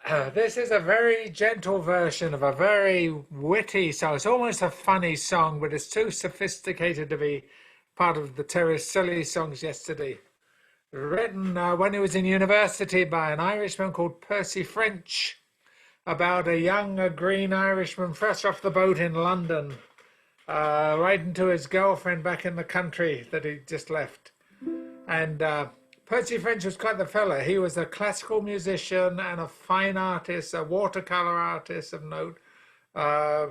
This is a very gentle version of a very witty song. It's almost a funny song, but it's too sophisticated to be part of the Terrace Silly Songs yesterday. Written when he was in university by an Irishman called Percy French, about a young green Irishman fresh off the boat in London, writing to his girlfriend back in the country that he just left. And Percy French was quite the fella. He was a classical musician and a fine artist, a watercolor artist of note.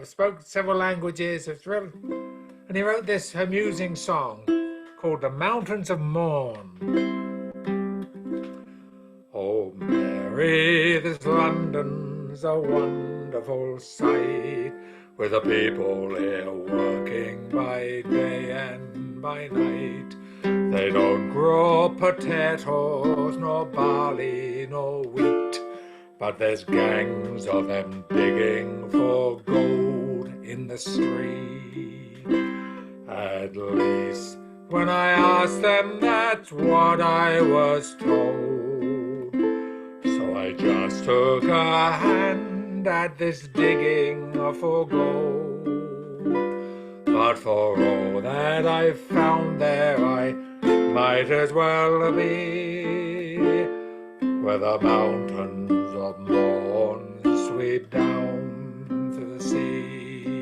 Spoke several languages. And he wrote this amusing song called "The Mountains of Morn." Oh, Mary, this London's a wonderful sight, with the people here working by day and by night. They don't grow potatoes, nor barley, nor wheat, but there's gangs of them digging for gold in the street. At least when I asked them, that's what I was told. So I just took a hand at this digging for gold. But for all that I found there, I might as well be where the mountains of morn sweep down to the sea.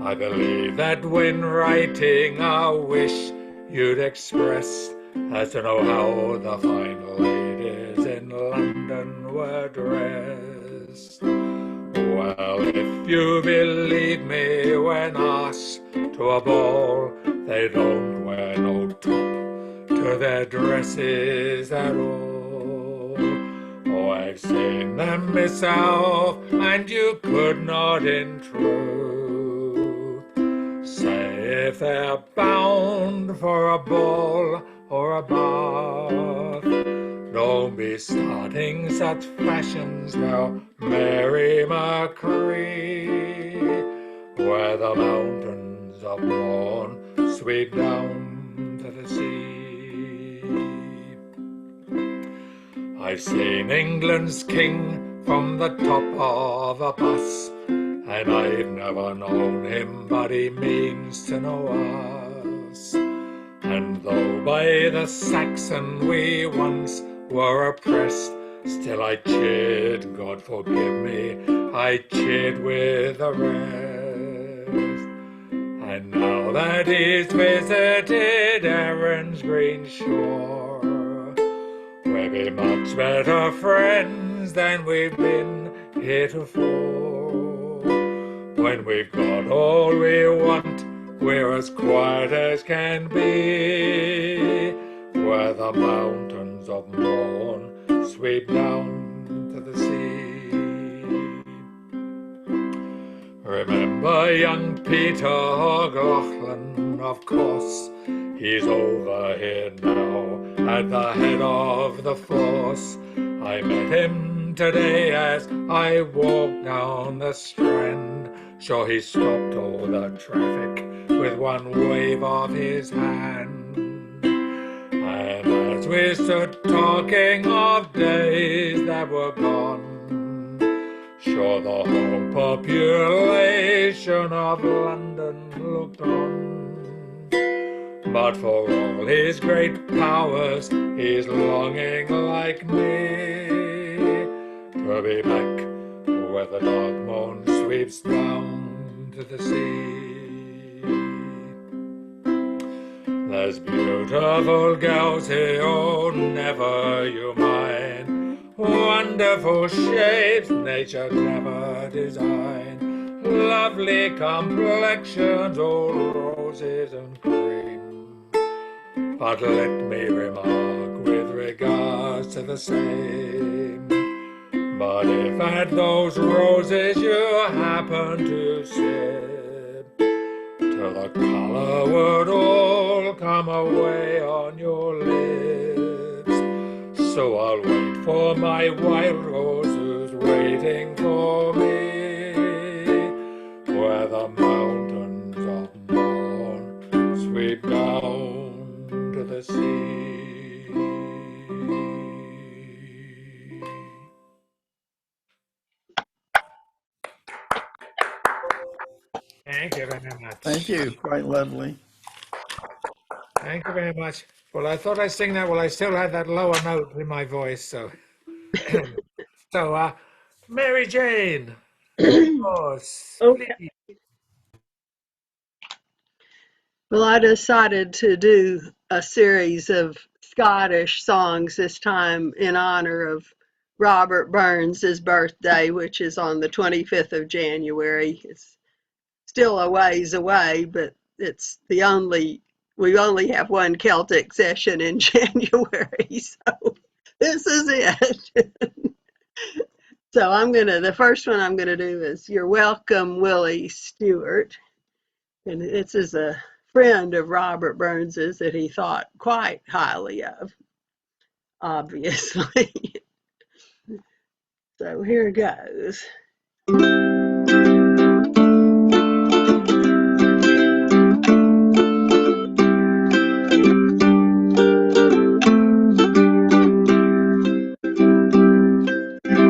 I believe that when writing a wish you'd express as to know how the fine ladies in London were dressed. Well, if you believe me when asked to a ball, they don't wear no top to their dresses at all. Oh, I've seen them myself, and you could not in truth say if they're bound for a ball or a bath. Don't be starting such fashions now, Mary Macree, where the mountains of morn sweep down to the sea. I've seen England's king from the top of a bus, and I've never known him, but he means to know us. And though by the Saxon we once were oppressed, still I cheered, God forgive me, I cheered with the rest. And now that he's visited Erin's green shore, we'll be much better friends than we've been heretofore. When we've got all we want, we're as quiet as can be, where the mountains of morn sweep down to the sea. Remember young Peter O'Loughlin, of course, he's over here now at the head of the force. I met him today as I walked down the Strand. Sure, he stopped all the traffic with one wave of his hand. And as we stood talking of days that were gone, sure the whole population of London looked on. But for all his great powers, he's longing like me to be back where the dark moon sweeps down to the sea. There's beautiful girls here, oh, never you mind. Wonderful shapes nature clever designed. Lovely complexions, all roses and cream. But let me remark with regards to the same, but if at those roses you happen to sip, till the colour would all come away on your lips. So I'll wait for my wild rose who's waiting for me, where the mountains of morn sweep down to the sea. Thank you very much. Thank you. Quite lovely. Thank you very much. Well, I thought I'd sing that while I still had that lower note in my voice. So, Mary Jane, all yours, Okay. please. Well, I decided to do a series of Scottish songs this time in honor of Robert Burns' birthday, which is on the 25th of January. It's still a ways away, but we only have one Celtic session in January, so this is it. So the first one I'm gonna do is You're Welcome, Willie Stewart. And this is a friend of Robert Burns's that he thought quite highly of, obviously. So here goes.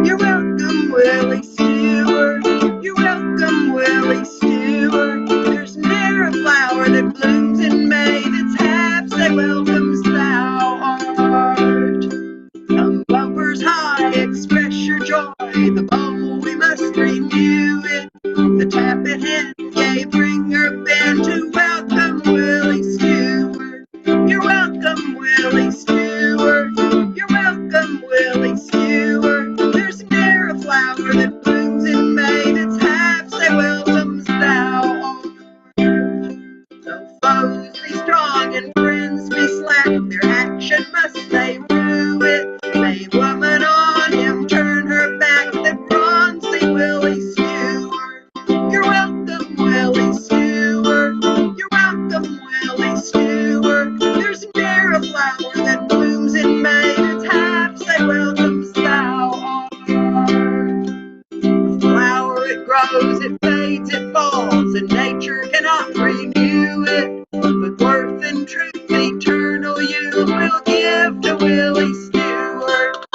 You're welcome, Willie Stewart. You're welcome, Willie Stewart. There's ne'er a flower that blooms in May that's half so welcome as thou art. Come bumpers high, express your joy. The bowl we must renew it. The tap at hand, yea, bring her band to welcome Willie Stewart. You're welcome, Willie Stewart. You're welcome, Willie Stewart. There's ne'er a flower that blooms in May that's half so welcome as thou art. Though foes be strong and friends be slack, their action must they rue it. May woman on him turn her back that wrongs thee, Willie Stewart. You're welcome, Willie Stewart. You're welcome, Willie Stewart. There's ne'er a flower that blooms in May that's half so welcome as thou art. A flower it grows, it fades, it falls, and nature cannot renew it. But worth and truth eternal you will give to Willie Stewart.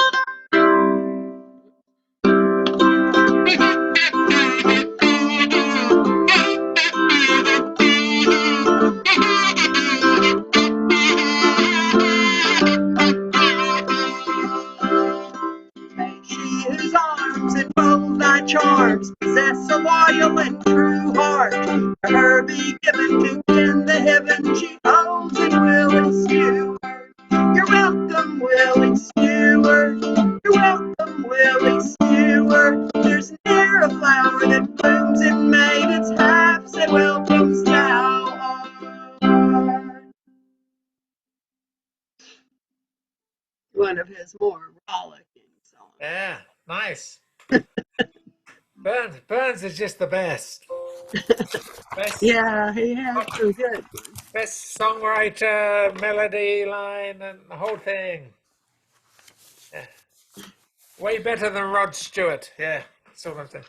May she whose arms enfold thy charms possess a loyal and true heart. To her be given to ken the heaven she holds in Willie Stewart. You're welcome, Willie Stewart. You're welcome, Willie Stewart. There's ne'er a flower that blooms in May that's half so welcome as thou art. One of his more rollicking songs. Yeah, nice. Burns is just the best. Yeah, he had some good ones. Best songwriter, melody line, and the whole thing. Yeah. Way better than Rod Stewart. Yeah, sort of thing.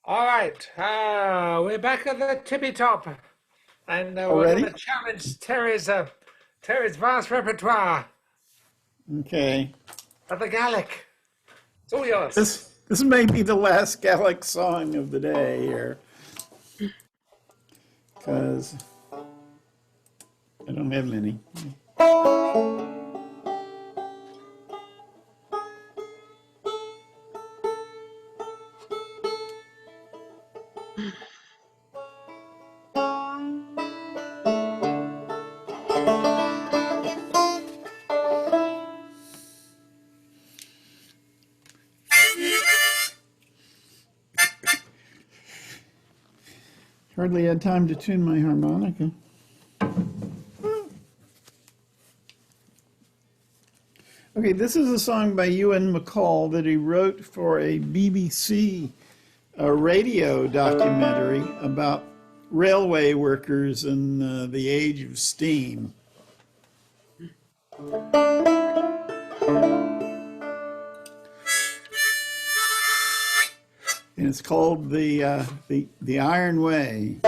All right, we're back at the tippy top, and we're Already? going to challenge Terry's vast repertoire Okay. of the Gaelic. It's all yours. This may be the last Gaelic song of the day here, because I don't have many. Hardly had time to tune my harmonica. Okay, this is a song by Ewan MacColl that he wrote for a BBC radio documentary about railway workers in the age of steam. And it's called the Iron Way.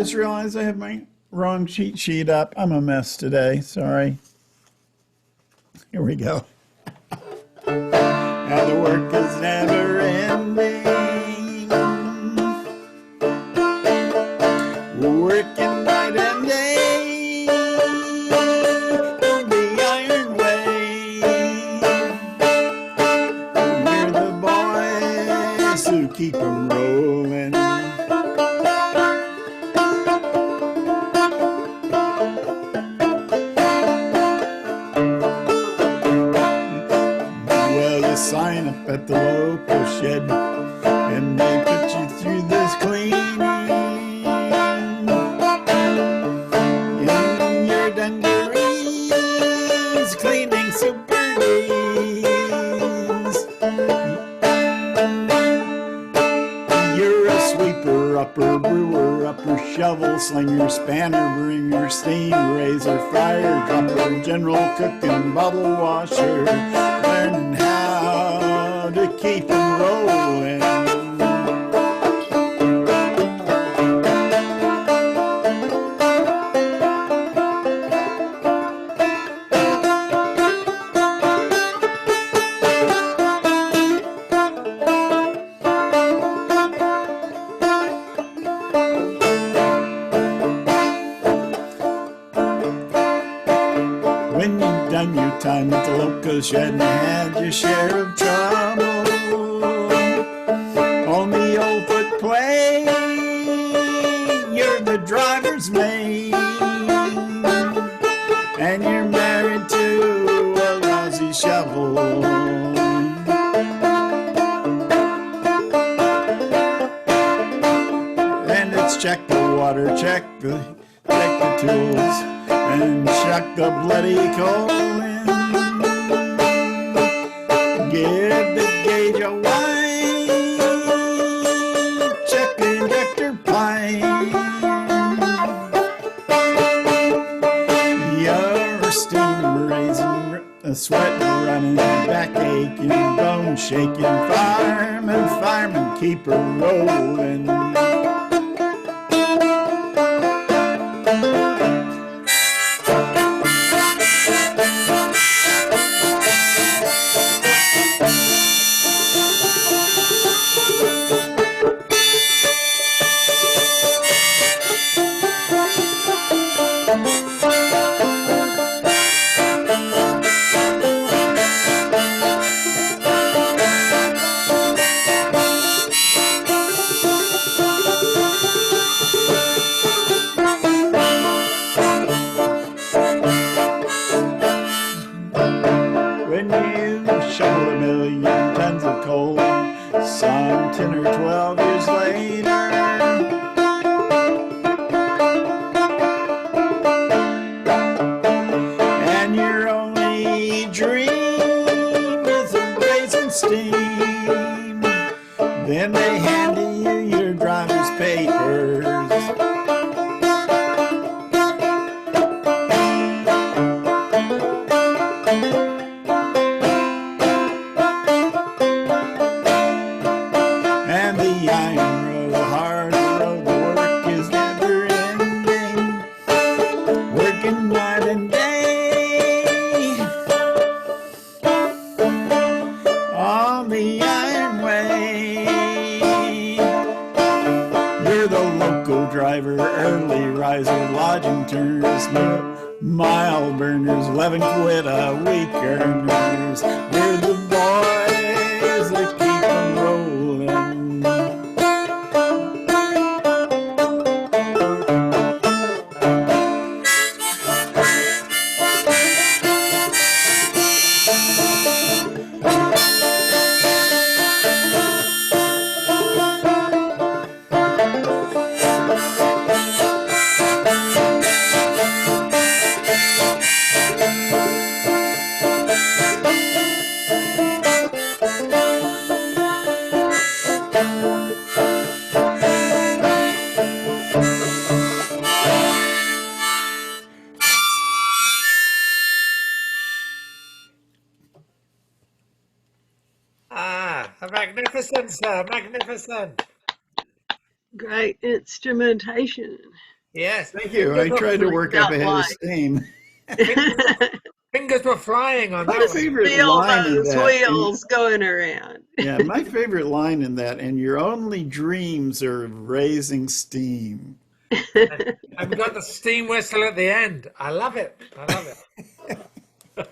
just realized I have my wrong cheat sheet up. I'm a mess today. Sorry. Here we go. Now the work is never ending. Working night and day on the iron way. We're the boys who keep 'em rolling. Well, you sign up at the local shed and they put you through this cleaning. In your dungarees, cleaning super knees. You're a sweeper upper, brewer upper, shovel slinger, spanner bringer, steam raiser, fire dropper, general cook and bottle washer. Learning how to keep 'em rolling. When you've done your time at the local shed and had your share of trouble on the old foot plane, you're the driver's mate, and you're married to a lousy shovel. And it's check the water, check the tools, and chuck the bloody coal in. Give the gauge a whine, check the injector pine. You're steam raising, a sweat running, back aching, bone shaking, fireman, keep her rolling. When you shovel 1,000,000 tons of coal, some 10 or 12 years later, and your only dream is of raising steam, then they hand you your driver's papers. And the iron road, the hard road, the work is never ending. Working night and day on the iron way. You're the local driver, early riser, lodging turners, mile burners, 11 quid a week earners. We're the boys that keep 'em rolling. Magnificent, sir, magnificent. Great instrumentation. Yes. Thank you. I tried to work up a head of steam. Fingers were flying on that My one. favorite Feel line in those that. wheels going around. Yeah, my favorite line in that, and your only dreams are of raising steam. And we got the steam whistle at the end. I love it. I love it.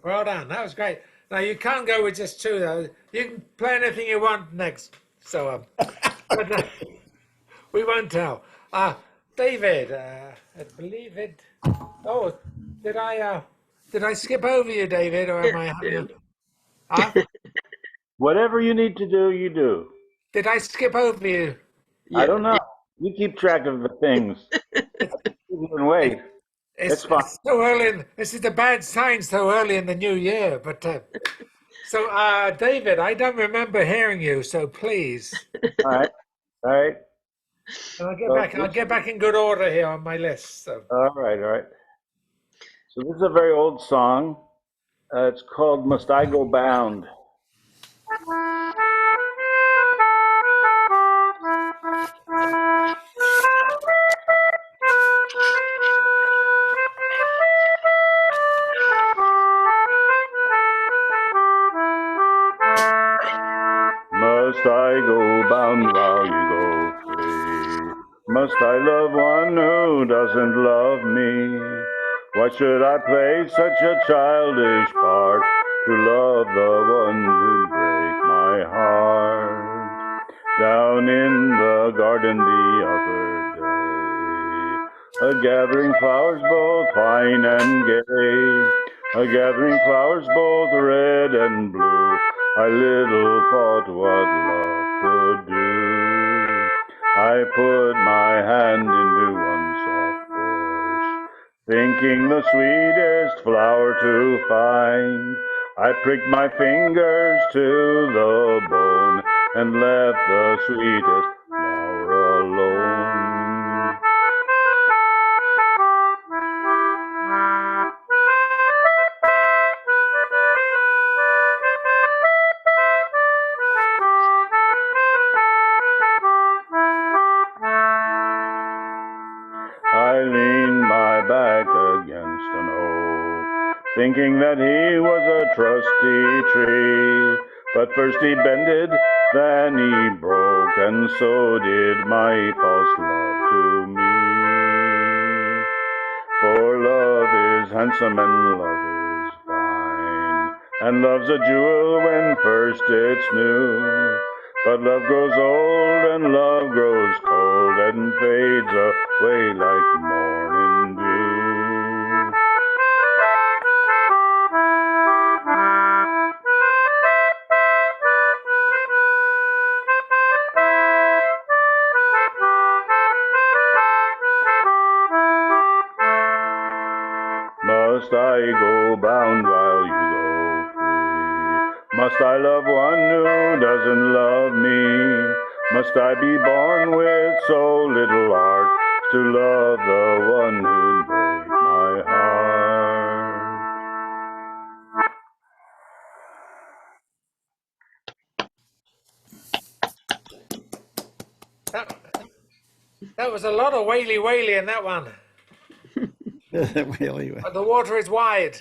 Well done. That was great. Now you can't go with just two though. You can play anything you want next. So, but, we won't tell. David, I believe it. Oh, did I skip over you, David, or am I having a? Huh? Whatever you need to do, you do. Did I skip over you? I don't know. You keep track of the things. You can wait. It's fine. It's so early. This is a bad sign so early in the new year. But so, David, I don't remember hearing you. So please, All right. All right. and I'll get back in good order here on my list. So. All right. All right. So this is a very old song. It's called "Must I Go Bound." Must I go bound while you go free? Must I love one who doesn't love me? Why should I play such a childish part to love the one who'd break my heart? Down in the garden the other day, a gathering flowers both fine and gay, a gathering flowers both red and blue. I little thought what love could do. I put my hand into one soft bush, thinking the sweetest flower to find. I pricked my fingers to the bone and left the sweetest flower alone. I leaned my back against an oak, thinking that he was a trusty tree. But first he bended, then he broke, and so did my false love to me. For love is handsome and love is fine, and love's a jewel when first it's new. But love grows old and love grows cold and fades away like morning dew. Must I go bound while you go free? Must I love one who doesn't love me? Must I be born with so little heart to love the one who'd break my heart? That was a lot of whaley whaley in that one. Really, But the water is wide.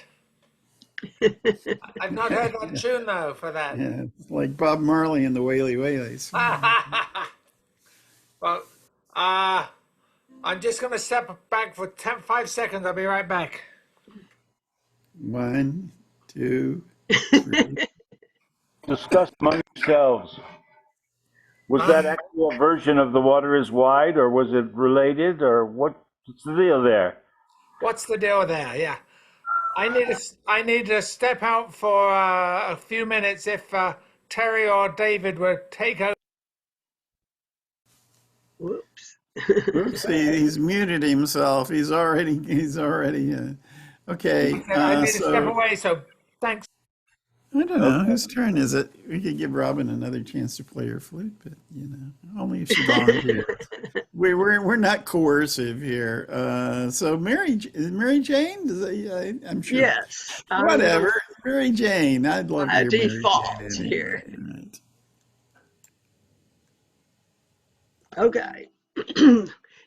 I've not heard that tune though for that. yeah, it's like Bob Marley and the Whaley Whaleys. Well, I'm just going to step back for 5 seconds. I'll be right back. 1, 2, 3. Discuss among yourselves. Was that actually a version of The Water is Wide, or was it related, or what's the deal there? What's the deal there? Yeah. I need to step out for a few minutes if Terry or David would take over. Whoops. Oops, he's muted himself. He's already. Okay. I need to step away, so thanks. I don't know whose turn is it. We could give Robin another chance to play her flute, but only if she volunteers. we're not coercive here. So Mary Jane, I'm sure. Yes. Whatever, Mary Jane. I'd love to hear default Mary Jane. here. Right. Okay.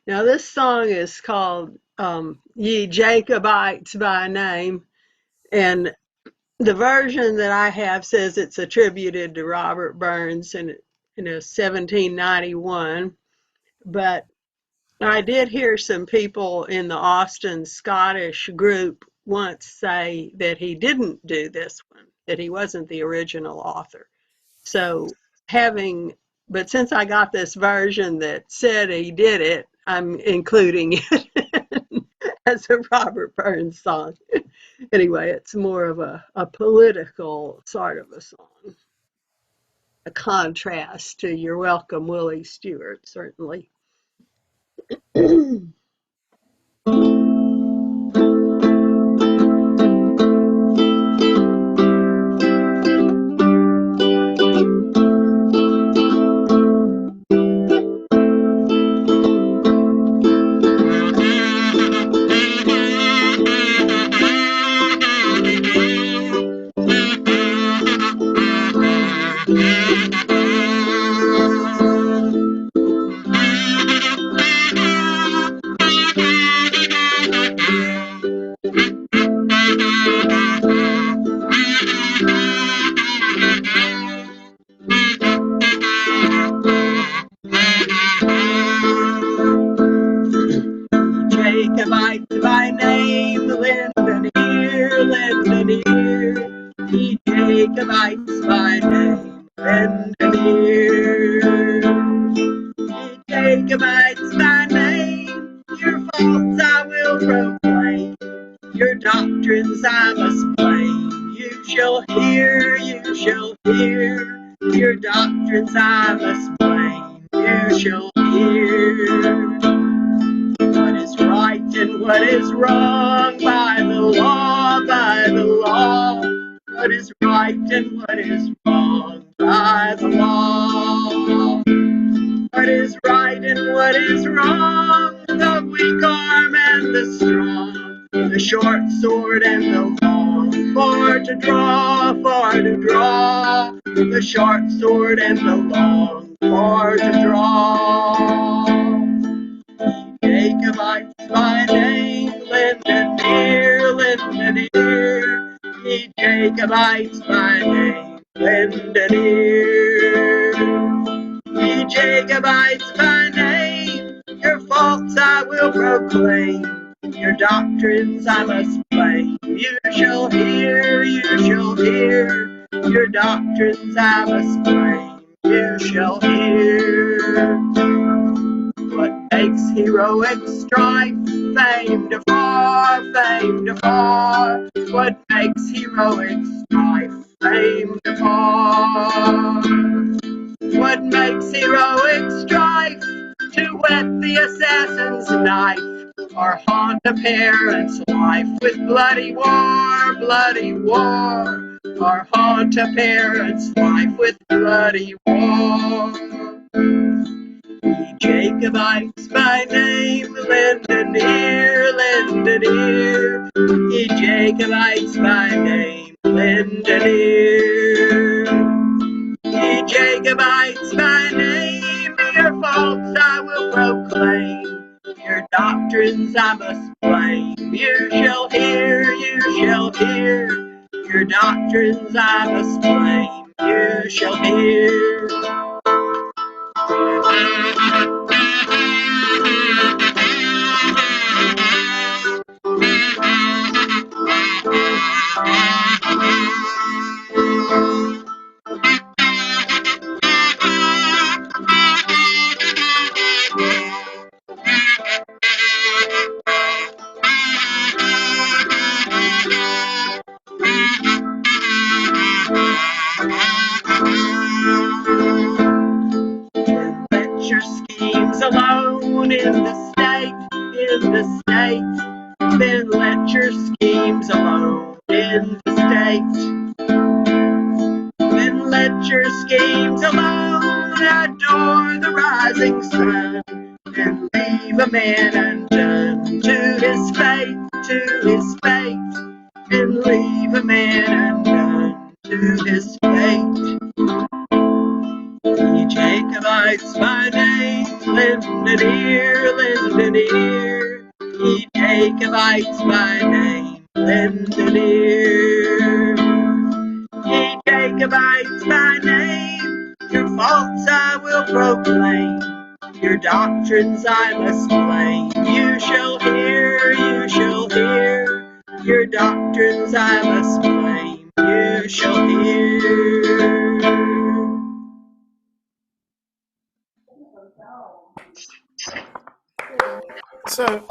Now, this song is called Ye Jacobites by Name, and the version that I have says it's attributed to Robert Burns in 1791, but I did hear some people in the Austin Scottish group once say that he didn't do this one, that he wasn't the original author. So but since I got this version that said he did it, I'm including it as a Robert Burns song. Anyway, it's more of a political sort of a song, a contrast to You're Welcome, Willie Stewart, certainly. Jacobites by name, lend an ear, lend an ear. Ye Jacobites by name, lend an ear. Ye Jacobites by name, your faults I will proclaim, your doctrines I must blame. You shall hear, you shall hear, your doctrines I must blame. You shall hear. What is right and what is wrong by the law, by the law. What is right and what is wrong by the law. What is right and what is wrong, the weak arm and the strong, the short sword and the long, for to draw, the short sword and the long, for to draw. Jacobites by name, lend an ear, lend an ear. Ye Jacobites by name, lend an ear. Ye Jacobites by name, your faults I will proclaim, your doctrines I must blame. You shall hear, your doctrines I must blame. You shall hear. What makes heroic strife, fame to far, fame to far? What makes heroic strife, fame to far? What makes heroic strife, to whet the assassin's knife, or haunt a parent's life with bloody war, or haunt a parent's life with bloody war? Ye Jacobites by name, lend an ear, lend an ear. Ye Jacobites by name, lend an ear. Ye Jacobites by name, your faults I will proclaim, your doctrines I must blame. You shall hear, your doctrines I must blame. You shall hear. Let your schemes alone in the state, then let your schemes alone in the state. Then let your schemes alone adore the rising sun, and leave a man undone to his fate, and leave a man undone to his fate. Ye Jacobites by name, lend an ear, lend an ear. Ye Jacobites by name, lend an ear. Ye Jacobites by name, your faults I will proclaim. Your doctrines I must blame. You shall hear, you shall hear. Your doctrines I must blame. You shall hear. So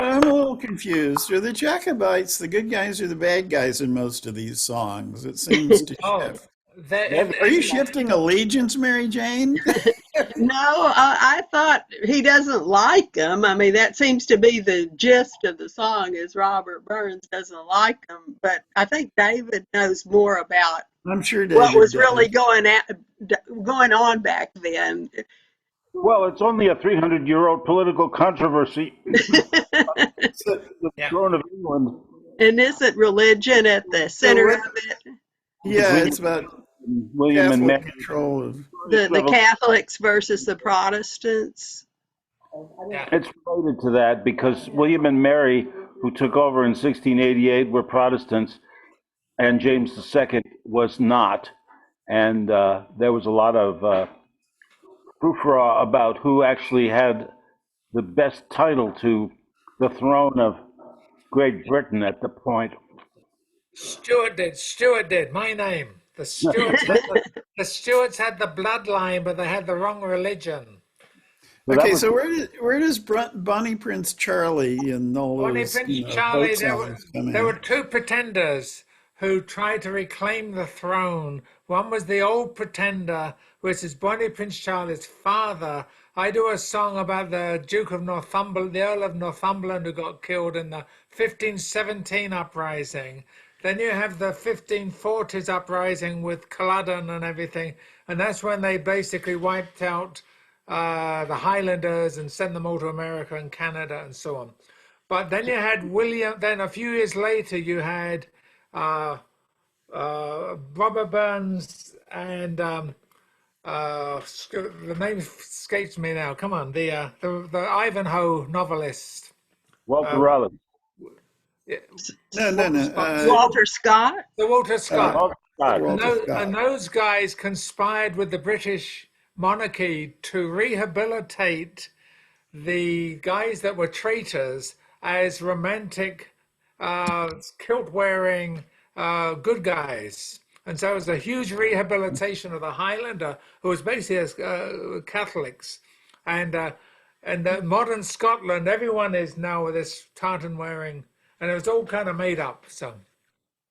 I'm a little confused. Are the Jacobites the good guys or the bad guys in most of these songs? It seems to Oh, shift. there, Are you shifting allegiance, Mary Jane? No, I thought he doesn't like them. I mean, that seems to be the gist of the song is Robert Burns doesn't like them. But I think David knows more about I'm sure what David was really does. going on back then. Well, it's only a 300-year-old political controversy. So, The yeah. throne of England. And isn't religion at the so center what? of it? Yeah, William, it's about William and Catholic Mary. control of. The Catholics versus the Protestants. Yeah. It's related to that because William and Mary, who took over in 1688, were Protestants, and James II was not. And there was a lot of hoopla about who actually had the best title to the throne of Great Britain at the point. Stewart did. Stewart did. My name. The Stewarts had the bloodline, but they had the wrong religion. So that Okay, was so where does Bonnie Prince Charlie and all Bonnie those Prince boat Charlie, songs come there were in? two pretenders who tried to reclaim the throne. One was the old pretender, which is Bonnie Prince Charlie's father. I do a song about the Duke of Northumberland, the Earl of Northumberland, who got killed in the 1517 uprising. Then you have the 1540s uprising with Culloden and everything, and that's when they basically wiped out the Highlanders and sent them all to America and Canada and so on. But then you had William. Then a few years later, you had Robert Burns and the name escapes me now. Come on, the Ivanhoe novelist. Walter Raleigh. No, Walter Scott. Walter Scott. The Walter Scott. Walter Scott. Walter Scott. And those guys conspired with the British monarchy to rehabilitate the guys that were traitors as romantic, kilt-wearing good guys. And so it was a huge rehabilitation of the Highlander, who was basically as Catholics. And modern Scotland, everyone is now with this tartan-wearing, and it was all kind of made up. So.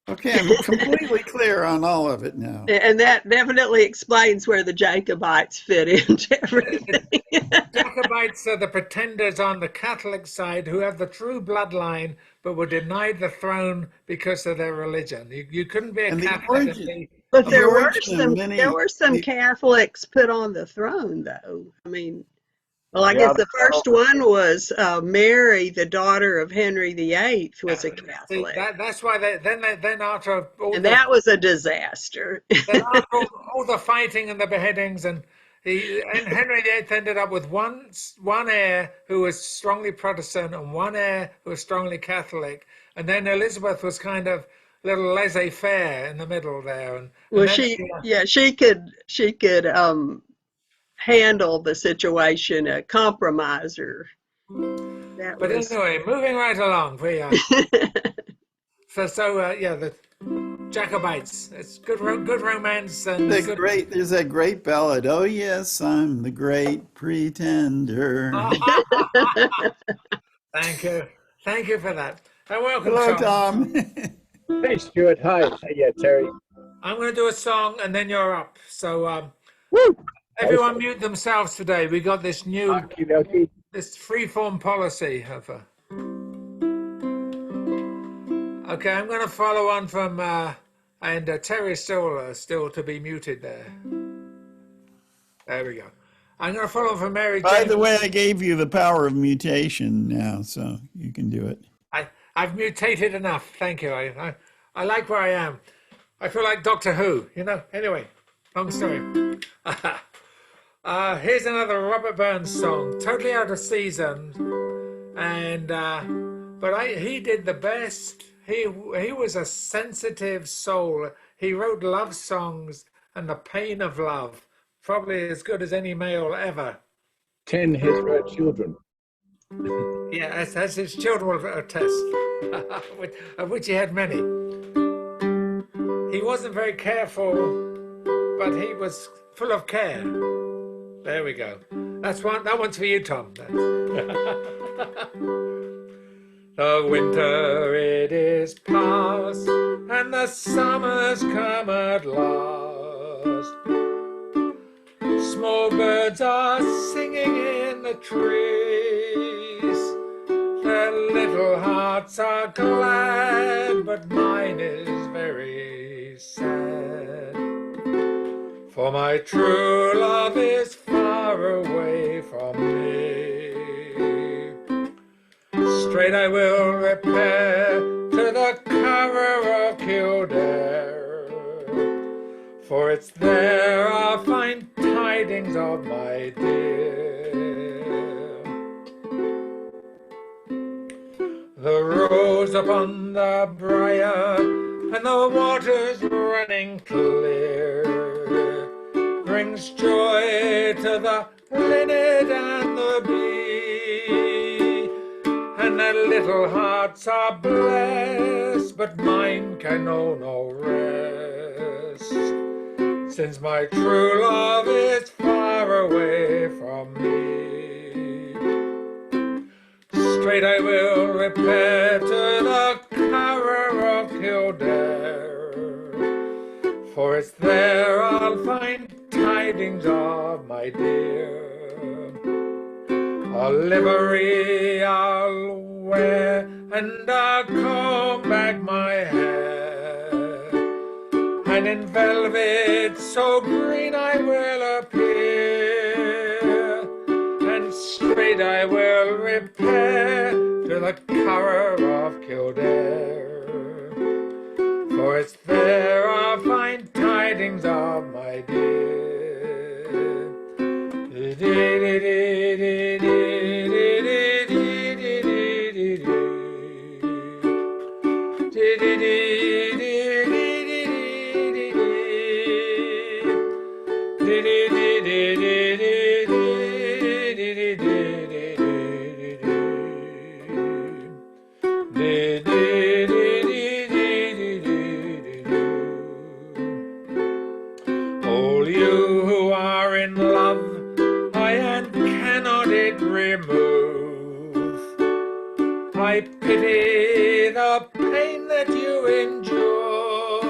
Okay, I'm completely clear on all of it now. And that definitely explains where the Jacobites fit into everything. Jacobites are the pretenders on the Catholic side who have the true bloodline, but were denied the throne because of their religion. You couldn't be a And the Catholic and origin, be. But the there were origin of many, there were some the- Catholics put on the throne, though. I mean, well, I Yeah, guess the first one was Mary, the daughter of Henry VIII, was a See, Catholic, that's why then after all and that was a disaster. then after all the fighting and the beheadings and Henry VIII ended up with one heir who was strongly Protestant and one heir who was strongly Catholic, and then Elizabeth was kind of a little laissez-faire in the middle there. And Well, then, she could handle the situation, a compromiser. That but was. anyway, moving right along, we yeah, the Jacobites. It's good romance and good. there's that great ballad. Oh yes, I'm the great pretender. Thank you for that, and welcome, Hello, Tom. Tom. Hey, Stuart. Hi. Yeah, Terry. I'm going to do a song, and then you're up. So Woo! everyone mute themselves today. We got this new Okie this free-form policy of. Okay, I'm going to follow on from and Terry's still to be muted there. There we go. I'm going to follow from Mary By Jane. the way, I gave you the power of mutation now, so you can do it. I've mutated enough. Thank you. I like where I am. I feel like Doctor Who, you know. Anyway, long story. Here's another Robert Burns song, totally out of season, and he did the best. He was a sensitive soul. He wrote love songs and the pain of love, probably as good as any male ever. 10 hetero children. Yeah, as his children will attest, of which he had many. He wasn't very careful, but he was full of care. There we go. That one's for you, Tom. The winter it is past, and the summer's come at last. Small birds are singing in the trees. Their little hearts are glad, but mine is very sad. For my true love is far away from me. Straight I will repair to the Cora of Kildare, for it's there I'll find tidings of my dear. The rose upon the briar and the waters running clear brings joy to the linnet and the bee, and their little hearts are blessed, but mine can know no rest, since my true love is far away from me. Straight I will repair to the Cora of Kildare, for it's there I'll find tidings of my dear. A livery I'll wear, and I'll comb back my hair, and in velvet so green I will appear, and straight I will repair to the Cora of Kildare, for it's there I'll find tidings of my dear. All you who are in love, I and cannot it remove. I pity the pain that you endure,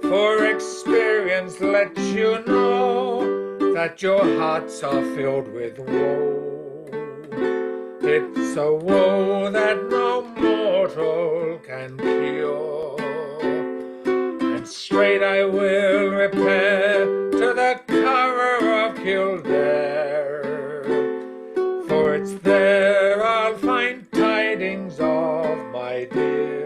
for experience lets you know that your hearts are filled with woe. It's a woe that no mortal can cure, and straight I will repair to the Cora of Kildare, for it's there I'll find tidings of my dear.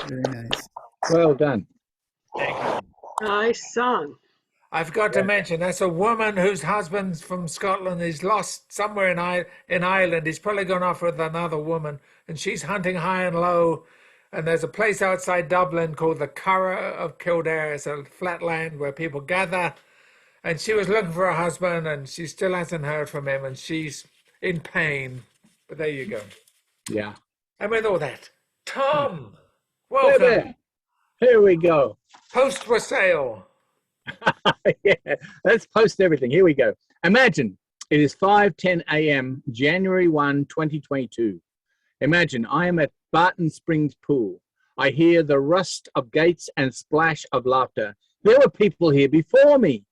Very nice. Well done. Nice song. I forgot to mention, that's a woman whose husband's from Scotland. He's lost somewhere in Ireland. He's probably gone off with another woman, and she's hunting high and low. And there's a place outside Dublin called the Cora of Kildare. It's a flat land where people gather. And she was looking for a husband, and she still hasn't heard from him, and she's in pain. But there you go. Yeah. And with all that, Tom, There, welcome. there. Here we go. Post for sale. Yeah, let's post everything. Here we go. Imagine it is 5:10 a.m., January 1, 2022. Imagine I am at Barton Springs Pool. I hear the rust of gates and splash of laughter. There were people here before me.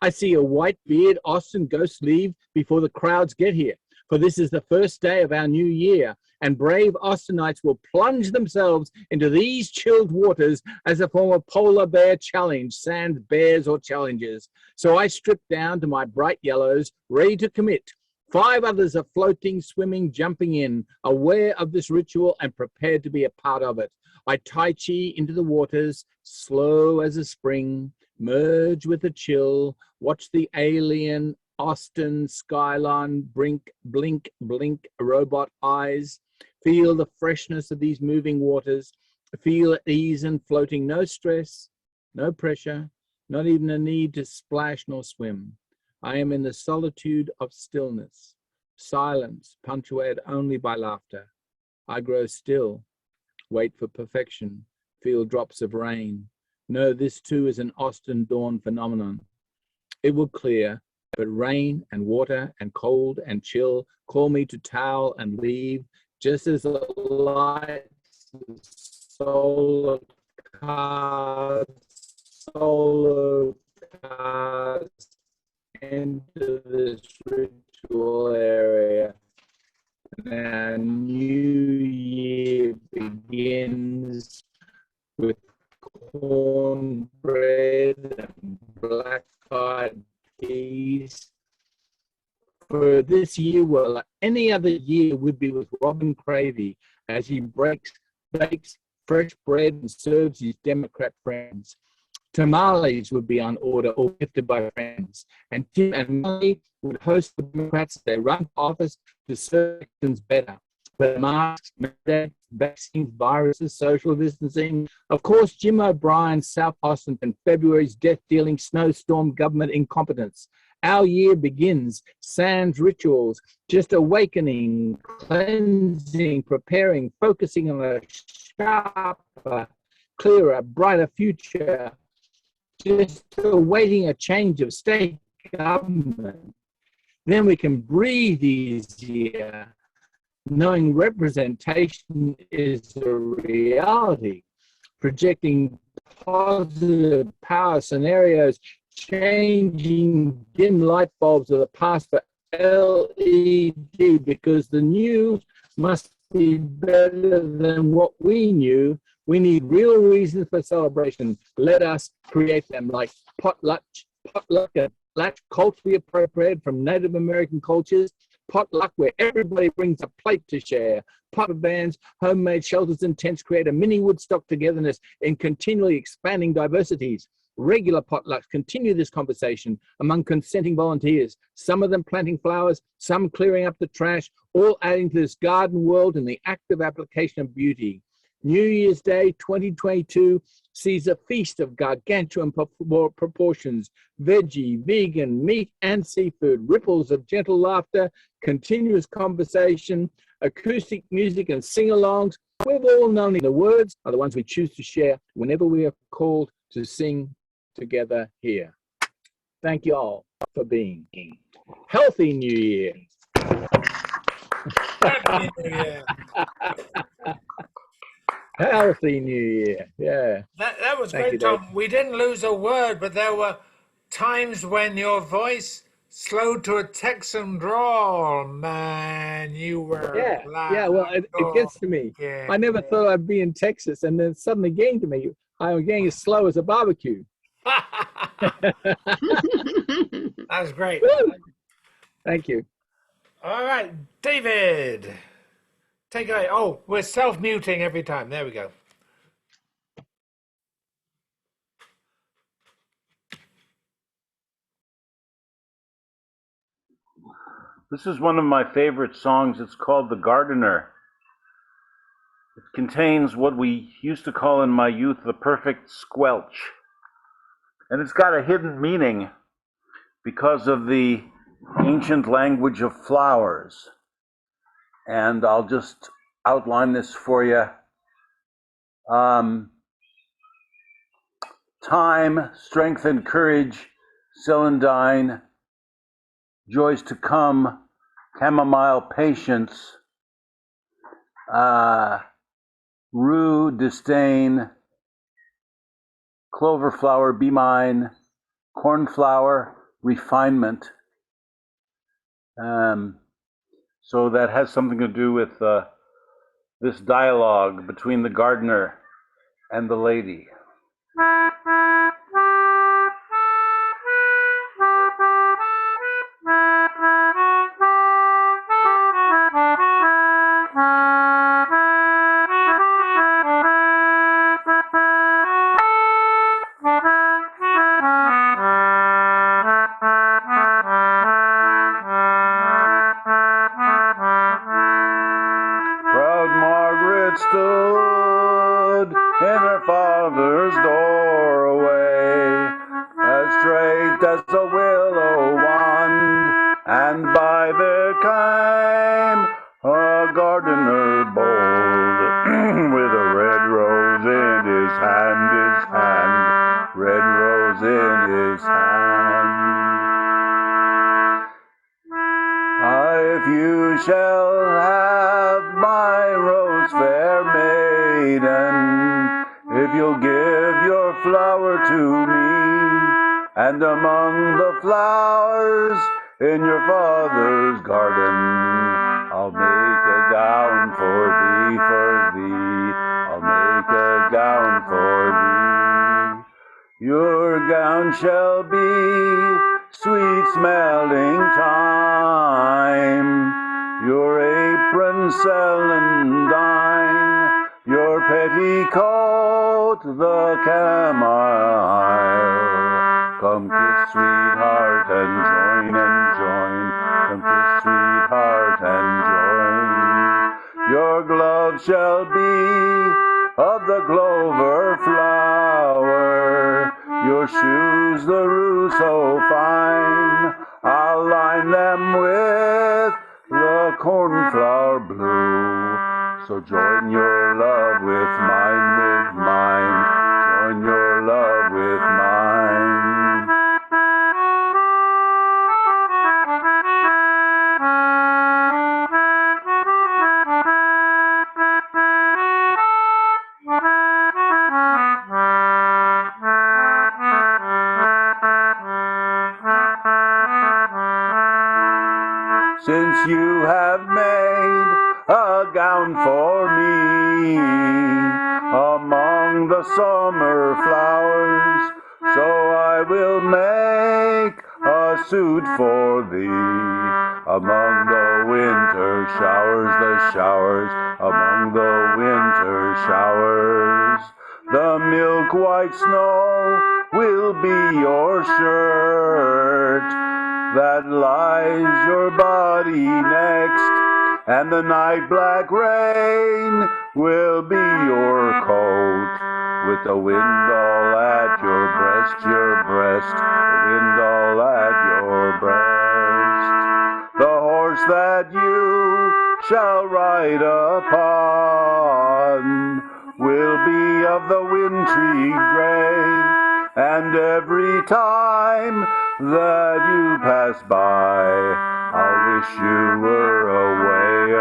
I see a white-beard Austin ghost leave before the crowds get here, for this is the first day of our new year, and brave Austinites will plunge themselves into these chilled waters as a form of polar bear challenge, sand bears or challenges. So I strip down to my bright yellows, ready to commit 5 others are floating, swimming, jumping in, aware of this ritual and prepared to be a part of it. I tai chi into the waters, slow as a spring, merge with the chill, watch the alien Austin skyline blink, robot eyes, feel the freshness of these moving waters, feel at ease and floating, no stress, no pressure, not even a need to splash nor swim. I am in the solitude of stillness, silence punctuated only by laughter. I grow still, wait for perfection, feel drops of rain. No, this too is an Austin dawn phenomenon. It will clear, but rain and water and cold and chill call me to towel and leave, just as the lights of solar cars into this ritual area. Our new year begins with cornbread and black-eyed peas. For this year, well, any other year would be with Robin Cravey as he bakes fresh bread and serves his Democrat friends. Tamales would be on order or gifted by friends. And Tim and Molly would host the Democrats. They run for office to serve things better. But masks, mandates, vaccines, viruses, social distancing. Of course, Jim O'Brien's South Austin and February's death-dealing snowstorm government incompetence. Our year begins, sans rituals, just awakening, cleansing, preparing, focusing on a sharper, clearer, brighter future. Just awaiting a change of state government. Then we can breathe easier, knowing representation is a reality, projecting positive power scenarios, changing dim light bulbs of the past for LED, because the new must be better than what we knew. We need real reasons for celebration. Let us create them, like potluck, culturally appropriated from Native American cultures, potluck where everybody brings a plate to share, puppet bands, homemade shelters and tents create a mini Woodstock togetherness in continually expanding diversities. Regular potlucks continue this conversation among consenting volunteers, some of them planting flowers, some clearing up the trash, all adding to this garden world in the active application of beauty. New Year's Day 2022 sees a feast of gargantuan proportions, veggie, vegan, meat and seafood, ripples of gentle laughter, continuous conversation, acoustic music and sing-alongs. We've all known the words are the ones we choose to share whenever we are called to sing together here. Thank you all for being. Healthy New Year. Happy New Year. Healthy New Year. Yeah. That was Thank great, you, Tom. Dave. We didn't lose a word, but there were times when your voice slowed to a Texan drawl. Man, you were Yeah. Well, it gets to me. yeah. I never thought I'd be in Texas, and then suddenly getting to me, I'm getting as slow as a barbecue. That was great. Woo! Thank you. All right, David, take it away. Oh, we're self-muting every time. There we go. This is one of my favorite songs. It's called The Gardener. It contains what we used to call in my youth the perfect squelch. And it's got a hidden meaning because of the ancient language of flowers. And I'll just outline this for you. Time, strength and courage, celandine, joys to come, chamomile patience, rue, disdain, clover flower, be mine, cornflower, refinement. So that has something to do with this dialogue between the gardener and the lady. Margaret stood in her father's doorway, as straight as a willow wand, and by there came a gardener bold, with a red rose in his hand, red rose in his hand. If you shall have my rose, fair maiden, if you'll give your flower to me, and among the flowers in your father's garden, I'll make a gown for thee, I'll make a gown for thee. Your gown shall be sweet smelling thyme, your apron celandine, your petticoat the camomile. Come kiss sweetheart and join, come kiss sweetheart and join. Your gloves shall be of the clover flower, your shoes the rue so fine, I'll line them with the cornflower blue. So join your love with mine, join your love with mine. Since you have made a gown for me among the summer flowers, so I will make a suit for thee among the winter showers, among the winter showers. The milk white snow will be your shirt that lies your body next, and the night black rain will be your coat, with the wind all at your breast, the wind all at your breast. The horse that you shall ride upon will be of the wintry gray, and every time that you pass by, I'll wish you were away,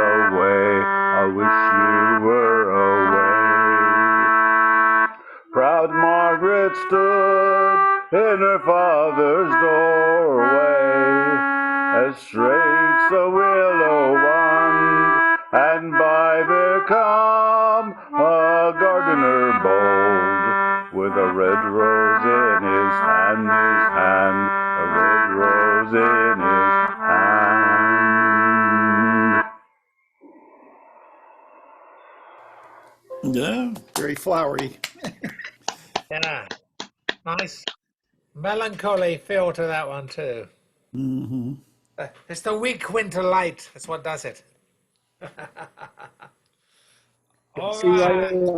I wish you were away. Proud Margaret stood in her father's doorway, as straight's a willow wand, and by there come a gardener bold, with a red rose in his hand, a red rose in his hand. Yeah, very flowery. Yeah, nice melancholy feel to that one too. Mm-hmm. It's the weak winter light. That's what does it. All See why right. you're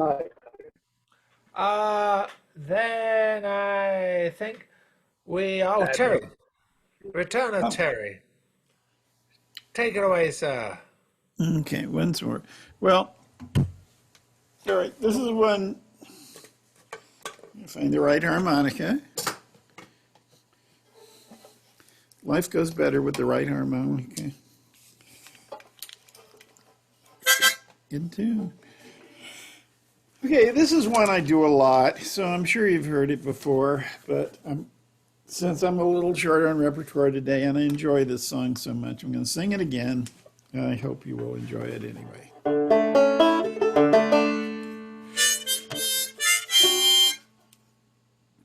right. Then I think Terry. Return of Terry. Take it away, sir. Okay, once more. Well, all right, this is one. Find the right harmonica. Life goes better with the right harmonica. In tune. Okay, this is one I do a lot, so I'm sure you've heard it before, but since I'm a little short on repertoire today and I enjoy this song so much, I'm going to sing it again. I hope you will enjoy it anyway.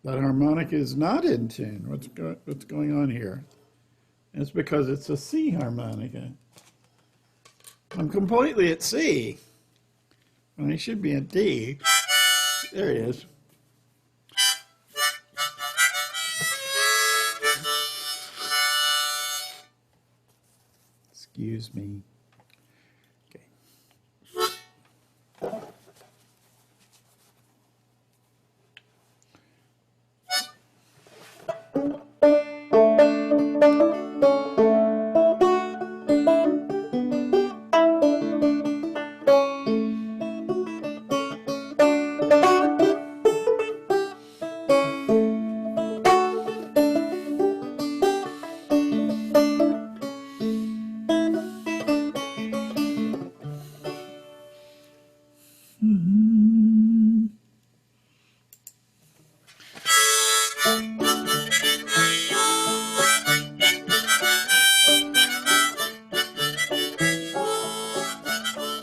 That harmonica is not in tune. What's going on here? It's because it's a C harmonica. I'm completely at C. And I should be at D. There it is. Excuse me. Okay.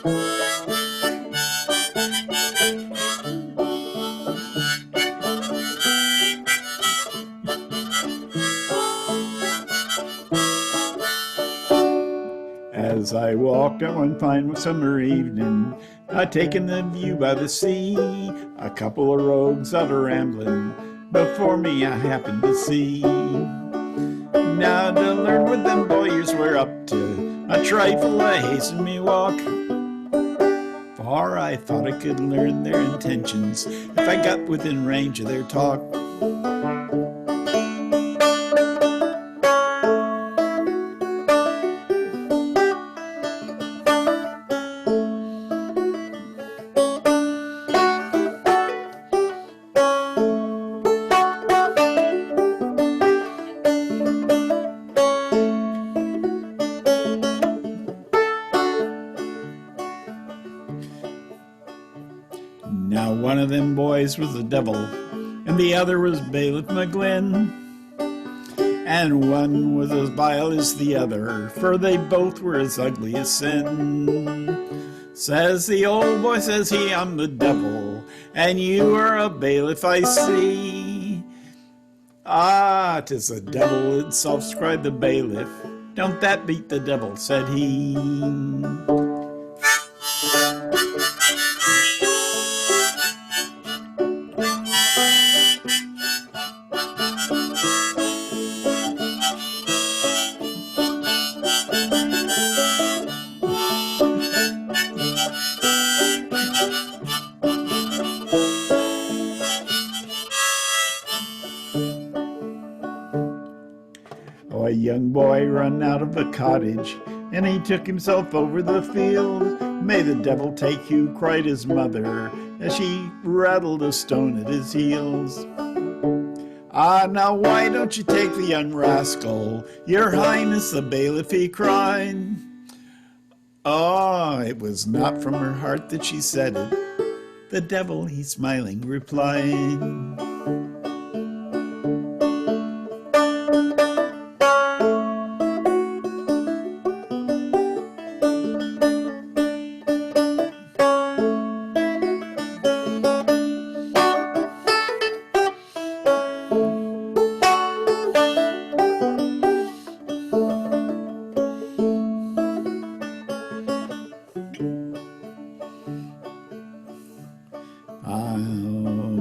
As I walked on one fine summer evening, taking the view by the sea, a couple of rogues out a-rambling before me I happened to see. Now to learn what them boyers were up to, a trifle I hastened me walk, for I thought I could learn their intentions if I got within range of their talk. Now one of them boys was the devil, and the other was Bailiff McGlynn. And one was as vile as the other, for they both were as ugly as sin. Says the old boy, says he, I'm the devil, and you are a bailiff, I see. Ah, 'tis the devil itself, cried the bailiff. Don't that beat the devil, said he. Oh, a young boy run out of a cottage, and he took himself over the field. May the devil take you, cried his mother, as she rattled a stone at his heels. Ah, now why don't you take the young rascal, your highness the bailiff, he cried. Oh, it was not from her heart that she said it. The devil, he smiling replied.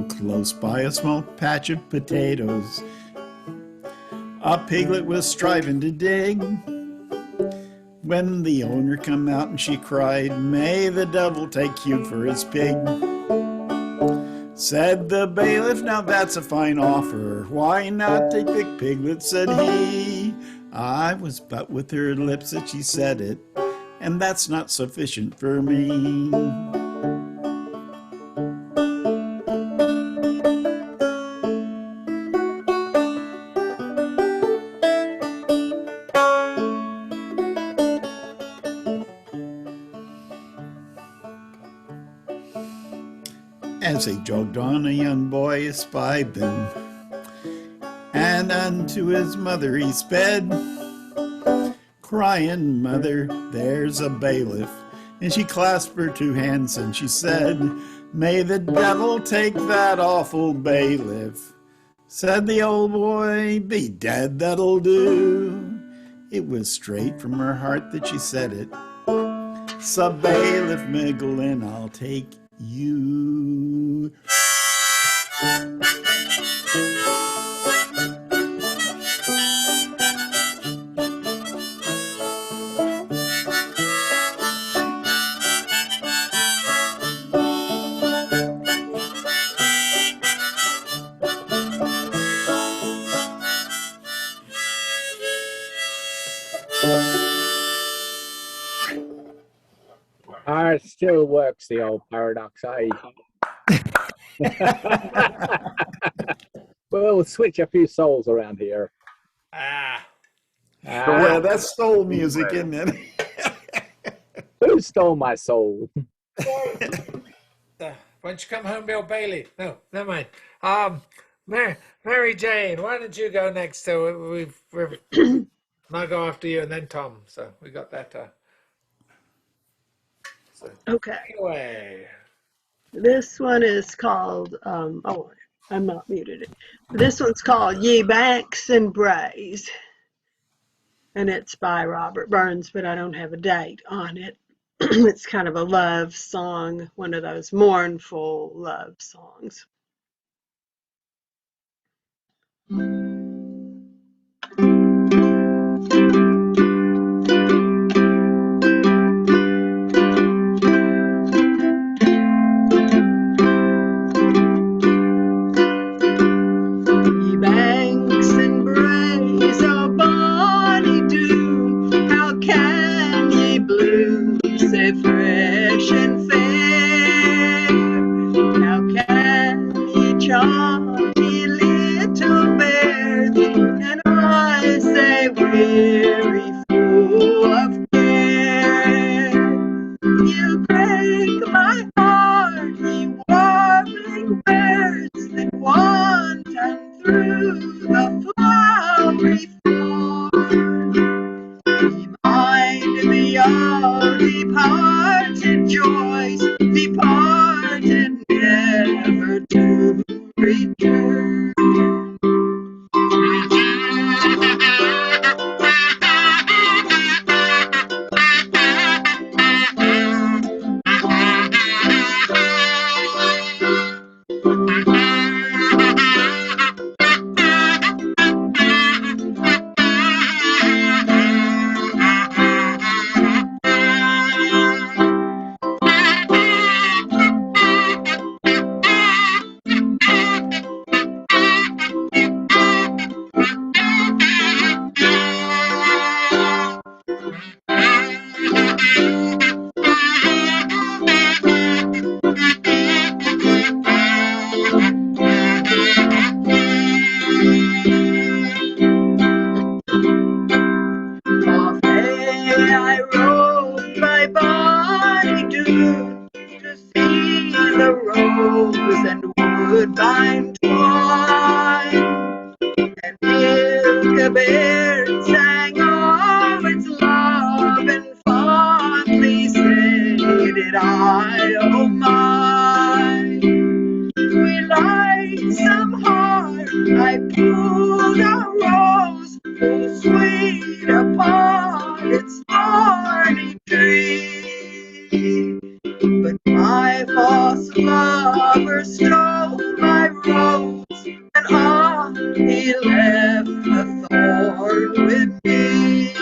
Close by a small patch of potatoes, a piglet was striving to dig, when the owner come out and she cried, may the devil take you for his pig. Said the bailiff, now that's a fine offer, why not take the piglet, said he. I was but with her lips that she said it, and that's not sufficient for me. As they jogged on, a young boy espied them, and unto his mother he sped, crying, Mother, there's a bailiff. And she clasped her two hands and she said, may the devil take that awful bailiff. Said the old boy, be dead, that'll do. It was straight from her heart that she said it. So bailiff Migglin, I'll take you. It still works, the old paradox, eh? We'll switch a few souls around here. Yeah, that's soul music, isn't it? Who stole my soul? Why don't you come home, Bill Bailey? No, never mind. Mary Jane, why don't you go next? So we've I'll go after you, and then Tom. So we got that. So Okay. take it away. This one is called, oh, I'm not muted. This one's called Ye Banks and Braes, and it's by Robert Burns, but I don't have a date on it. It's kind of a love song, one of those mournful love songs. Ye banks and braes of bonny Doon, how can ye bloom sae fresh and fair? How can ye chant, ye little birds, and I say weary, full of care? You break my heart, ye warbling birds that wander through the flowery forest. Remind me of departed joys, departed never to return. Off I rode my bonny Doon to see the rose and woodbine twine, and milk bird sang of its love, and fondly said it I, oh mine. We light some heart, I pulled a rose, full sweet upon its thorny tree. But my false lover stole my rose, and on he left the thorn with me.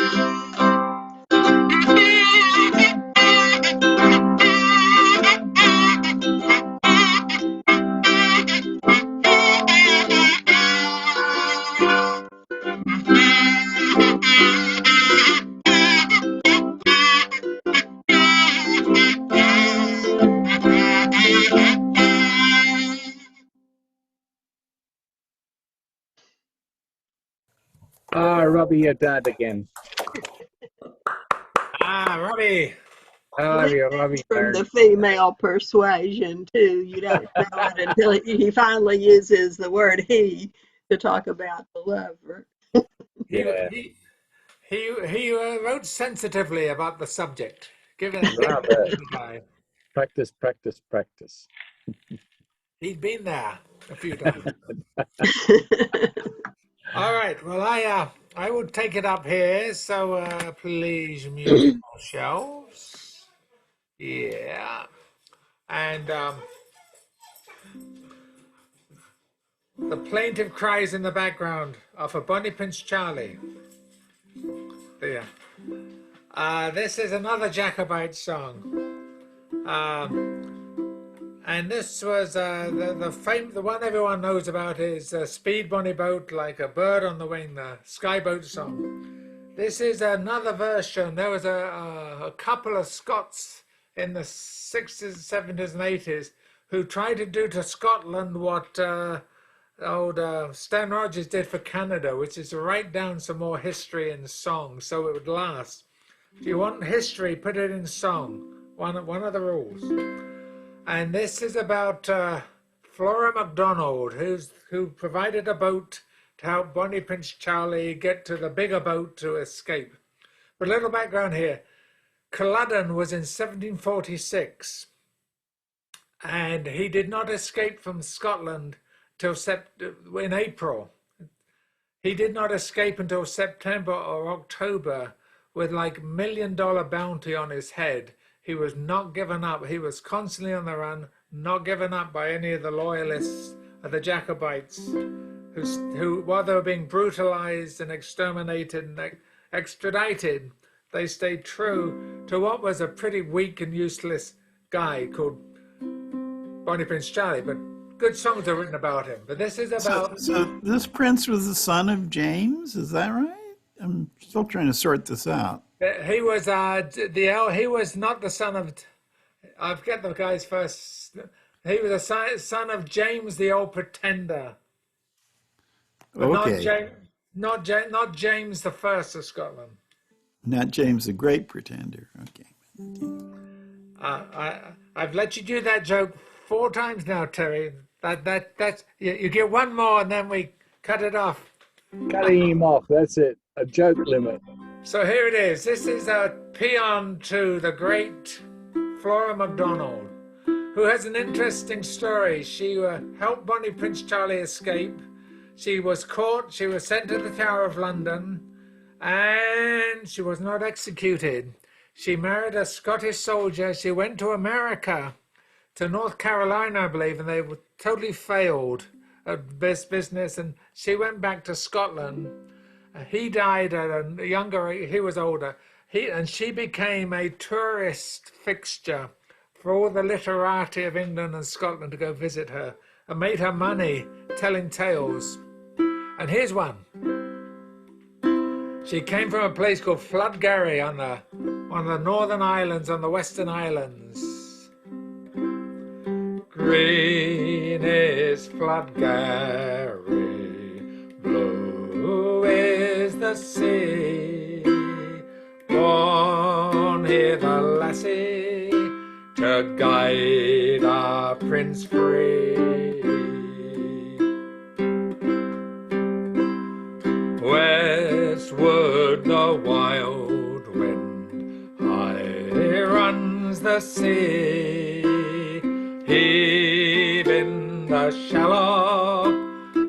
Ah, Robbie, you're done again. Robbie. Robbie. From the female persuasion too. You don't know it until he finally uses the word he to talk about the lover. Yeah. He wrote sensitively about the subject. Give it Love a it. try. Practice, practice, practice. He'd been there a few times. All right. Well, I will take it up here. So please, musical shelves. Yeah. And the plaintive cries in the background are for Bonnie Prince Charlie. There. This is another Jacobite song. And this was the one everyone knows about is Speed Bonnie Boat Like a Bird on the Wing, the Skyboat song. This is another version. There was a couple of Scots in the 60s, 70s and 80s who tried to do to Scotland what old Stan Rogers did for Canada, which is to write down some more history in song so it would last. If you want history, put it in song. One of the rules. And this is about Flora MacDonald, who provided a boat to help Bonnie Prince Charlie get to the bigger boat to escape. But a little background here. Culloden was in 1746, and he did not escape from Scotland till in April. He did not escape until September or October with like $1 million bounty on his head. He was not given up. He was constantly on the run, not given up by any of the loyalists of the Jacobites, who while they were being brutalized and exterminated and extradited, they stayed true to what was a pretty weak and useless guy called Bonnie Prince Charlie. But good songs are written about him. But this is about... So this prince was the son of James, is that right? I'm still trying to sort this out. He was he was not the son of... I forget the guy's first... He was a son of James the Old Pretender. But Okay. not James the First of Scotland. Not James the Great Pretender. Okay. I've let you do that joke 4 times now, Terry. That's you get one more and then we cut it off. Cutting him off, that's it. A joke limit. So here it is. This is a paean to the great Flora MacDonald, who has an interesting story. She helped Bonnie Prince Charlie escape. She was caught. She was sent to the Tower of London, and she was not executed. She married a Scottish soldier. She went to America, to North Carolina, I believe, and they were totally failed at this business. And she went back to Scotland. He died at a younger age. He was older. And she became a tourist fixture for all the literati of England and Scotland to go visit her, and made her money telling tales. And here's one. She came from a place called Floodgarry on the Northern Islands, on the Western Islands. Green is Floodgarry, blue is the sea. Born here the lassie to guide our prince free. Westward the wild wind high runs the sea, heaving the shallow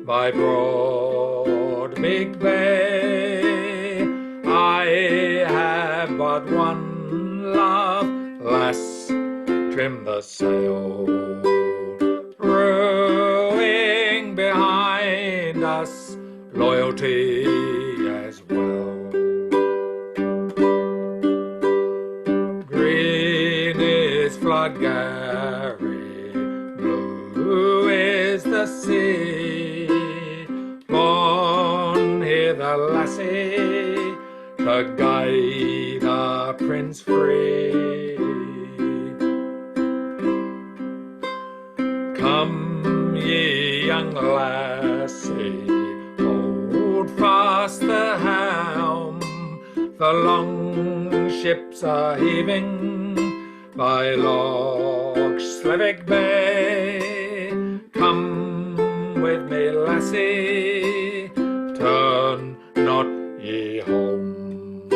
by broad big bay. I have but one love, lass, trim the sail, rowing behind us, loyalty as well. Green is Floodgarry, blue is the sea. Born here the lassie to guide our prince free. Come ye young lassie, hold fast the helm, the long ships are heaving by Loch Slevick Bay. Come with me, lassie, turn not ye home.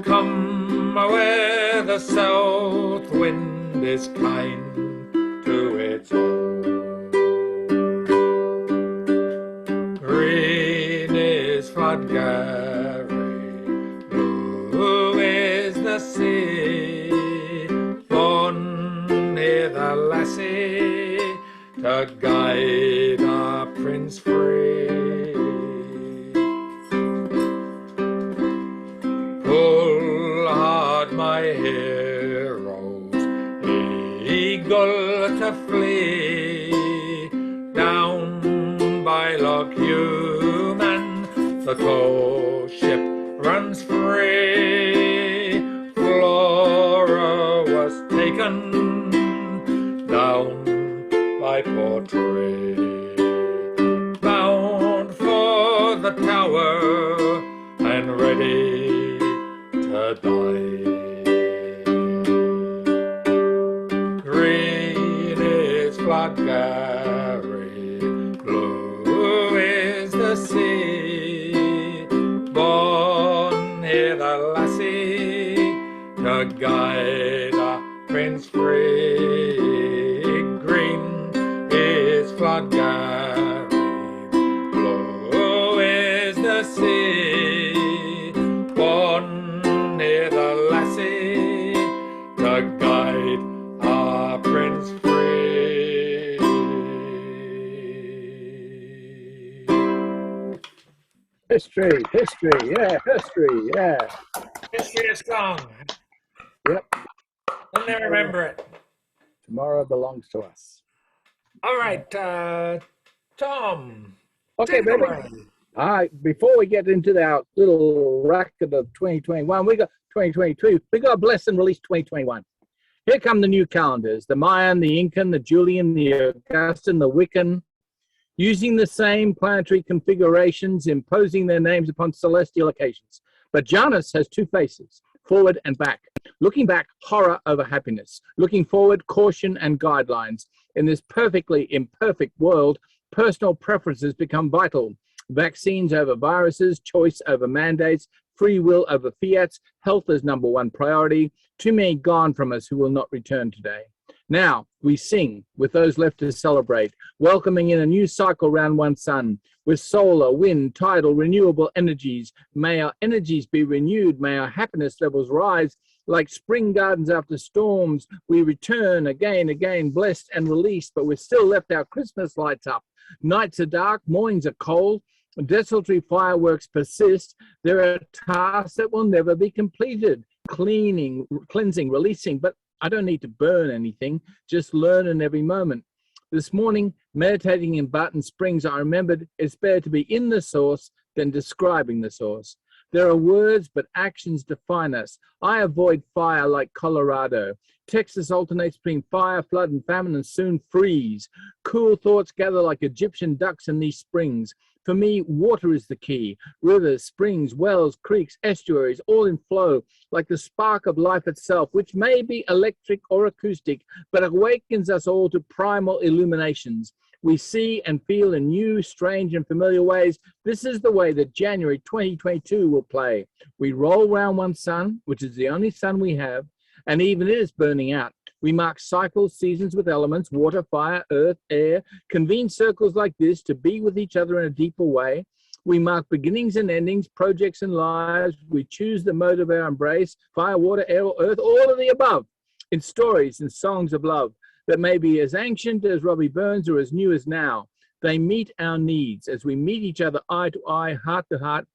Come where the south wind is kind to its own. Green is Floodgarry, blue is the sea. Born here the lassie to guide our prince free. Pull hard, my heroes, eagle to flee. Down by Loch Human, the tow ship runs free. Flora was taken down by Portray, bound for the Tower and ready to die. Green is Floodgarry, blue is the sea. Born here the lassie to Prince free. Green is Floodgarry, blue is the sea. One near the lassie to guide our Prince free. History, yeah, history, yeah. History of song. Yep. I'll never remember it. Tomorrow belongs to us. All right, Tom. Okay, take it baby. away. All right, before we get into our little record of 2021, we got 2022. We got to bless and release 2021. Here come the new calendars, the Mayan, the Incan, the Julian, the Augustan, the Wiccan, using the same planetary configurations, imposing their names upon celestial occasions. But Janus has two faces, forward and back. Looking back, horror over happiness. Looking forward, caution and guidelines. In this perfectly imperfect world, personal preferences become vital. Vaccines over viruses, choice over mandates, free will over fiats, health is number one priority. Too many gone from us who will not return today. Now we sing with those left to celebrate, welcoming in a new cycle round one sun, with solar, wind, tidal, renewable energies. May our energies be renewed, may our happiness levels rise. Like spring gardens after storms, we return again, blessed and released, but we've still left our Christmas lights up. Nights are dark, mornings are cold, desultory fireworks persist. There are tasks that will never be completed, cleaning, cleansing, releasing, but I don't need to burn anything, just learn in every moment. This morning, meditating in Barton Springs, I remembered it's better to be in the source than describing the source. There are words, but actions define us. I avoid fire like Colorado. Texas alternates between fire, flood, and famine, and soon freeze. Cool thoughts gather like Egyptian ducks in these springs. For me, water is the key. Rivers, springs, wells, creeks, estuaries, all in flow, like the spark of life itself, which may be electric or acoustic, but awakens us all to primal illuminations. We see and feel in new, strange, and familiar ways. This is the way that January 2022 will play. We roll round one sun, which is the only sun we have, and even it is burning out. We mark cycles, seasons with elements, water, fire, earth, air, convene circles like this to be with each other in a deeper way. We mark beginnings and endings, projects and lives. We choose the mode of our embrace, fire, water, air, earth, all of the above, in stories and songs of love that may be as ancient as Robbie Burns or as new as now. They meet our needs as we meet each other eye to eye, heart to heart,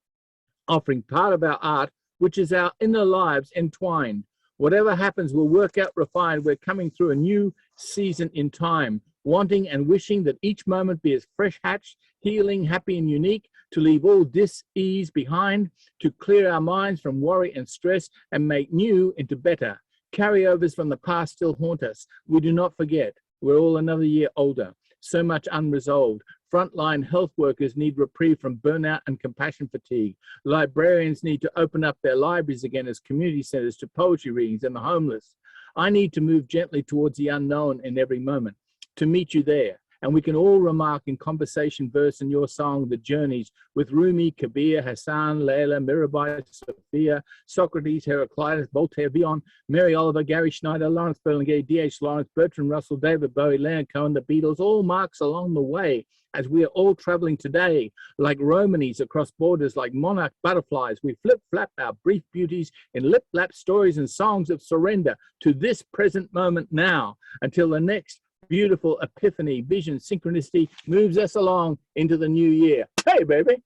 offering part of our art, which is our inner lives entwined. Whatever happens, we'll work out refined. We're coming through a new season in time, wanting and wishing that each moment be as fresh hatched, healing, happy and unique, to leave all dis-ease behind, to clear our minds from worry and stress and make new into better. Carryovers from the past still haunt us. We do not forget. We're all another year older. So much unresolved. Frontline health workers need reprieve from burnout and compassion fatigue. Librarians need to open up their libraries again as community centers to poetry readings and the homeless. I need to move gently towards the unknown in every moment, to meet you there. And we can all remark in conversation verse in your song, The Journeys, with Rumi, Kabir, Hassan, Layla, Mirabai, Sophia, Socrates, Heraclitus, Voltaire, Villon, Mary Oliver, Gary Schneider, Lawrence Berlingay, D.H. Lawrence, Bertrand Russell, David Bowie, Leonard Cohen, the Beatles, all marks along the way as we are all traveling today, like Romanies across borders, like monarch butterflies. We flip-flap our brief beauties in lip-lap stories and songs of surrender to this present moment now, until the next beautiful epiphany, vision, synchronicity moves us along into the new year. Hey, baby,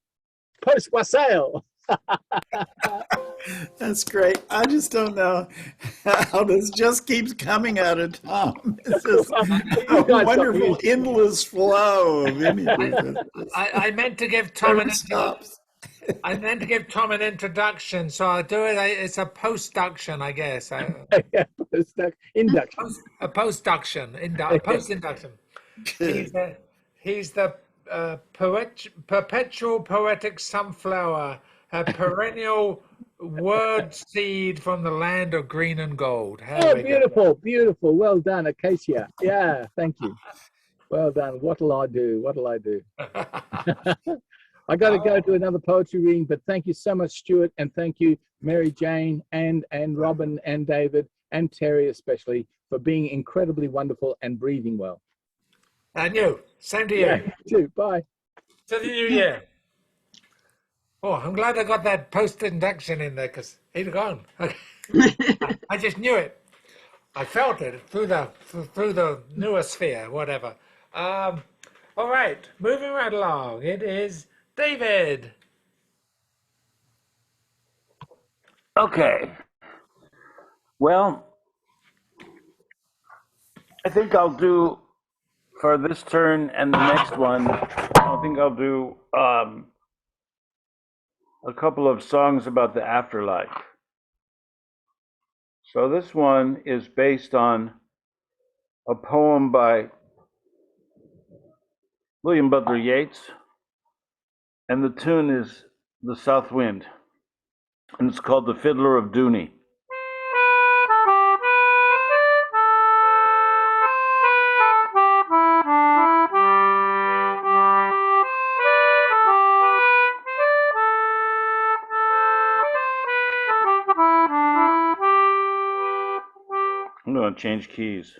post wassail. That's great. I just don't know how this just keeps coming out of Tom. It's just a wonderful, endless flow of images. I meant to give Tom Never stops. I meant to give Tom an introduction, so I'll do it. It's a post-duction, I guess. Yeah, induction. A post-duction, post-induction. He's the perpetual poetic sunflower, a perennial word seed from the land of green and gold. Oh, beautiful, beautiful. Well done, Acacia. Yeah, thank you. Well done. What'll I do? What'll I do? I got to go to another poetry reading, but thank you so much, Stewart, and thank you, Mary Jane, and Robin, and David, and Terry especially, for being incredibly wonderful and breathing well. And you. Same to you. Yeah, you too. Bye. To the new year. Oh, I'm glad I got that post-induction in there because he'd gone. I just knew it. I felt it through the noosphere, whatever. All right, moving right along. It is David. Okay. Well, I think I'll do for this turn and the next one. I think I'll do a couple of songs about the afterlife. So this one is based on a poem by William Butler Yeats, and the tune is The South Wind, and it's called The Fiddler of Dooney. I'm going to change keys.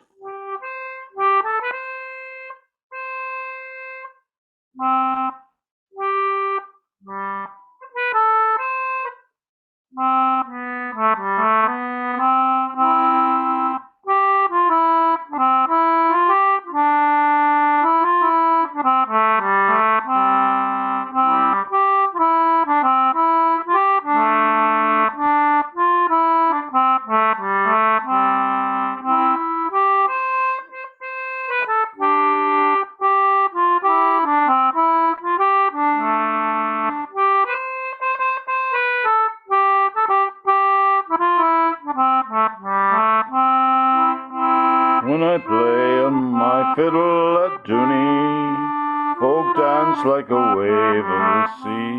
When I play on my fiddle at Dooney, folk dance like a wave of the sea.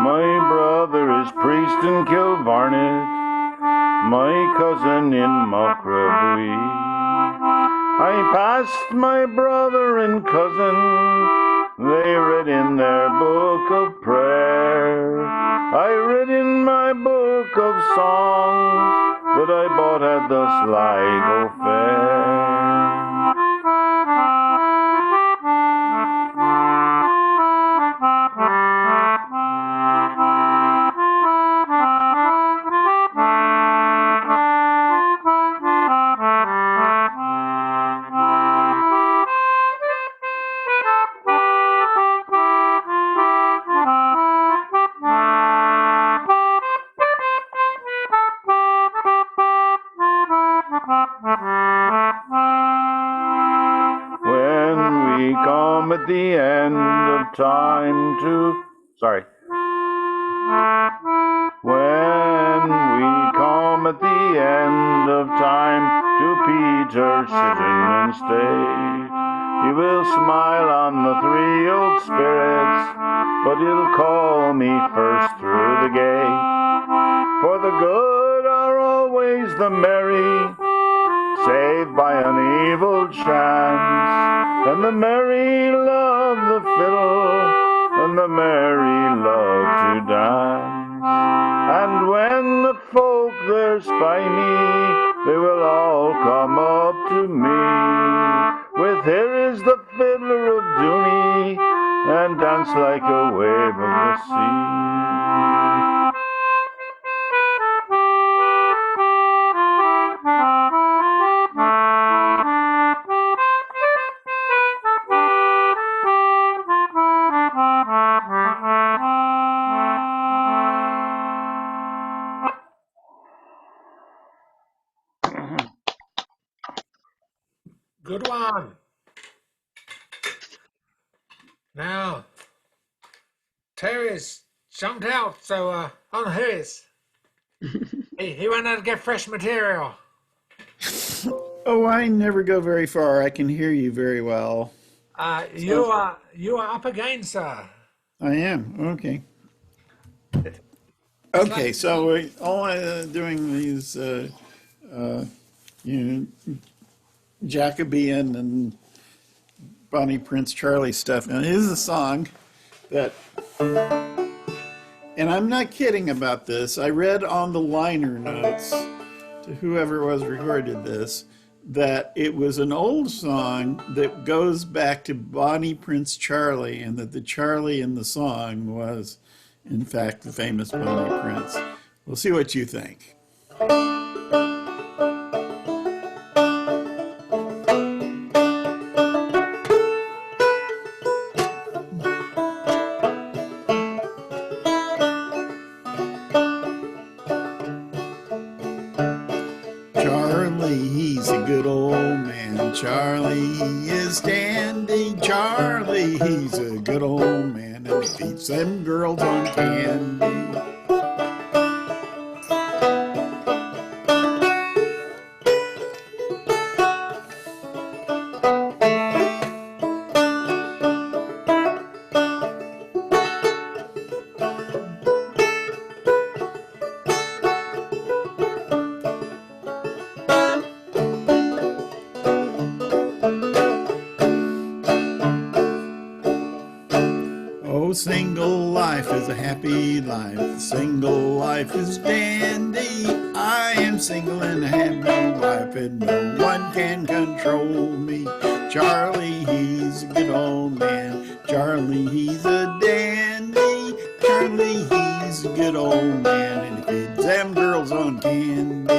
My brother is priest in Kilvarnet, my cousin in Muckrabuie. I passed my brother and cousin, they read in their book of prayer. I read in my book of songs that I bought at the Sligo Fair. At the end of time to, sorry. When we come at the end of time to Peter sitting in state, he will smile on the three old spirits, but he'll call me first through the gate. For the good are always the merry, saved by an evil chance. And the merry love the fiddle, and the merry love to dance. And when the folk there spy me, they will all come up to me with "Here is the fiddler of Dooney," and dance like a wave of the sea. Good one. Now, Terry's jumped out, so on his. He went out to get fresh material. Oh, I never go very far. I can hear you very well. You are up again, sir. I am. Okay. Okay, so we're all doing these, Jacobian and Bonnie Prince Charlie stuff. Now, here's a song that, and I'm not kidding about this. I read on the liner notes to whoever was recorded this, that it was an old song that goes back to Bonnie Prince Charlie, and that the Charlie in the song was, in fact, the famous Bonnie Prince. We'll see what you think. Charlie, he's a good old man. Charlie, he is dandy. Charlie, he's a good old man, and he feeds them girls on candy. Oh, single life is a happy life. Single life is dandy. I am single and have no wife, and no one can control me. Charlie, he's a good old man. Charlie, he's a dandy. Charlie, he's a good old man, and he feeds them girls on candy.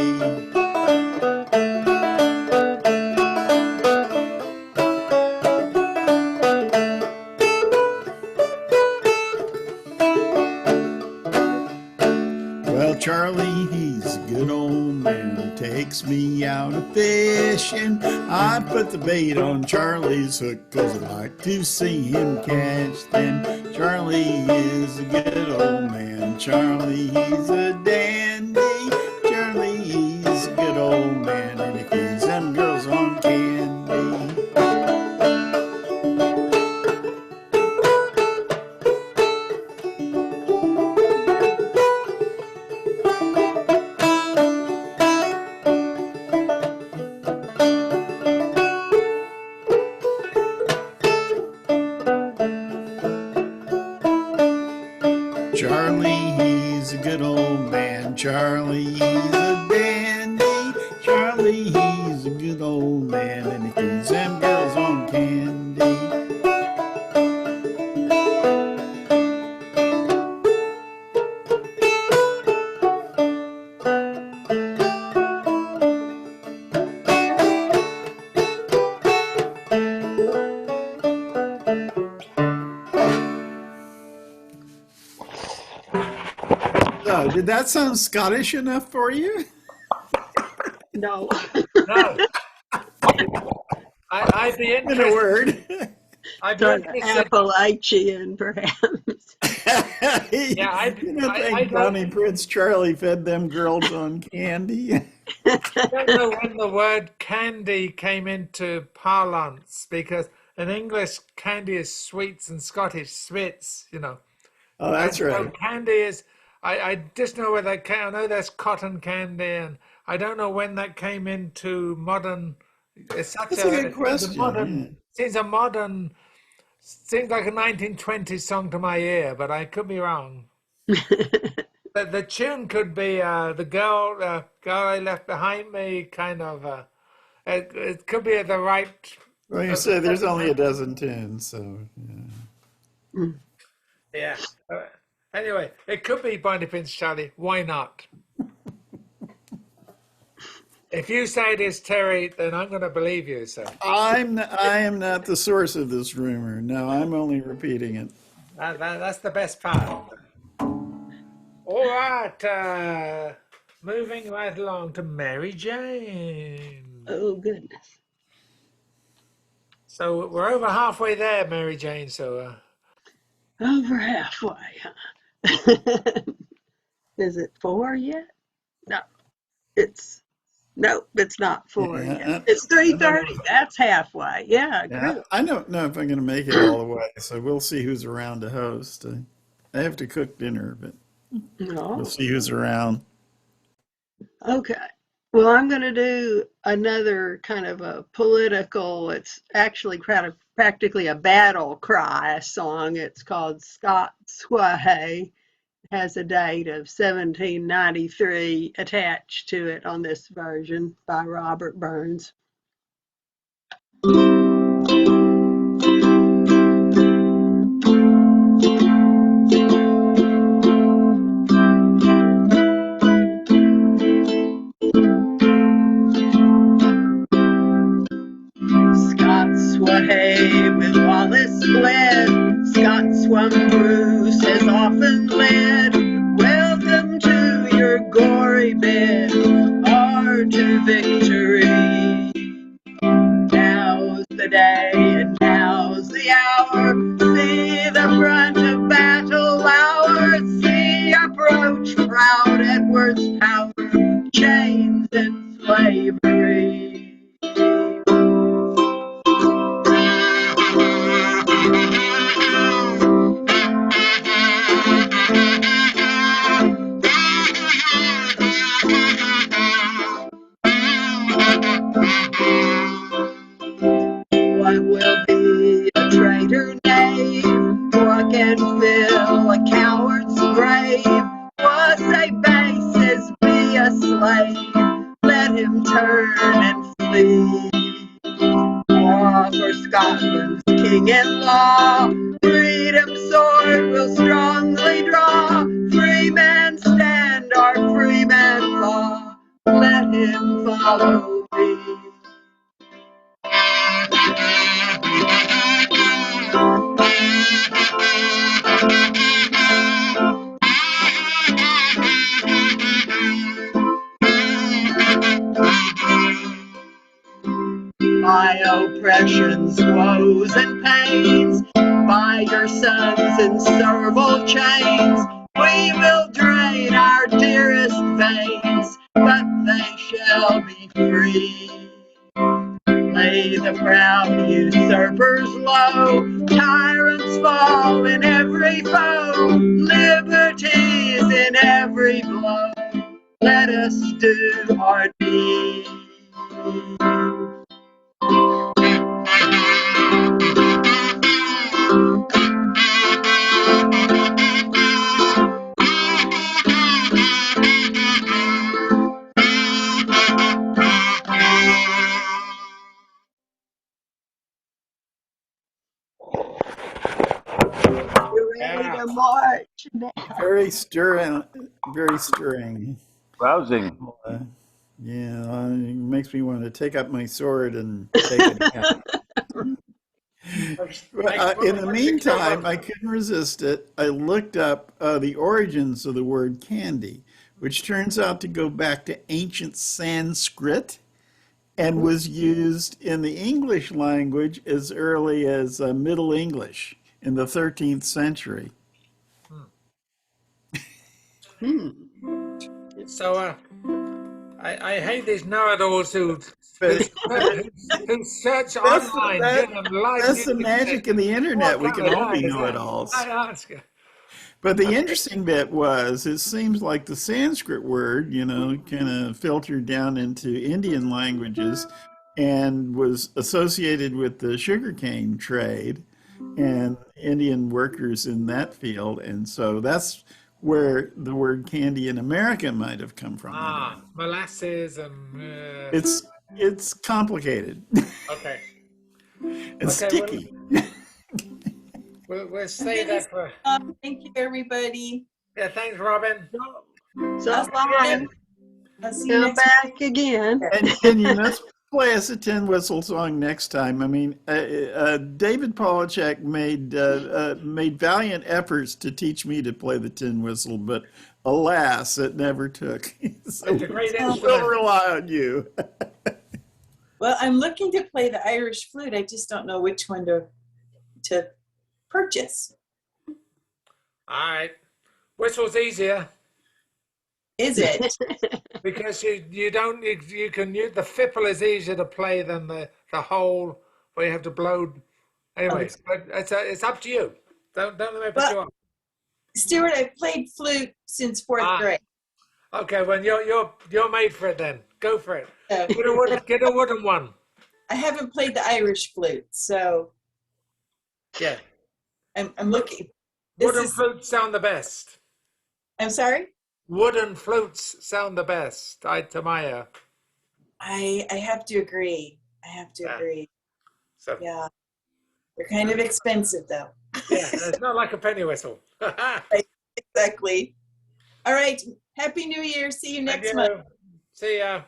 Charlie, he's a good old man. He takes me out a fishing. I put the bait on Charlie's hook, 'cause I like to see him catch them. Charlie is a good old man. Charlie, he's a dandy. Charlie, he's a good old man, and he feeds them girls on candy. Charlie, he's a good old man. Charlie, he's a dandy. Charlie, he's a good old man, and he feeds them girls on candy. So, did that sound Scottish enough for you? No. No. I'd be In a interested. word. I'd be Done interested. Appalachian, perhaps. Yeah, I think Bonnie Prince Charlie fed them girls on candy. I don't know when the word candy came into parlance, because in English, candy is sweets and Scottish swits, you know. Oh, that's So right. candy is, I just know where that came. I know there's cotton candy, and I don't know when that came into modern. It's such That's a good question. Seems like a 1920s song to my ear, but I could be wrong. The tune could be the girl I left behind me, kind of. It could be the right. Well, you say there's only a dozen tunes, so yeah. Yeah. Anyway, it could be Bonnie Prince Charlie. Why not? If you say it is Terry, then I'm going to believe you, sir. I am not the source of this rumor. No, I'm only repeating it. That's the best part. All right. Moving right along to Mary Jane. Oh, goodness. So we're over halfway there, Mary Jane. So Over halfway, huh? Is it 4 yet? No, it's not 4 yet. It's 3:30. That's halfway. Yeah, Yeah, I don't know if I'm going to make it all the way, so we'll see who's around to host. I have to cook dinner, but we'll see who's around. Okay. Well, I'm going to do another kind of a political, it's actually practically a battle cry song. It's called Scots Way. has a date of 1793 attached to it on this version by Robert Burns. Scots way with Wallace fled, Scots one Bruce has often led. Welcome to your gory bed, or to victory. Now's the day and now's the hour. See the front of battle lower. See approach proud Edward's power. Chains and slavery. What will be a traitor knave? What can fill a coward's grave? Was a base as be a slave? Let him turn and flee. War for Scotland's king and law. Freedom's sword will strongly draw. Free man stand, our free man fall. Let him follow me. By oppression's woes and pains, by your sons in servile chains, we will drain our dearest veins, but they shall be free. Lay the proud usurpers low, tyrants fall in every foe, liberty is in every blow. Let us do our deed. You're ready to march now. Very stirring, very stirring. Rousing. Yeah, it makes me want to take up my sword and take it out. In the meantime, I couldn't resist it. I looked up the origins of the word candy, which turns out to go back to ancient Sanskrit and was used in the English language as early as Middle English in the 13th century. So I hate these know-it-alls who search online. That's the magic of the internet. We can all be know-it-alls. I ask you. But the interesting bit was, it seems like the Sanskrit word, kind of filtered down into Indian languages and was associated with the sugarcane trade and Indian workers in that field. And so that's where the word candy in America might have come from. Molasses and... It's complicated. Okay. And sticky. We'll say that for... Thank you, everybody. Yeah, thanks, Robin. So fine. I'll see you Come next back again. And you must play us a tin whistle song next time. I mean, David Polachek made valiant efforts to teach me to play the tin whistle, but alas, it never took. So It's a great we'll instrument. rely on you. Well, I'm looking to play the Irish flute. I just don't know which one to purchase. All right. Whistle's easier Is it? because you can use the fiddle is easier to play than the whole where you have to blow. Anyway, but it's up to you. Don't let me put you off. Stewart, I've played flute since fourth grade. Okay, well you're made for it then. Go for it. So, Get a wooden one. I haven't played the Irish flute, so Yeah. I'm looking. Wooden flutes sound the best. I'm sorry? Wooden flutes sound the best. To my I have to agree. I have to yeah. agree. So Yeah. They're kind of expensive though. yeah, it's not like a penny whistle. Exactly. All right. Happy New Year. See you Thank next month. you. See ya.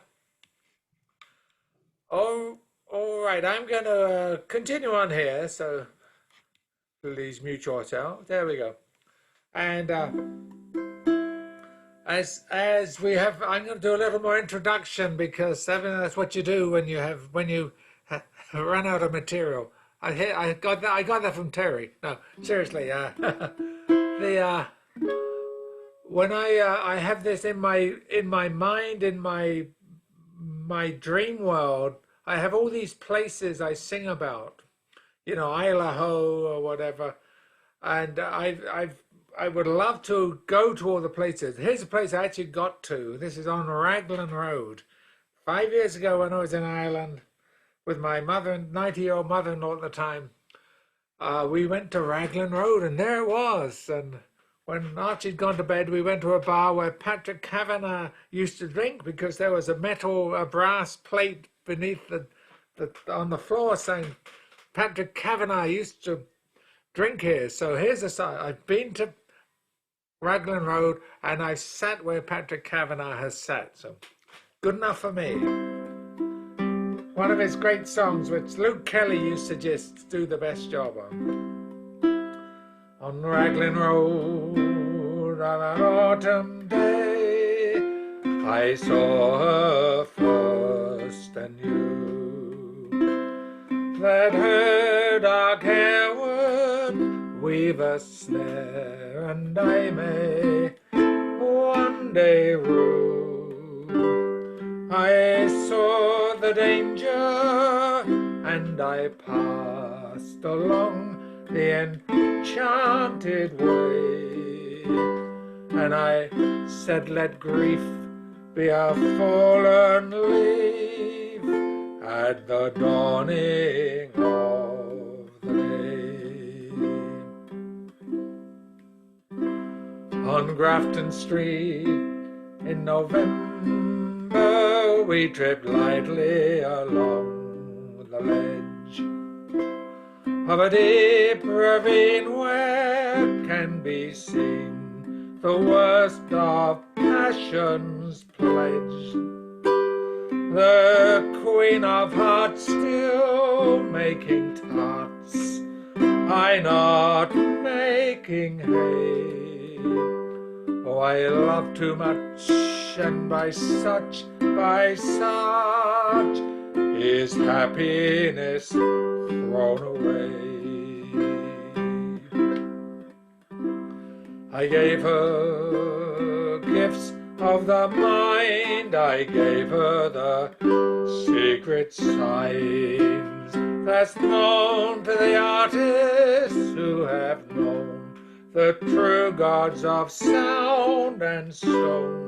Oh, all right. I'm going to continue on here. So please mute yourself. There we go. And as we have, I'm going to do a little more introduction because that's what you do when you run out of material. I got that from Terry. No, seriously. The when I have this in my mind, in my dream world, I have all these places I sing about, Isla Ho or whatever, and I would love to go to all the places. Here's a place I actually got to. This is on Raglan Road. 5 years ago when I was in Ireland with my 90-year-old mother-in-law at the time, we went to Raglan Road and there it was. And when Archie'd gone to bed, we went to a bar where Patrick Kavanagh used to drink because there was a brass plate beneath on the floor saying Patrick Kavanagh used to drink here. So here's a sign. I've been to Raglan Road and I sat where Patrick Kavanagh has sat. So good enough for me. One of his great songs, which Luke Kelly used to just do the best job on. On Raglan Road on an autumn day, I saw her first and knew that her dark hair would weave a snare, and I may one day rue. I saw the danger and I passed along the enchanted way, and I said, let grief be a fallen leaf at the dawning of the day. On Grafton Street in November we tripped lightly along the ledge of a deep ravine where can be seen the worst of passion's pledge. The Queen of Hearts still making tarts, I not making hay. Oh, I love too much, and by such is happiness thrown away. I gave her gifts of the mind, I gave her the secret signs that's known to the artists who have known the true gods of sound and stone.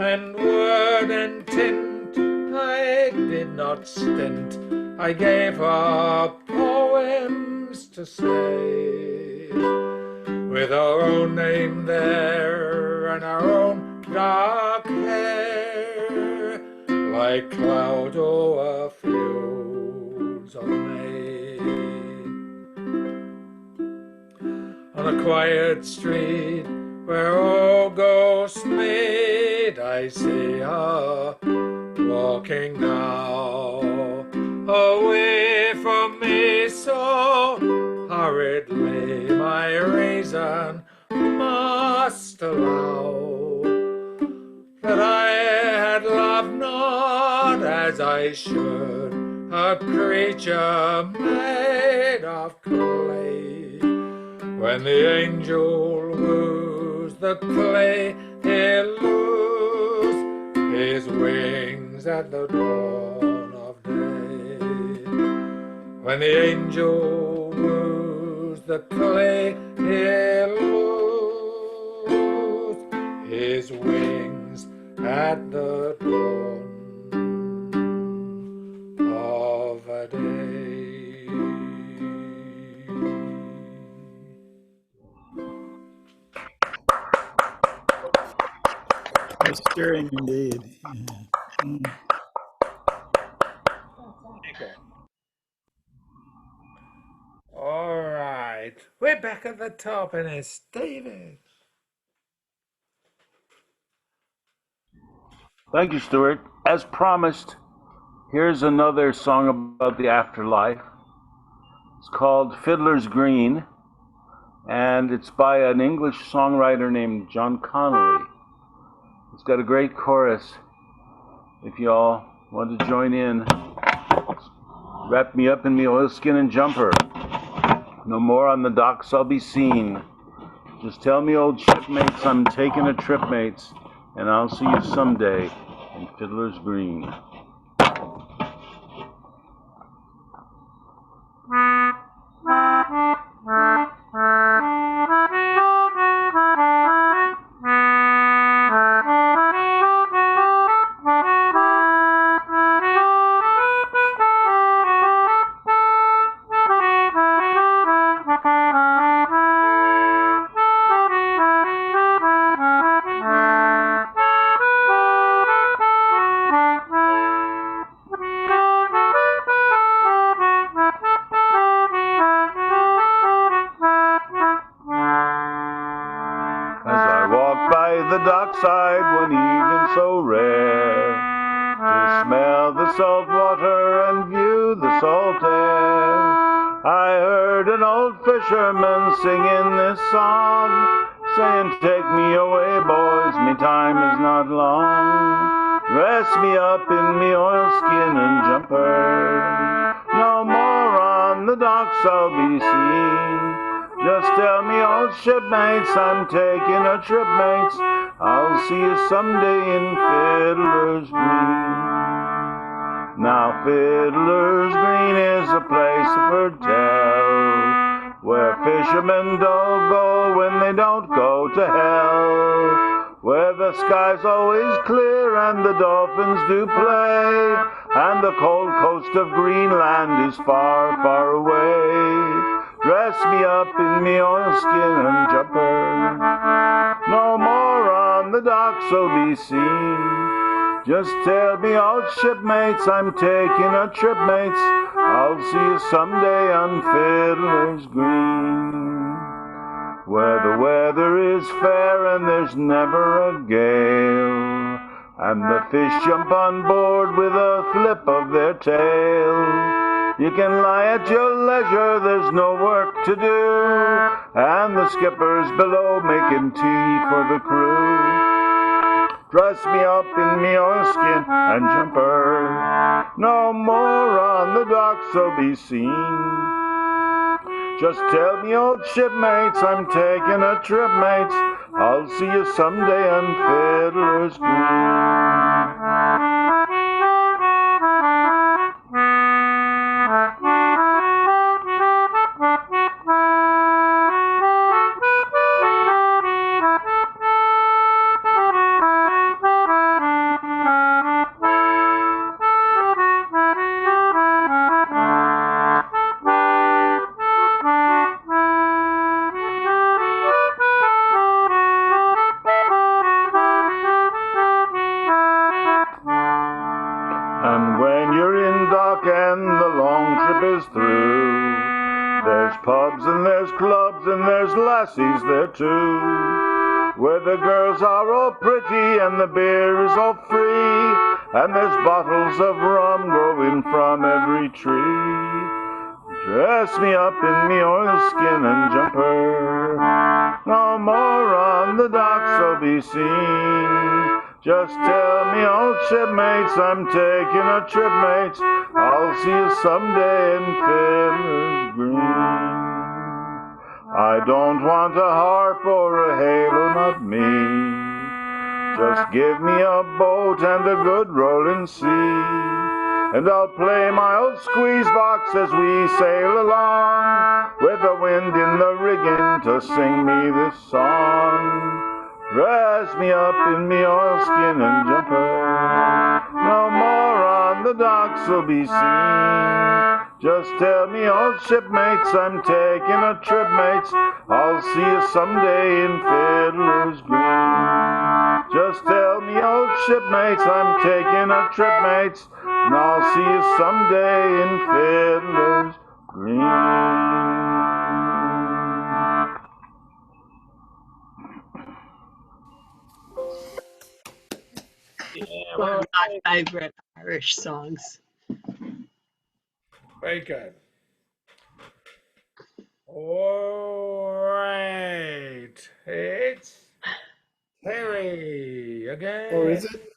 And word and tint I did not stint, I gave her poems to say, with her own name there and her own dark hair, like clouds o'er fields of May. On a quiet street where all ghosts meet, I see her walking now, away from me so hurriedly. My reason must allow that I had loved not as I should, a creature made of clay. When the angel woos the clay, he'll lose his wings at the dawn of day. When the angel woos the clay, he'll lose his wings at the dawn of a day. Stirring indeed. Yeah. All right, we're back at the top, and it's David. Thank you, Stewart. As promised, here's another song about the afterlife. It's called Fiddler's Green, and it's by an English songwriter named John Connolly. It's got a great chorus. If y'all want to join in, wrap me up in me oilskin and jumper. No more on the docks I'll be seen. Just tell me, old shipmates, I'm taking a trip, mates, and I'll see you someday in Fiddler's Green. Dockside one evening so rare, to smell the salt water and view the salt air, I heard an old fisherman singing this song, saying, take me away, boys, me time is not long. Dress me up in me oilskin and jumper, no more on the docks I'll be seen. Just tell me, old shipmates, I'm taking a trip, mates, I'll see you someday in Fiddler's Green. Now Fiddler's Green is a place I've heard tell, where fishermen don't go when they don't go to hell, where the sky's always clear and the dolphins do play, and the cold coast of Greenland is far, far away. Dress me up in me oilskin and jumper, no more on the docks I'll be seen. Just tell me, old shipmates, I'm taking a trip, mates, I'll see you someday on Fiddler's Green, where the weather is fair and there's never a gale, and the fish jump on board with a flip of their tail. You can lie at your leisure, there's no work to do, and the skipper's below making tea for the crew. Dress me up in me oilskin and jumper, no more on the docks I'll be seen. Just tell me, old shipmates, I'm taking a trip, mates, I'll see you someday on Fiddler's Green. Lassies there too, where the girls are all pretty and the beer is all free, and there's bottles of rum growing from every tree. Dress me up in me oilskin and jumper, no more on the docks I'll be seen. Just tell me, old shipmates, I'm taking a trip, mates, I'll see you someday in Fiddler's Green. I don't want a harp or a halo, not me. Just give me a boat and a good rolling sea, and I'll play my old squeeze box as we sail along, with the wind in the rigging to sing me this song. Dress me up in me oilskin and jumper, no more on the docks will be seen. Just tell me, old shipmates, I'm taking a trip, mates, I'll see you someday in Fiddler's Green. Just tell me, old shipmates, I'm taking a trip, mates, and I'll see you someday in Fiddler's Green. Yeah, One well, of my favorite Irish songs. Very good. All right. It's Terry again. Or is it?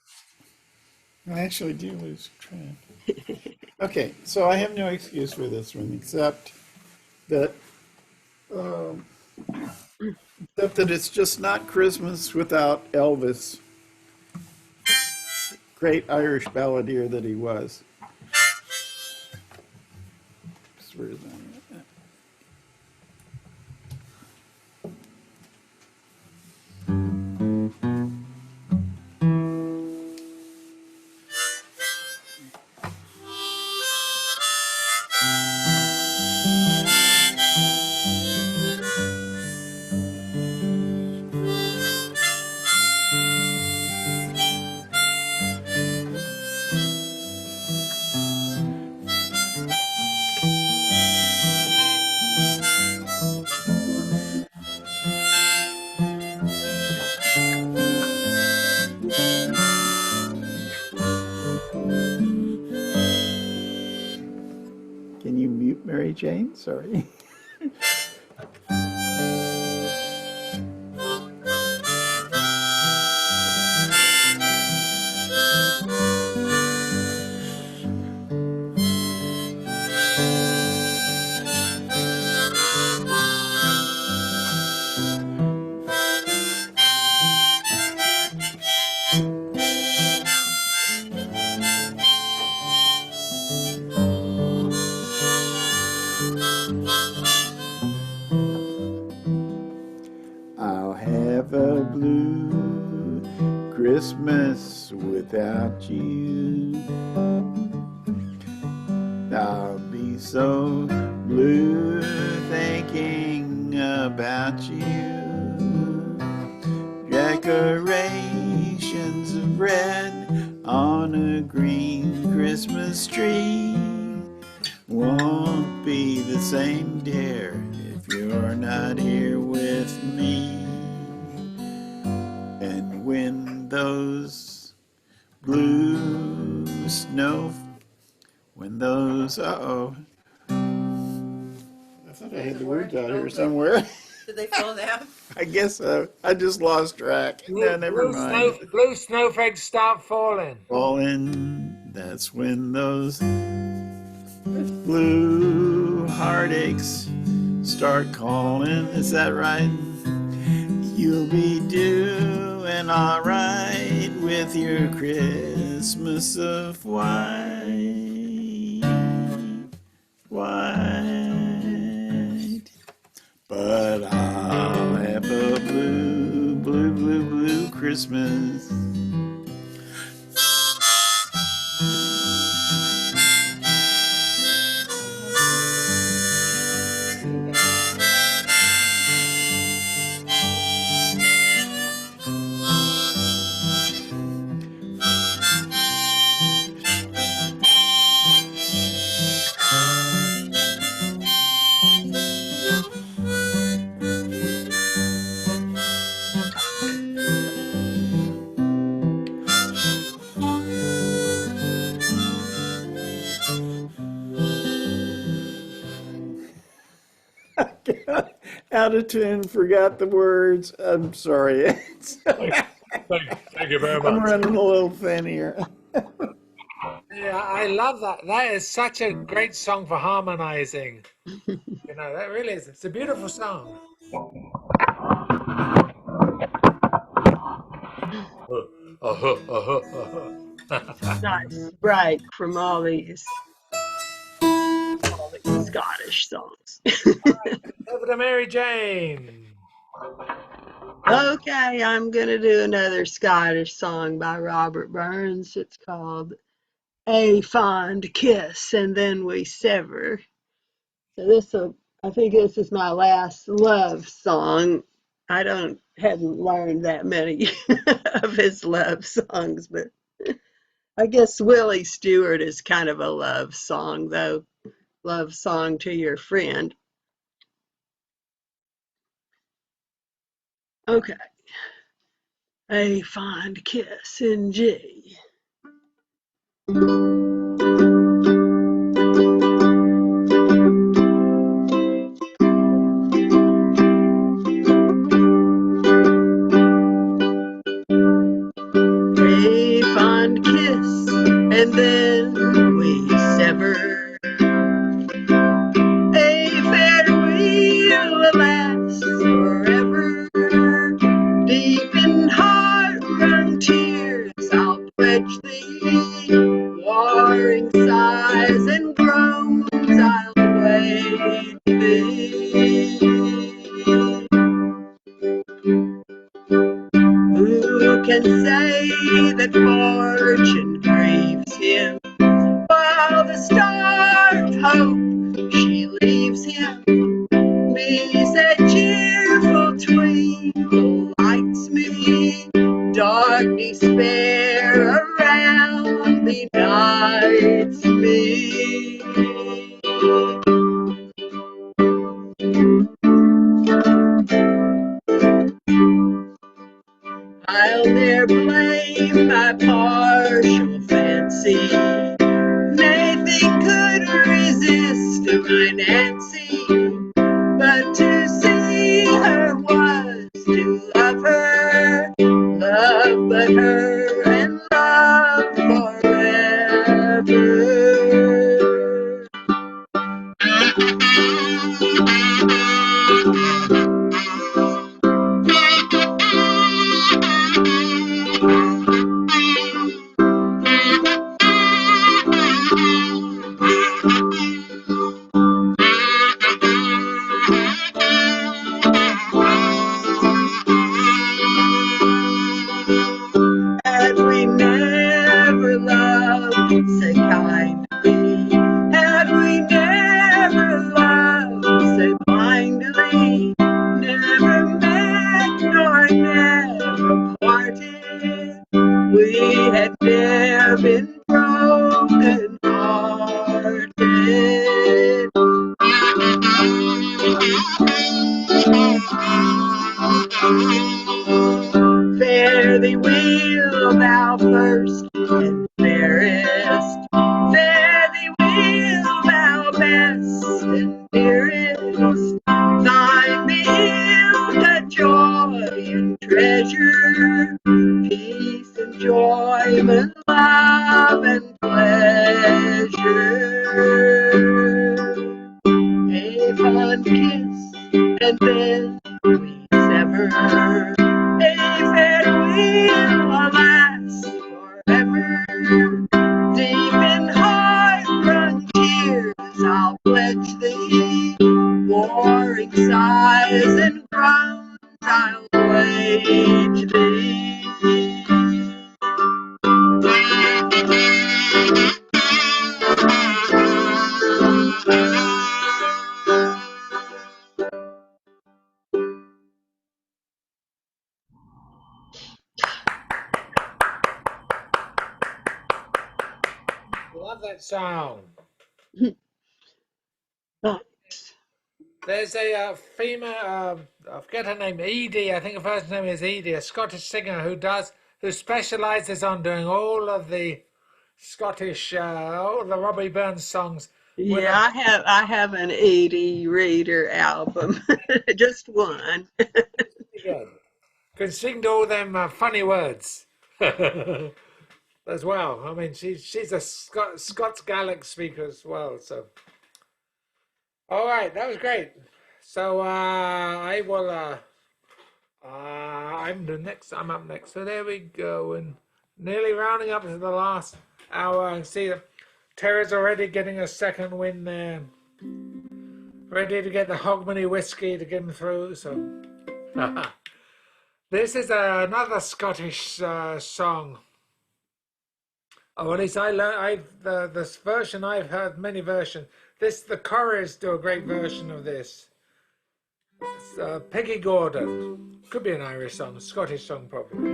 I actually do lose track. Okay, so I have no excuse for this one except that um, it's just not Christmas without Elvis, great Irish balladeer that he was. Where is that? Can you mute Mary Jane? Sorry. I'll have a blue Christmas without you. I'll be so blue thinking about you. Decorations of red on a green Christmas tree won't be the same, dear, if you're not here with me. And when those blue snow, when those, I thought I had the words out here somewhere. Did they fall down? I guess so. I just lost track. No, never mind. Blue snowflakes start falling. Falling, that's when those blue heartaches start calling. Is that right? You'll be doing all right with your Christmas of white, white. But I'll have a blue, blue, blue, blue Christmas. Out of tune, forgot the words. I'm sorry. Thank you very I'm much. running a little thin here. Yeah, I love that. That is such a great song for harmonizing. You know, that really is. It's a beautiful song. Nice break from all these Scottish songs. Over to Mary Jane. Okay, I'm going to do another Scottish song by Robert Burns. It's called A Fond Kiss and Then We Sever. So I think this is my last love song hadn't learned that many of his love songs, but I guess Willie Stewart is kind of a love song, though. Love song to your friend. Okay. A fond kiss in G. A fond kiss, and then we sever. A farewell will last forever. Deep in heart-wrung tears, I'll pledge thee. Warring sighs and groans, I'll wait thee. Who can say that fortune grieves him, while the star of hope she leaves him? Me's a cheerful twinkle lights me, dark despair around me nights me. I'll ne'er blame my partial fancy. Nothing could resist my Nancy, but to see her was to love her, love but her and love forever. Had we never loved so kindly, had we never loved so blindly, never met nor never parted, we had never been broken hearted. Fare thee well, thou first and fairest. Fare thee well, thou best and dearest. Thine be the joy and treasure, peace, enjoyment, love, and pleasure. A fond kiss, and then we sever. A farewell, alas, forever. Deep in heart-wrung tears, I'll pledge thee. Warring sighs and groans, I'll wage thee. Love that song. Thanks. There's a female, I forget her name, Edie, I think her first name is Edie, a Scottish singer who specialises on doing all of the Scottish, all the Robbie Burns songs. Yeah, I have an 80 reader album, just one. Good. Can sing to all them funny words as well. I mean, she's a Scots Gaelic speaker as well. So, all right, that was great. So I will. I'm up next. So there we go, and nearly rounding up to the last hour. I see that Tara's already getting a second win there. Ready to get the Hogmanay whiskey to get him through. So this is another Scottish song. Oh, at least this version I've heard many versions. The Corrs do a great version of this. Peggy Gordon. Could be an Irish song, Scottish song probably.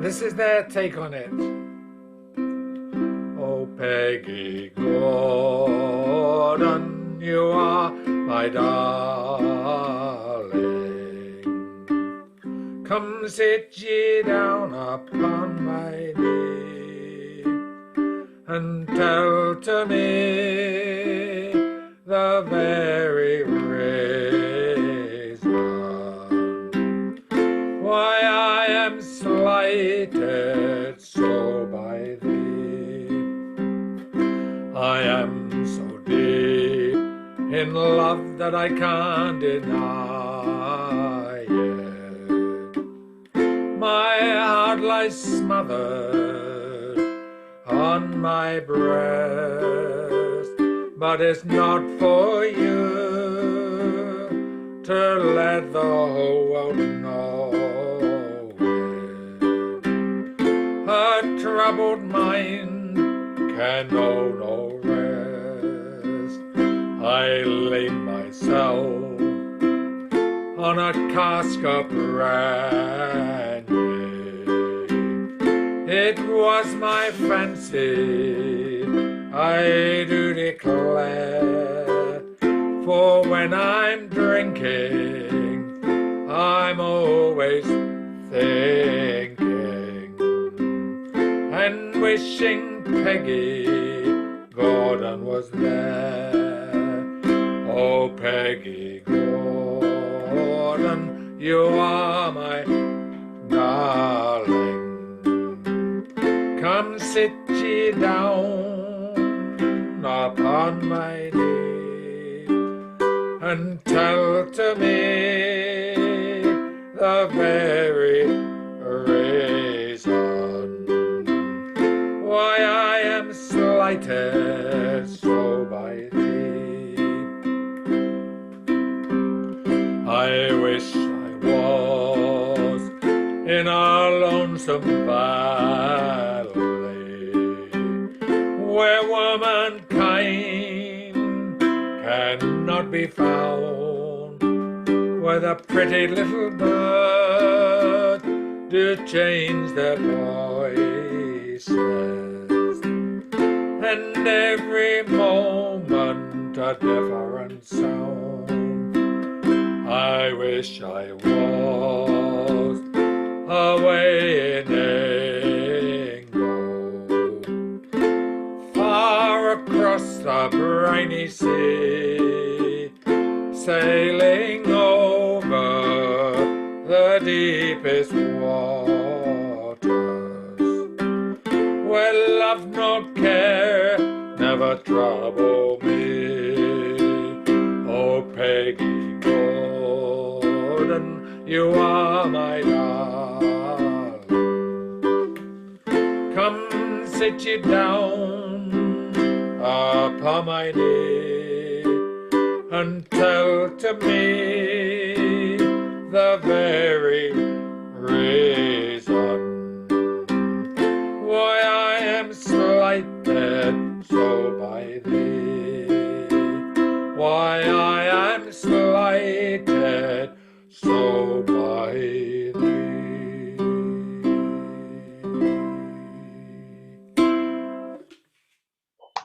This is their take on it. Oh, Peggy Gordon, you are my darling. Come sit ye down upon my knee and tell to me the very reason why I am slighted so by thee. I am so deep in love that I can't deny it. My heart lies smothered on my breast, but it's not for you to let the whole world know it. A troubled mind can know no rest. I laid myself on a cask of brandy. It was my fancy, I do declare, for when I'm drinking, I'm always thinking and wishing Peggy Gordon was there. Oh, Peggy Gordon, you are my darling. Come sit ye down upon my knee and tell to me the very reason why I am slighted so by thee. I wish I was in a lonesome valley where womankind cannot be found, where the pretty little birds do change their voices, and every moment a different sound. I wish I was away in England, far across the briny sea, sailing over the deepest waters, where love nor care never trouble me. Oh, Peggy Gordon, you are my darling. Come sit you down upon my knee and tell to me the very reason why I am slighted so by thee. Why I am slighted so by thee.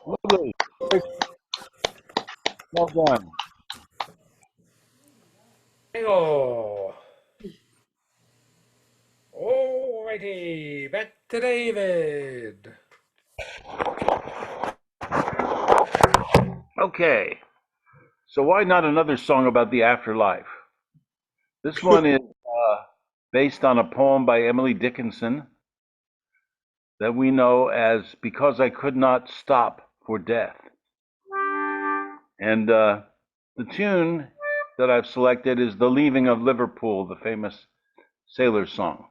Lovely. Well done. Oh. Alrighty, back to David. Okay. So why not another song about the afterlife? This one is based on a poem by Emily Dickinson that we know as Because I Could Not Stop for Death. And the tune that I've selected is The Leaving of Liverpool, the famous sailor song.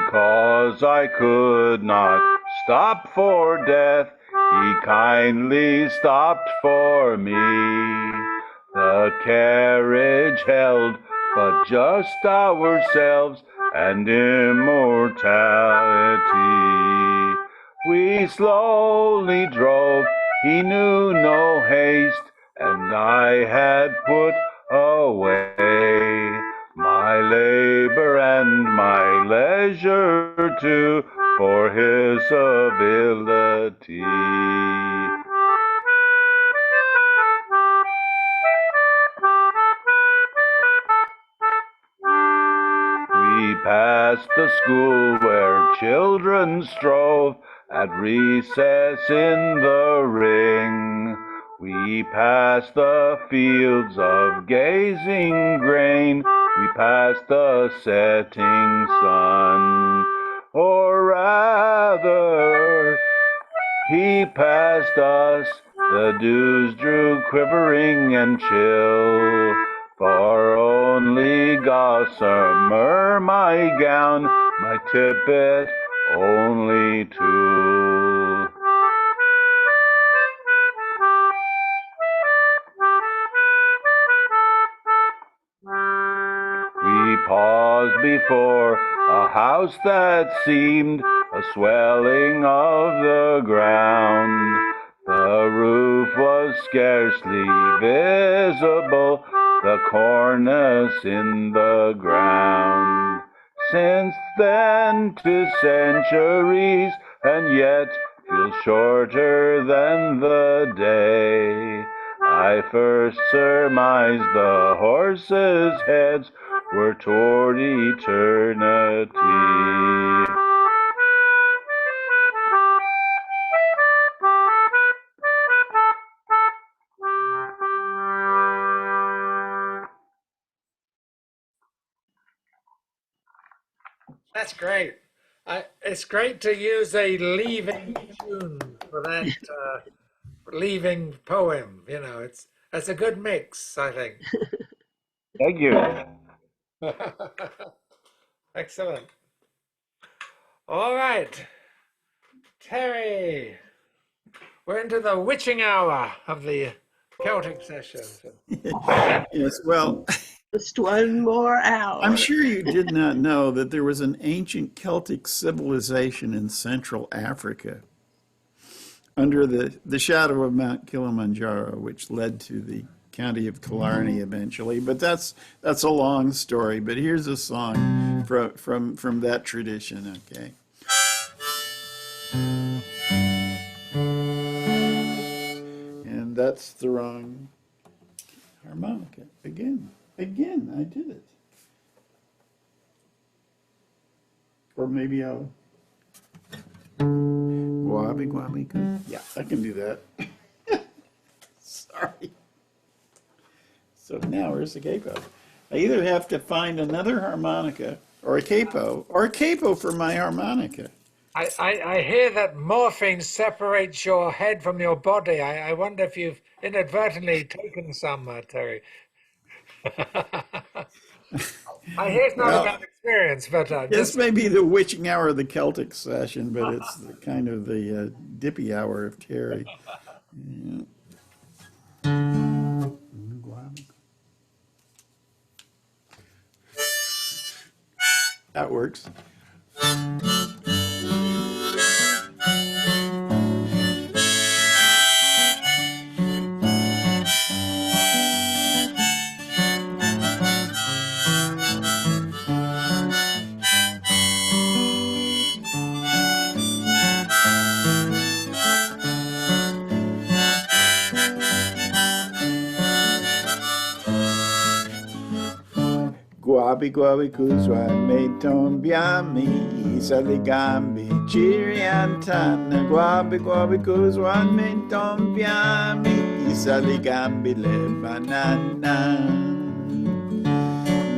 because I could not stop for death, he kindly stopped for me. The carriage held but just ourselves and immortality. We slowly drove, he knew no haste, and I had put away my labor and my leisure too for his civility. We passed the school where children strove at recess in the ring. We passed the fields of gazing grain. We passed the setting sun. Or rather, he passed us. The dews drew quivering and chill. For only gossamer my gown, my tippet only tulle. We paused before a house that seemed a swelling of the ground. The roof was scarcely visible, the cornice in the ground. Since then 'tis centuries, and yet feels shorter than the day I first surmised the horses' heads were toward eternity. That's great. It's great to use a leaving tune for that leaving poem. You know, it's a good mix, I think. Thank you. Excellent. All right, Terry, we're into the witching hour of the Celtic sessions. Yes, well, Just one more hour. I'm sure you did not know that there was an ancient Celtic civilization in Central Africa under the shadow of Mount Kilimanjaro, which led to the county of Killarney eventually. But that's a long story. But here's a song from that tradition, okay? And that's the wrong harmonica. Again, I did it. Or maybe I'll... Guabi, guabi, good. Yeah, I can do that. Sorry. So now where's the capo? I either have to find another harmonica or a capo for my harmonica. I hear that morphine separates your head from your body. I wonder if you've inadvertently taken some, Terry. I hear it's not Well, a bad experience, but This just may be the witching hour of the Celtic session, but it's the kind of the dippy hour of Terry. Yeah. That works. Guabi guabi kuzwa me tombiami saligambi chiriantana guabi guabi kuzwa me tombiami saligambi le banana.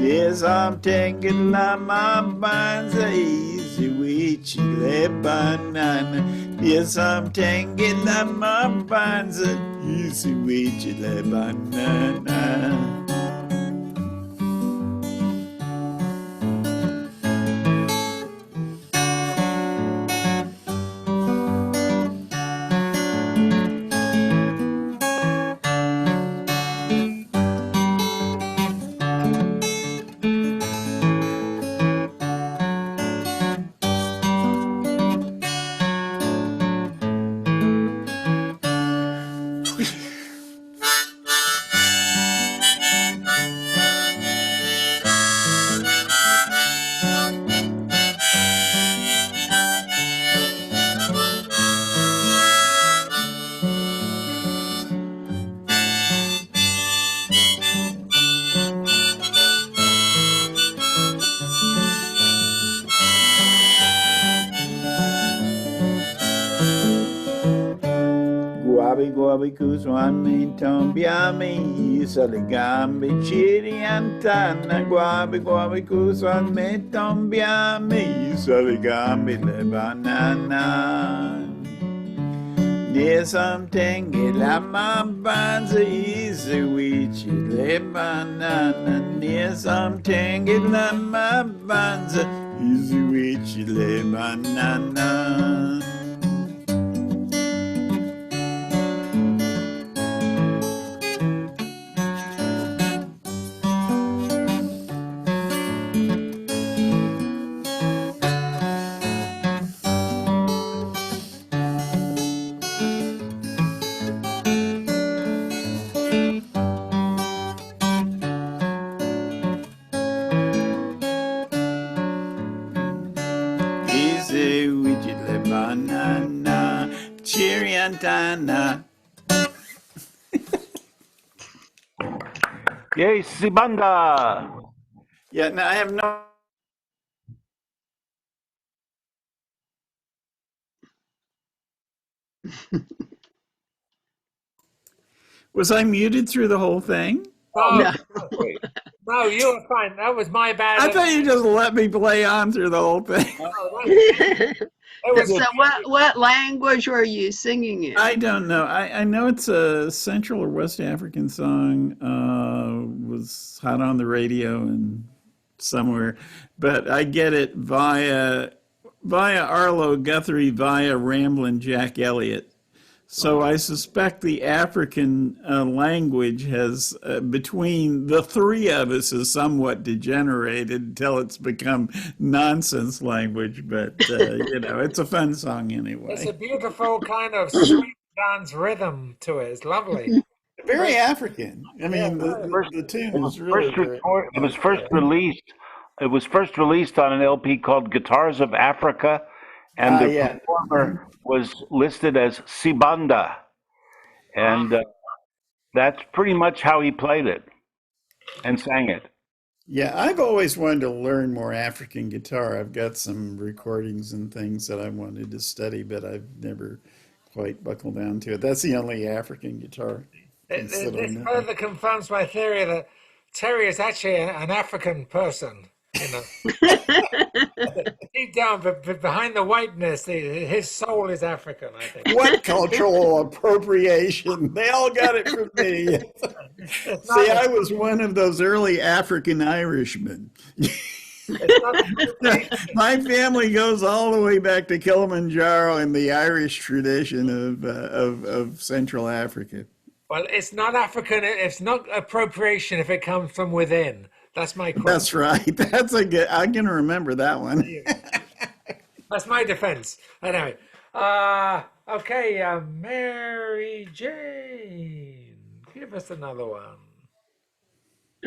Yes, I'm taking la mambanza easy witchy le banana. Yes, I'm taking la mambanza easy witchy le banana. guabi kuswami tombiami saligambi chiriantana guabi kuswami tombiami saligambi lebanana. Near something lama banza easy wichi lebanana. Near something lama banza easy wichi lebanana. Banana, Chiriantana. Yay, Sibanda! Yeah, no, I have no. Was I muted through the whole thing? No, No. no, you were fine. That was my bad. I thought you just let me play on through the whole thing. It was So what language were you singing in? I don't know. I know it's a Central or West African song. Was hot on the radio and somewhere, but I get it via Arlo Guthrie, via Ramblin' Jack Elliott. So I suspect the African language has, between the three of us, is somewhat degenerated until it's become nonsense language. But, it's a fun song anyway. It's a beautiful kind of street dance rhythm to it. It's lovely. Very African. I mean, the tune is really very. It was first released. It was first released on an LP called Guitars of Africa, and the performer was listed as Sibanda, and that's pretty much how he played it and sang it. Yeah, I've always wanted to learn more African guitar. I've got some recordings and things that I wanted to study, but I've never quite buckled down to it. That's the only African guitar. This further confirms my theory that Terry is actually an African person. Deep down, but behind the whiteness, his soul is African, I think. What cultural appropriation? They all got it from me. See, I was one of those early African Irishmen. My family goes all the way back to Kilimanjaro and the Irish tradition of Central Africa. Well, it's not African. It's not appropriation if it comes from within. That's my question. That's right. That's a good. I'm gonna remember that one. That's my defense. Anyway, okay, Mary Jane, give us another one.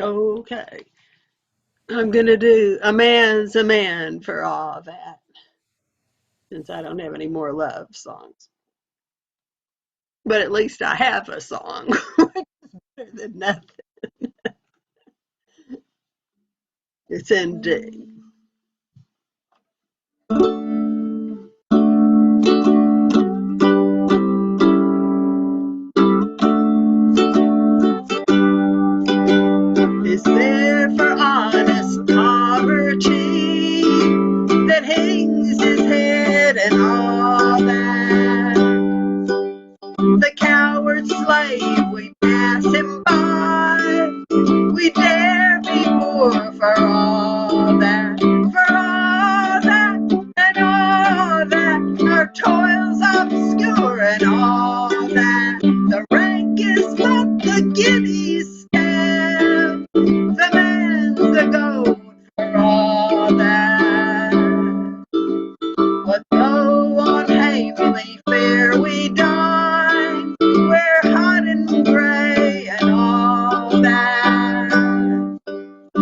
Okay. I'm going to do A Man's a Man for All That, since I don't have any more love songs. But at least I have a song, which is better than nothing. It's in D. Is there for honest poverty that hangs his head and all that? The coward slave, we pass him by. We dare be poor for all that, for all that, and all that. Our toils obscure and all that. The rank is but the guinea's stamp. The man's the gold for all that. But though on Hayley fair we dine, we're hot and gray and all that.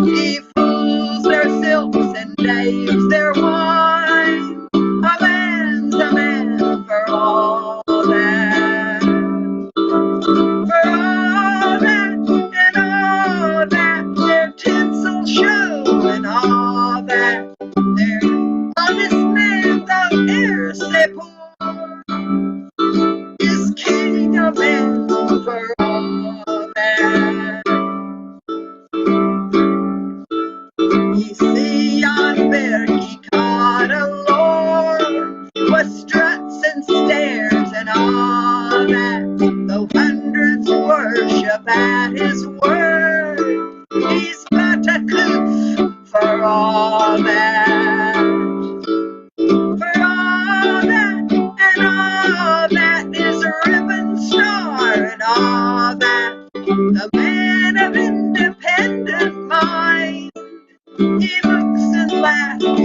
He fools their silks and knaves their wine. A man's a man for all that. For all that and all that. Their tinsel show and all that. Their honest man, though e'er say poor, is king of men.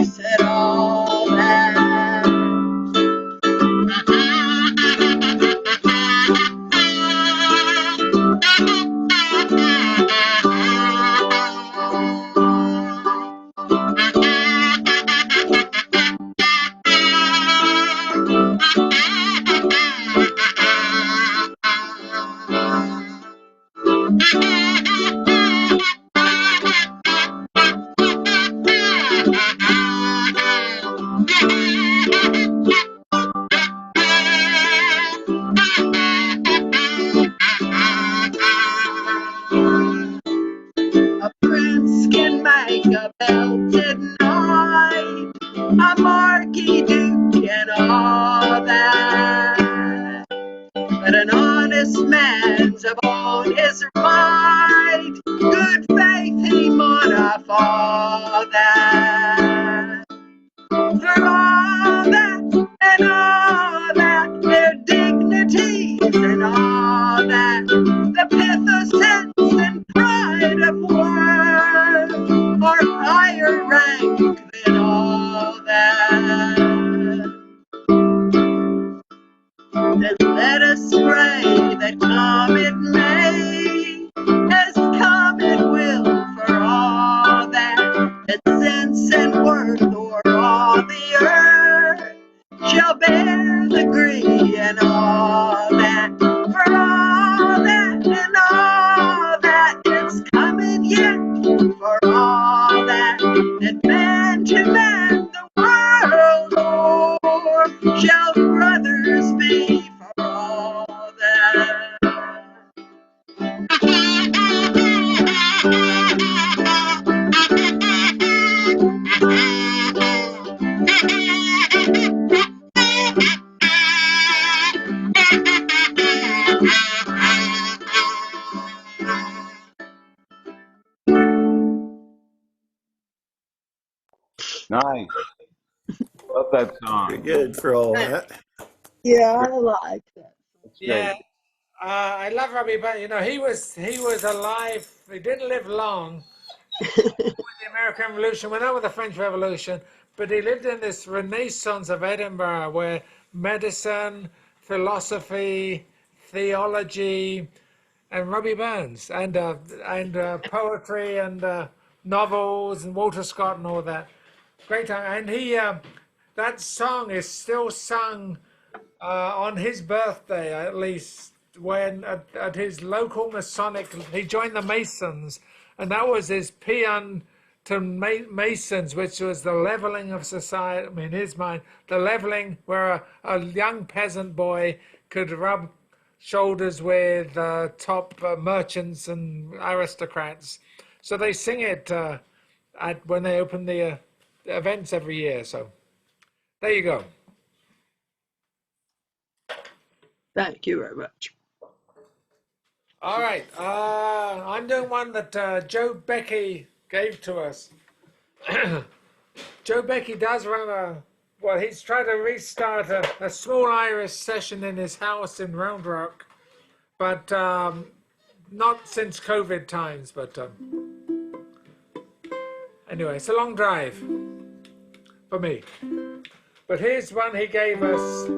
said all that. A prince can make a belted knight, a marquis duke and all that. But an honest man's upon his right, good faith he might have all that. For all that and all that, their dignities and all that, the pith of sense and pride of worth are higher rank than all that. Then let us pray that come it may, as come it will for all that, that sense and worth o'er all the earth shall bear the degree and all that, for all that and all that is coming yet, for all that, that man to man the world o'er shall brothers be for all that. Nice. Love that song. Pretty good for all that. Yeah, I like that. That's Yeah, great. I love Robbie, but you know he was alive. He didn't live long with the American Revolution, well, not with the French Revolution, but he lived in this Renaissance of Edinburgh where medicine, philosophy, theology, and Robbie Burns and poetry and novels and Walter Scott and all that. Great time, and he that song is still sung on his birthday, at least, when at his local Masonic, he joined the Masons, and that was his paean to Masons, which was the leveling of society. I mean, in his mind, the leveling where a young peasant boy could rub shoulders with top merchants and aristocrats. So they sing it when they open the events every year. So there you go. Thank you very much. All right, I'm doing one that Joe Becky gave to us. Joe Becky does run he's trying to restart a small Irish session in his house in Round Rock, but not since COVID times, but anyway, it's a long drive for me. But here's one he gave us,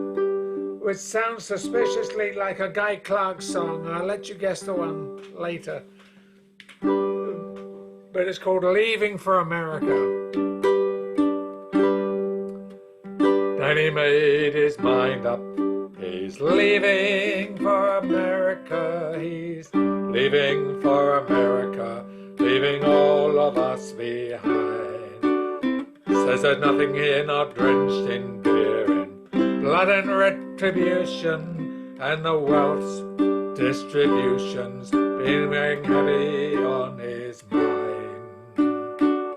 which sounds suspiciously like a Guy Clark song. I'll let you guess the one later. But it's called Leaving for America. Then he made his mind up. He's leaving for America. He's leaving for America, leaving all of us behind. Says there's nothing here not drenched in beer and blood and retribution, and the wealth's distribution's been weighing heavy on his mind.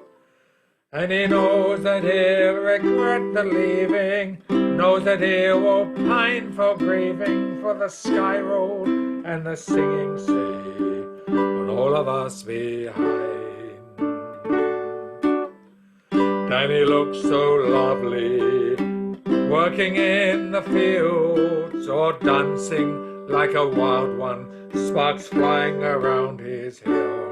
And he knows that he'll regret the leaving, knows that he will pine for grieving for the sky road and the singing sea, and all of us behind. Then he looks so lovely, working in the fields or dancing like a wild one, sparks flying around his hill.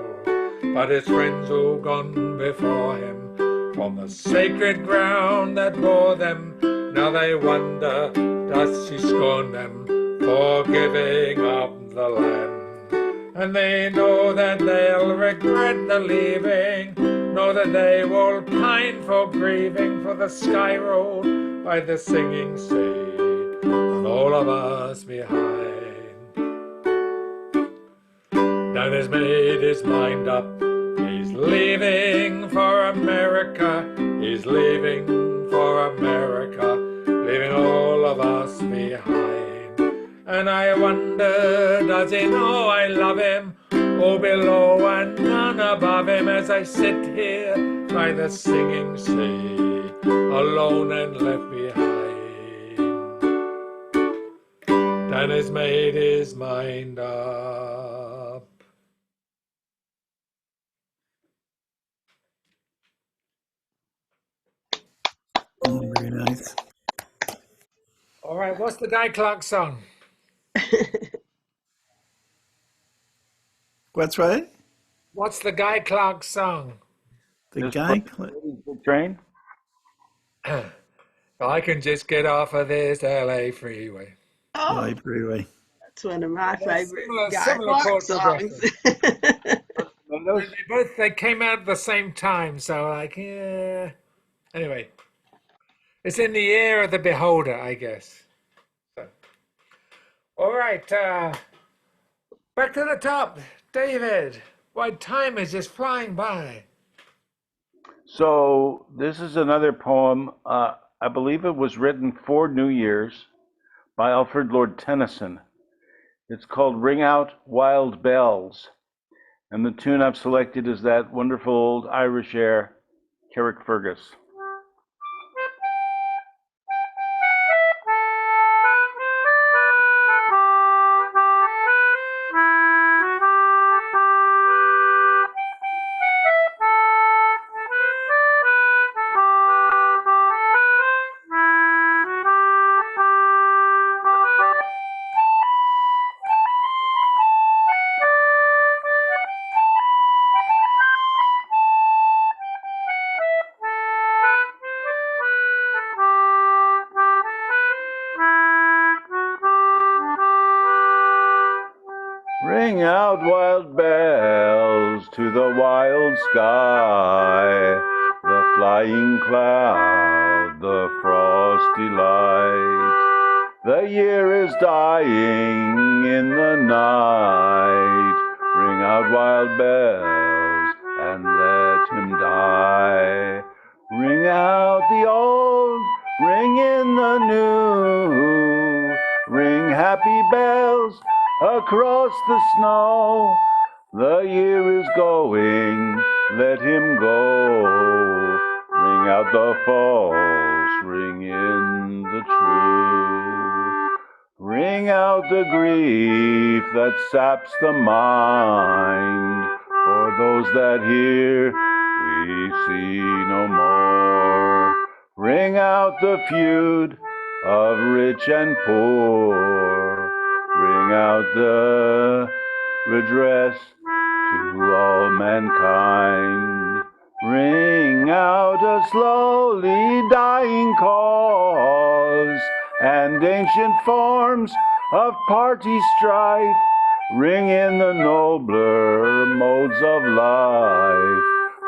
But his friends all gone before him, on the sacred ground that bore them. Now they wonder, does she scorn them for giving up the land? And they know that they'll regret the leaving, know that they will pine for grieving, for the sky road by the singing sea, and all of us behind. Dan has made his mind up, he's leaving for America, he's leaving for America, leaving all of us behind. And I wonder, does he know I love him? Oh, below and none above him, as I sit here by the singing sea, alone and left behind. Dan has made his mind up. Very nice. All right, what's the Guy Clark song? What's right? What's the Guy Clark song? The Just guy. the train. I can just get off of this LA freeway. Oh, LA Freeway. that's one of my favorite Guy similar Clark chord songs. They came out at the same time, so like, yeah. Anyway, it's in the ear of the beholder, I guess. So. All right, back to the top, David. Why, time is just flying by. So this is another poem. I believe it was written for New Year's by Alfred Lord Tennyson. It's called Ring Out Wild Bells. And the tune I've selected is that wonderful old Irish air, Carrickfergus. Ring out wild bells to the wild sky, the flying cloud, the frosty light. The year is dying in the night. Ring out wild bells and let him die. Ring out the old, ring in the new. Ring happy bells across the snow. The year is going, let him go. Ring out the false, ring in the true. Ring out the grief that saps the mind. For those that hear, we see no more. Ring out the feud of rich and poor. Ring out the redress to all mankind. Ring out a slowly dying cause and ancient forms of party strife. Ring in the nobler modes of life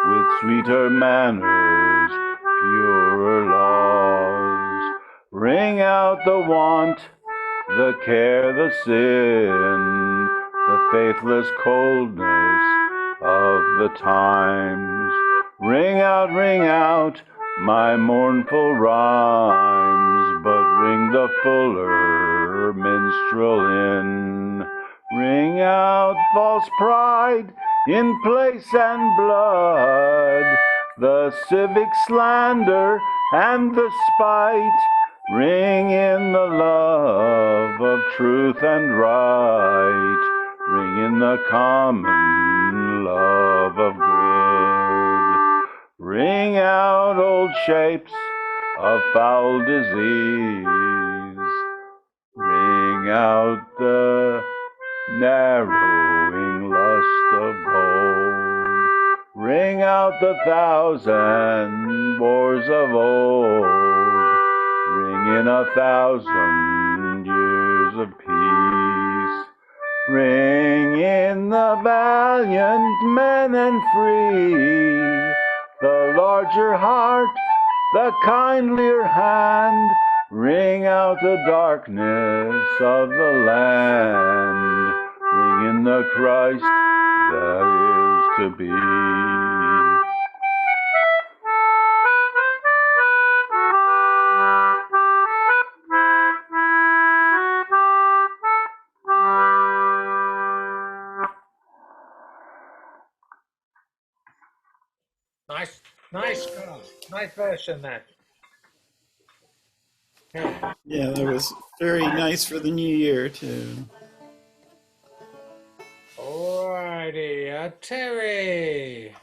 with sweeter manners, purer laws. Ring out the want, the care, the sin, the faithless coldness of the times. Ring out my mournful rhymes, but ring the fuller minstrel in. Ring out false pride in place and blood, the civic slander and the spite. Ring in the love of truth and right. Ring in the common love of good. Ring out old shapes of foul disease. Ring out the narrowing lust of gold. ring out the thousand wars of old, ring in 1,000 years of peace. Ring in the valiant men and free, the larger heart, the kindlier hand, ring out the darkness of the land, ring in the Christ that is to be. Nice version that. Yeah. Yeah, that was very nice for the new year, too. Alrighty, Terry.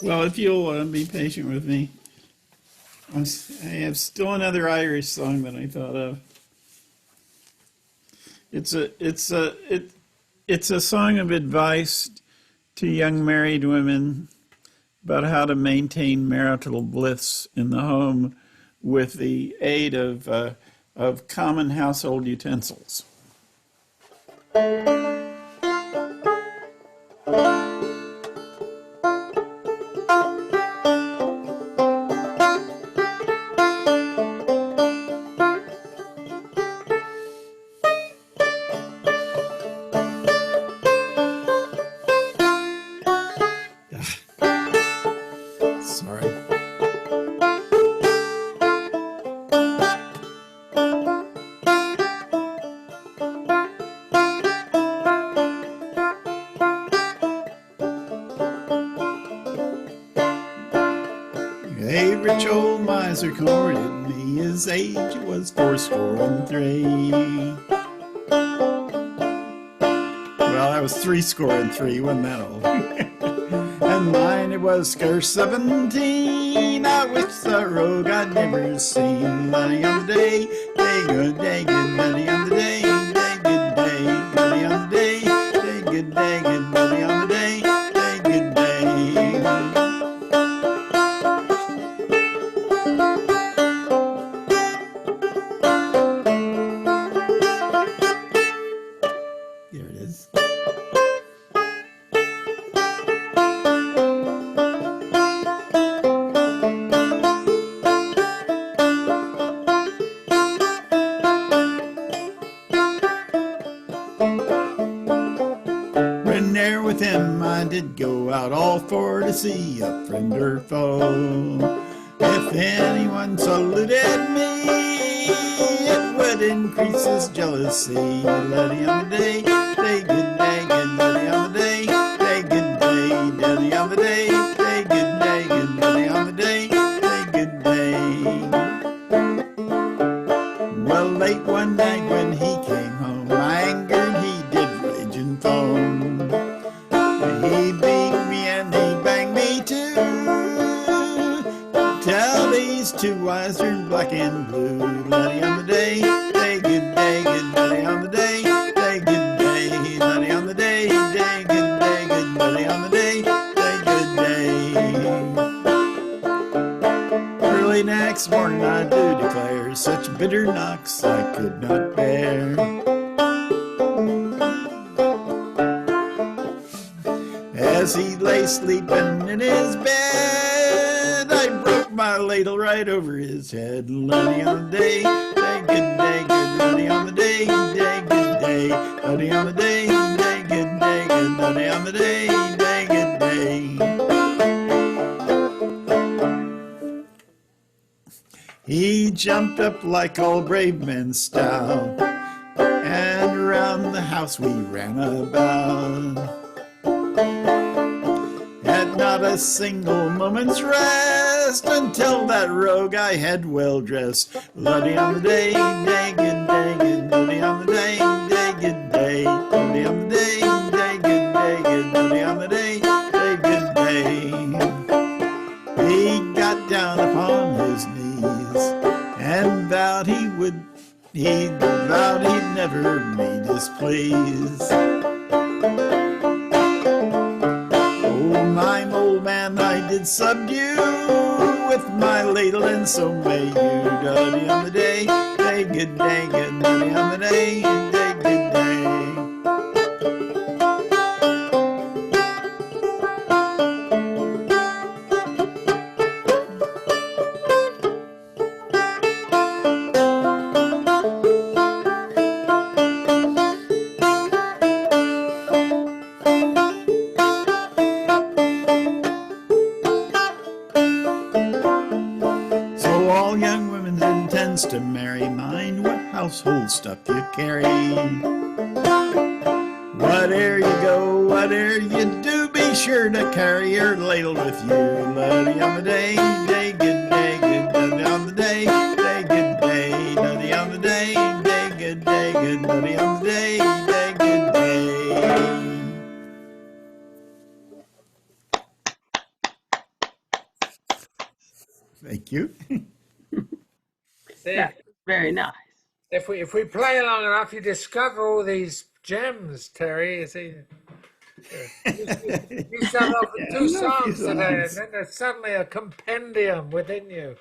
Well, if you'll be patient with me, I have still another Irish song that I thought of. It's a song of advice to young married women about how to maintain marital bliss in the home with the aid of common household utensils. Sorry. A rich old miser courted me, his age was 83. Well, I was 63, wasn't that old? And mine it was scarce 17. I wish the rogue I'd never seen. Money on the day, good, money on the day, good day, money on the day, good, money on the day, good day. There it is. When there with him I did go out, all for to see a friend or foe. If anyone saluted me, it would increase his jealousy. Letty on the day, good, Letty on the day, good day, Letty on the day, good, Letty on the day, good day. Well, late one night when he came home, my anger he did rage and foam. He beat me and he banged me too. Tell these two eyes turn black and blue. Letty on the day, good, Letty on the day, good day, Letty on the day, good, Letty on the day, good day. Early next morning I do declare, such bitter knocks I could not bear. As he lay sleeping in his bed, I broke my ladle right over his head. Letty on the day, good, Letty on the day, good day, Letty on the day, good, Letty on the day, good day. He jumped up like all brave men style, and around the house we ran about. At not a single moment's rest until that rogue I had well dressed. Bloody on the day, day, good day, good. Bloody on the day, day, good day. Bloody on the day, day, good day, good. Bloody on the day, day, good day. He got down upon his knees and vowed he vowed he'd never be displeased. Oh, my old man I did subdue with my ladle, and so may you. Duddy on the day, day, good day, good. Duddy on the day, day, good day. To marry, mind what household stuff you carry. Whate'er you go, whate'er you do, be sure to carry your ladle with you. Duddy on the day, day, good day, good. Duddy on the day, day, good day. Duddy on the day, day, good day, good. Duddy on the day, day, good day. Thank you. That's very nice. If we play long enough, you discover all these gems, Terry. You see, you start off with two songs today, and then there's suddenly a compendium within you.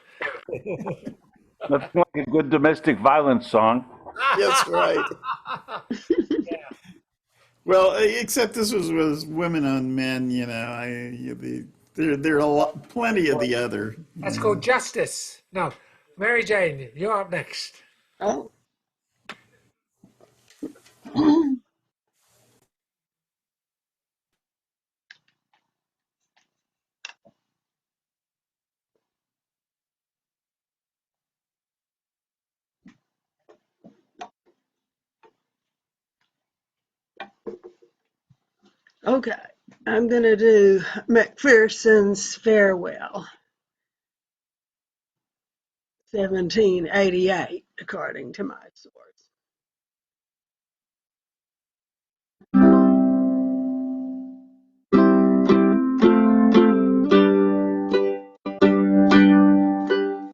That's like a good domestic violence song. That's right. Yeah. Well, except this was women on men. You know, there are plenty of the other. That's called Justice. No, Mary Jane, you're up next. Oh. Okay, I'm going to do Macpherson's Farewell, 1788, according to my source.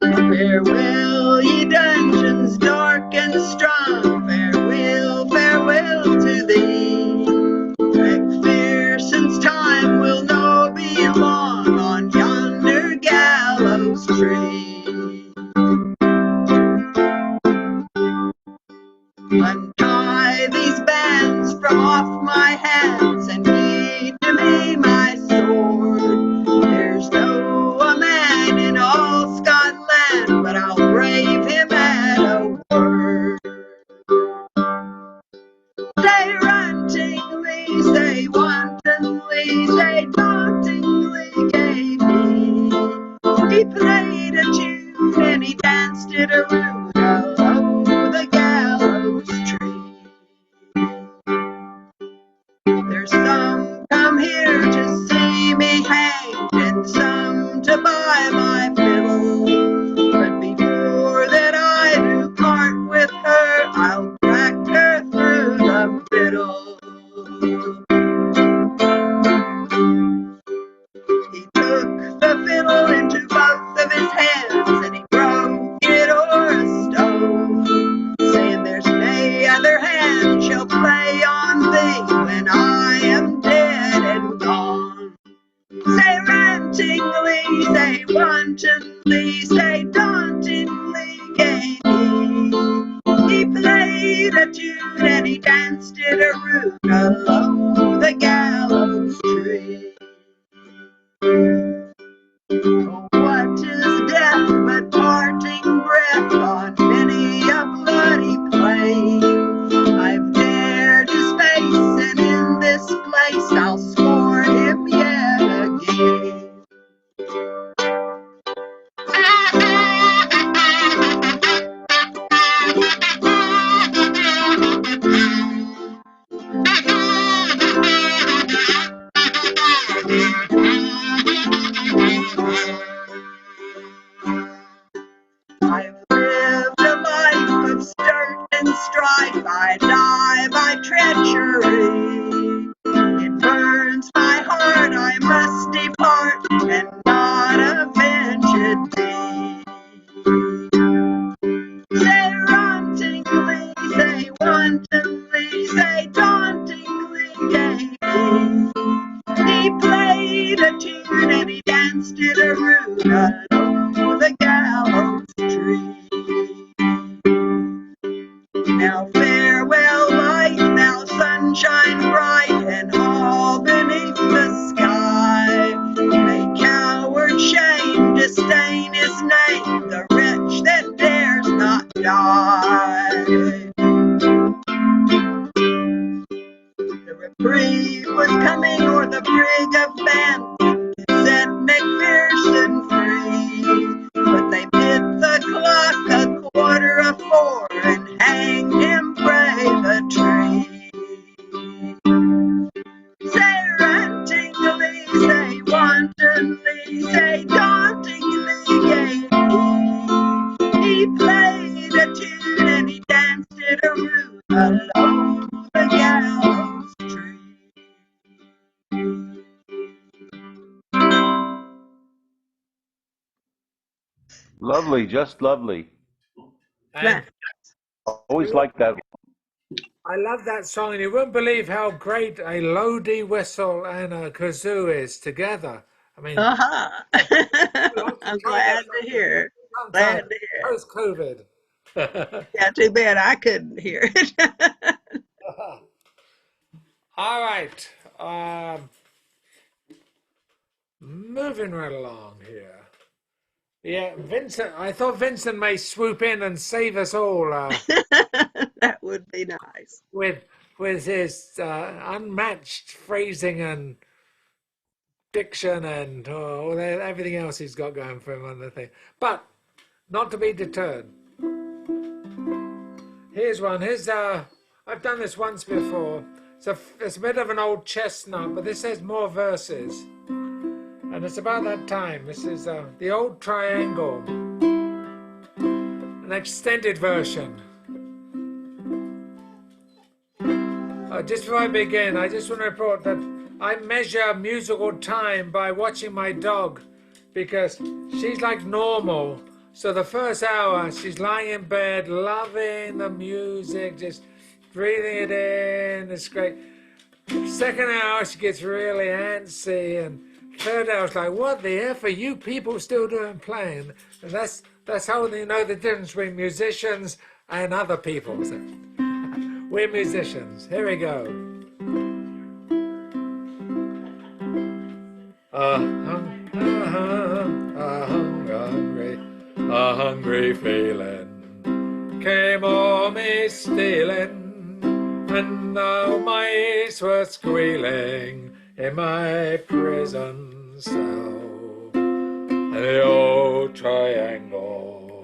Farewell, ye dungeons dark and strong, farewell, farewell to thee. Macpherson's time will no be long on yonder gallows tree. Untie these bands from off my hands and give to me my sword. There's no a man in all Scotland, but I'll brave him at a word. Say rantingly, say wantonly, say tauntingly gay me. He played a tune and he danced it a root along the gallows tree. There's some come here to see me hanged and some to buy my fiddle. But before that I do part with her, I'll crack her through the middle. He took the fiddle into both of his hands and he broke it o'er a stone, saying there's nay other hand shall play on thee when I am dead and gone. Say rantingly, say wantonly, say dauntingly gay me. He played a tune and he danced it a root along the gallows tree. Oh, what is death but parting breath on many a bloody plain? I've dared his face, and in this place I'll scorn him yet again. in strife, I die by treachery. It burns my heart, I must depart and not avenge it be. Say wantingly, say wantonly, say dauntingly gay. He played a tune and he danced it a root along the gallows tree. Now farewell light, thou sunshine bright, and all beneath the sky. May coward shame disdain his name, the wretch that dares not die. The reprieve was coming o'er the brig of Banff to set Macpherson free, but they bid the clock 3:15 and hanged him brave a tree. Say rantingly, say wantonly, say dauntingly gay. He played a tune and he danced it a root along the gallows tree. Lovely, just lovely. And Always like that. I love that song, and you wouldn't believe how great a Lodi whistle and a kazoo is together. I mean, I'm glad to hear. Glad to hear. Post-COVID. Yeah, too bad I couldn't hear it. All right. Moving right along here. Yeah, Vincent. I thought Vincent may swoop in and save us all That would be nice. with his unmatched phrasing and diction and everything else he's got going for him on the thing. But not to be deterred. Here's one. I've done this once before. It's a bit of an old chestnut, but this has more verses. And it's about that time. This is the Old Triangle, an extended version. Just before I begin, I just want to report that I measure musical time by watching my dog, because she's like normal. So the first hour, she's lying in bed, loving the music, just breathing it in. It's great. Second hour, she gets really antsy, and third hour, it's like, what the F are you people still doing playing? And that's how you know the difference between musicians and other people. So, we're musicians. Here we go. A hungry feeling came on me stealing, and the mice were squealing in my prison cell. The old triangle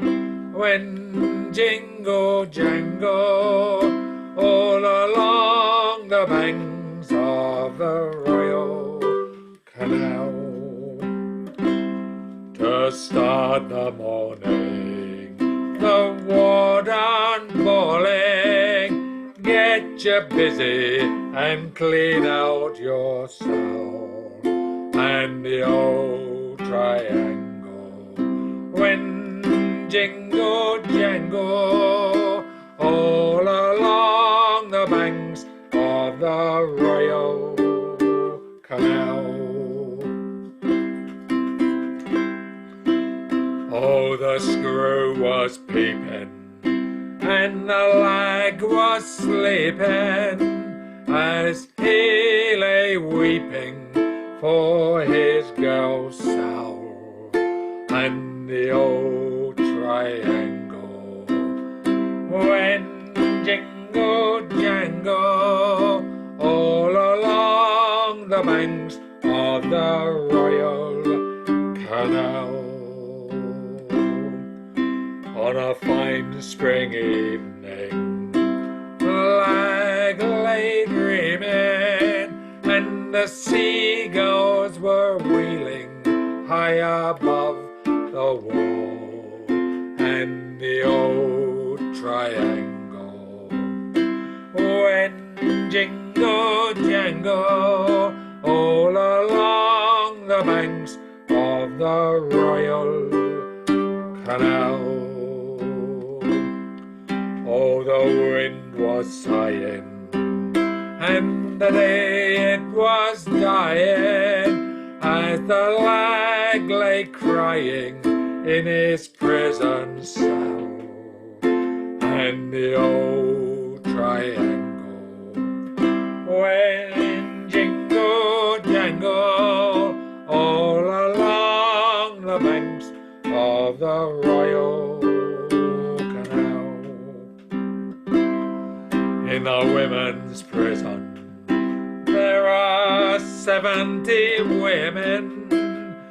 went jingle jangle all along the banks of the Royal Canal. To start the morning, the warden bawling, get you busy and clean out your cell. And the old triangle went jingle jangle all along the banks of the Royal Canal. Oh, the screw was peeping and the lag was sleeping as he lay weeping for his girl Sal. And the old triangle went jingle jangle all along the banks of the Royal Canal. On a fine spring evening, lag lay dreaming, and the seagulls were wheeling high above the wall. And the old triangle jingle jangle all along the banks of the Royal Canal. Oh, the wind was sighing, and the day it was dying, as the lag lay crying in his prison cell. And the old triangle went jingle jangle all along the banks of the Royal Canal. In the women's prison there are 70 women,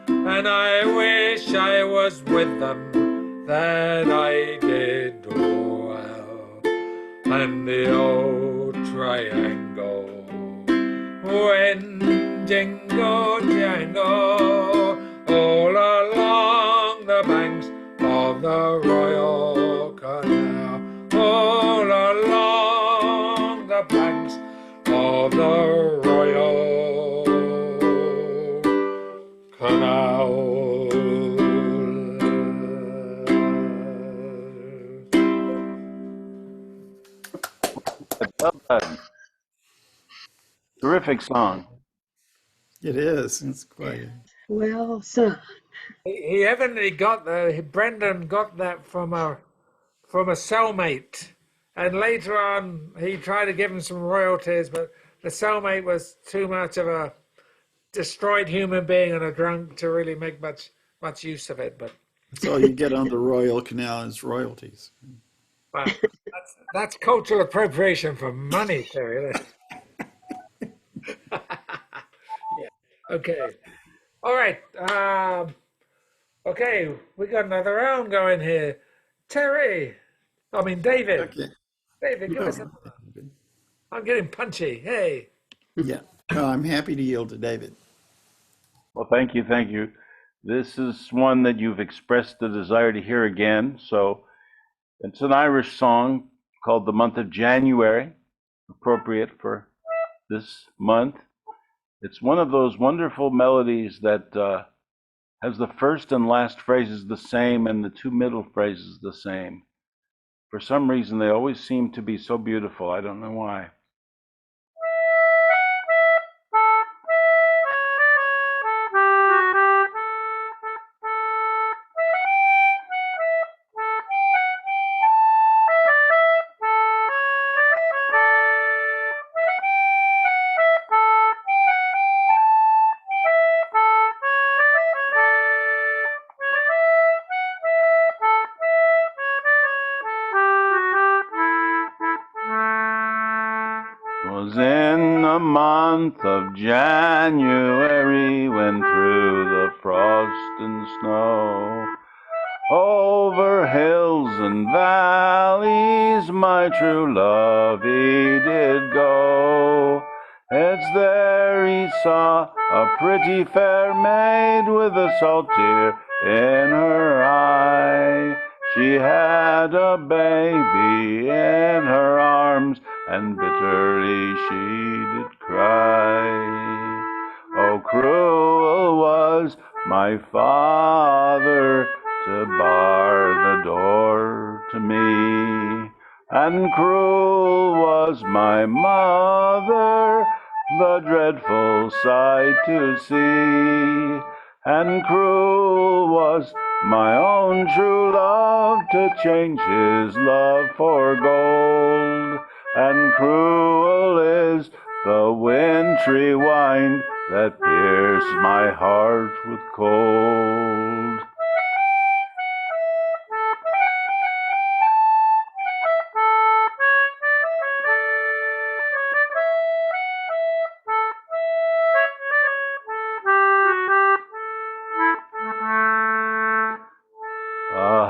and I wish I was with them, that I did well. And the old triangle went jingle jangle all along the banks of the Royal Canal, all along the banks of the Royal Canal. Well done. Terrific song. It is. It's quite. Well, son. He evidently got Brendan got that from a cellmate, and later on he tried to give him some royalties, but the cellmate was too much of a destroyed human being and a drunk to really make much use of it. But That's all you get on the Royal Canal is royalties. wow, that's cultural appropriation for money, Terry. Yeah. Okay. All right. Okay, we got another round going here. David. Okay. David, give us I'm getting punchy. Hey. Yeah. I'm happy to yield to David. Well, thank you, thank you. This is one that you've expressed the desire to hear again. So it's an Irish song called The Month of January, appropriate for this month. It's one of those wonderful melodies that has the first and last phrases the same and the two middle phrases the same. For some reason, they always seem to be so beautiful. I don't know why. Was in the month of January when through the frost and snow, over hills and valleys, my true love he did go. It's there he saw a pretty fair maid with a salt tear in her eye. She had a baby in her arms, and bitterly she did cry. Oh, cruel was my father to bar the door to me, and cruel was my mother, the dreadful sight to see, and cruel was my own true love to change his love for gold, and cruel is the wintry wind that pierced my heart with cold.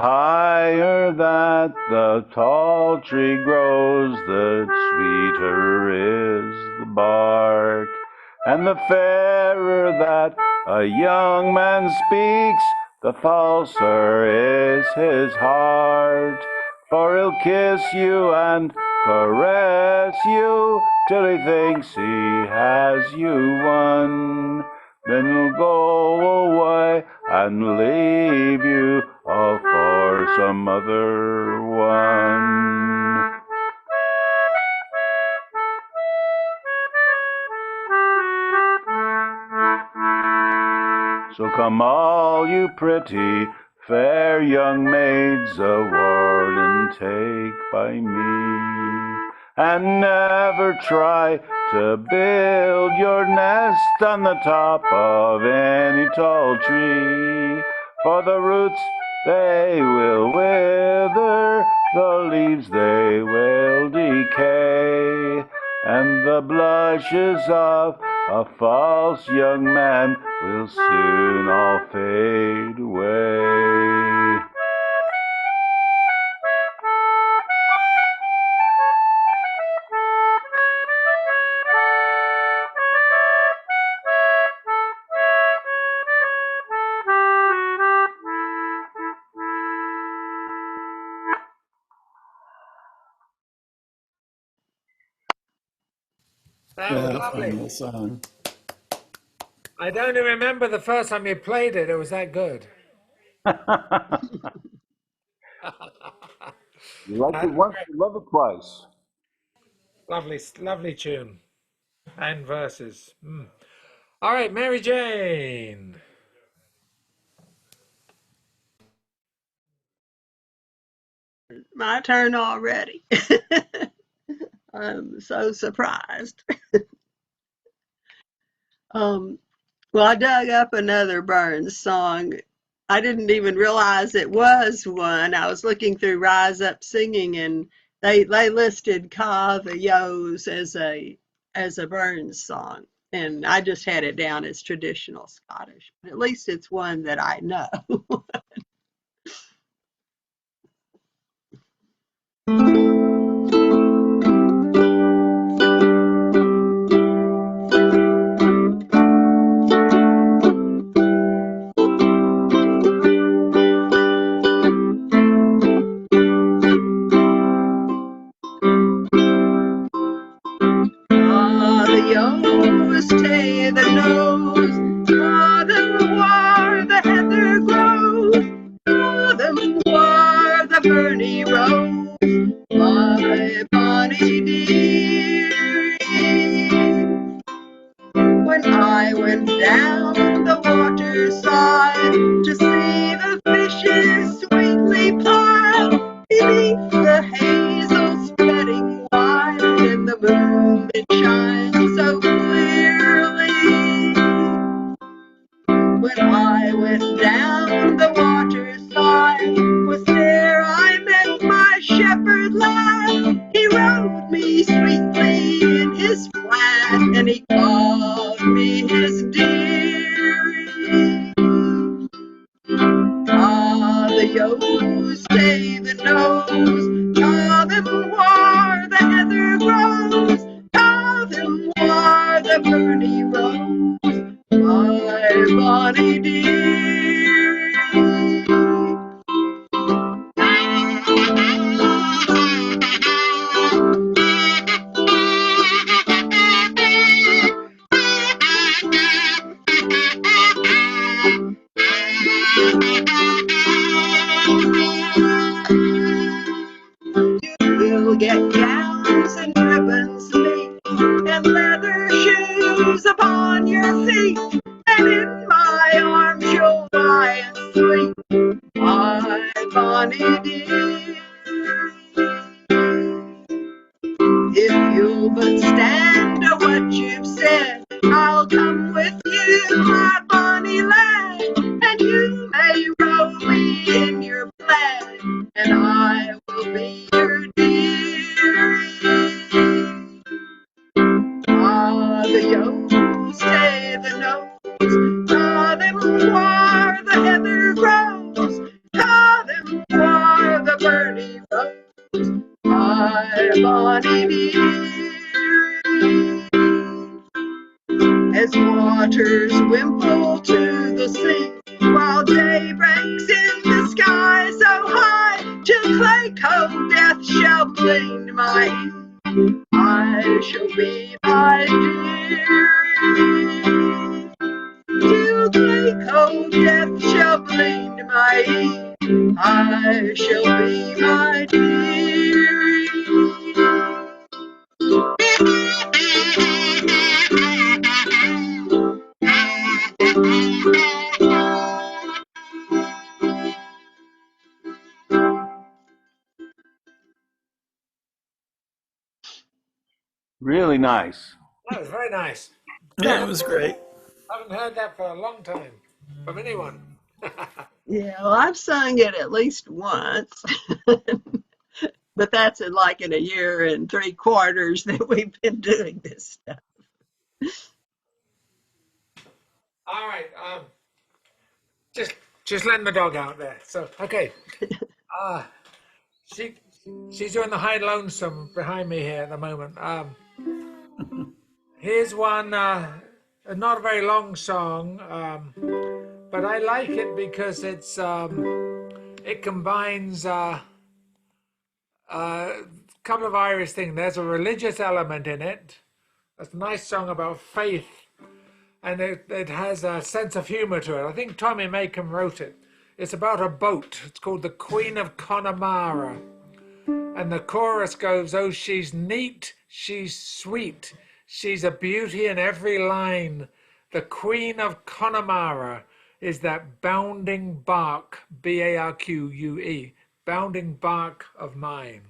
Higher that the tall tree grows, the sweeter is the bark, and the fairer that a young man speaks, the falser is his heart. For he'll kiss you and caress you till he thinks he has you won. Then he'll go away and leave you all for some other one. So come all you pretty fair young maids a warning take by me, and never try to build your nest on the top of any tall tree, for the roots they will wither, the leaves they will decay, and the blushes of a false young man will soon all fade away. That was That's a lovely. wonderful song. I don't even remember the first time you played it. It was that good. You like it once, you love it twice. Lovely, lovely tune and verses. All right, Mary Jane. My turn already. I'm so surprised. Well, I dug up another Burns song. I didn't even realize it was one. I was looking through Rise Up Singing, and they listed Ca the Yos as a Burns song, and I just had it down as traditional Scottish. But at least it's one that I know. The Yos tay the nose, them war the heather grows, them war the burnie rose, my bonny dearie. When I went down the water side to see the fishes sweetly pile beneath the hazel spreading wide, and the moon that shines so clearly. When I went down the water side, was there I met my shepherd lad. He rode me sweetly in his flat, and he called me his dearie. The Yos tay the nose, them war the heather grows, them war the burnie rose, my bonny dearie. You'll get gowns and ribbons neat, and leather shoes upon your feet, and in my arms you'll lie and sleep, my bonny dearie. If you'll but stand to what you've said, I'll come with you, my bonny lad, and you may row me in your plaid, and I will be your dearie. The Yos tay the nose, them war the heather grows, them war the burnie rose, my bonny dearie. As waters wimple to the sea, while day breaks in the sky so high, till clay cold death shall bleed my ear, I shall be my dearie. Till grey cold death shall bleed my eve, I shall be my dearie. Really nice. That was very nice. Yeah, it was great. I haven't heard that for a long time from anyone. Yeah, well, I've sung it at least once, but that's in like in a year and 3/4 that we've been doing this stuff. All right. Just letting the dog out there. So okay. Uh she she's doing the high lonesome behind me here at the moment. Here's one not a very long song, but I like it because it combines a couple of Irish things. There's a religious element in it. It's a nice song about faith, and it has a sense of humor to it. I think Tommy Macomb wrote it. It's about a boat. It's called the Queen of Connemara. And the chorus goes, oh, she's neat, she's sweet, she's a beauty in every line. The Queen of Connemara is that bounding bark, B-A-R-Q-U-E, bounding bark of mine.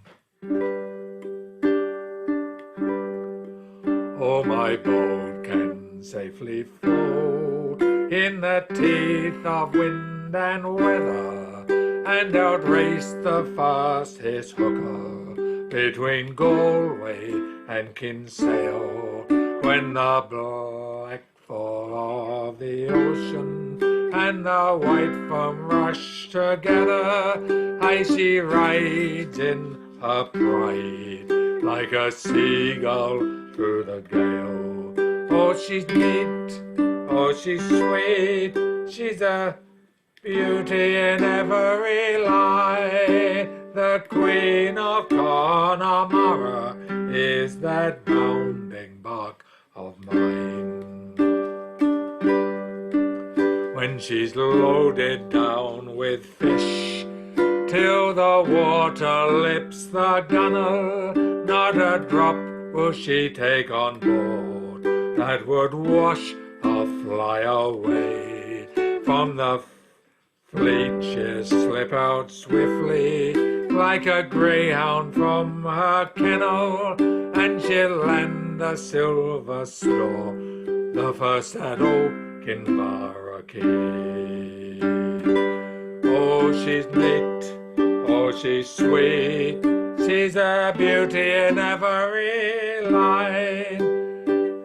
Oh, my boat can safely float in the teeth of wind and weather, and outrace the fastest hooker between Galway and Kinsale. When the black fall of the ocean and the white foam rush together, aye, she rides in her pride like a seagull through the gale. Oh, she's neat, oh, she's sweet, she's a beauty in every line. The Queen of Connemara is that bounding bark of mine. When she's loaded down with fish till the water lips the gunwale, not a drop will she take on board that would wash or fly away from the fleet. She'll slip out swiftly like a greyhound from her kennel, and she'll land a silver store, the first at old Kinvara Quay. Oh, she's neat, oh, she's sweet, she's a beauty in every line.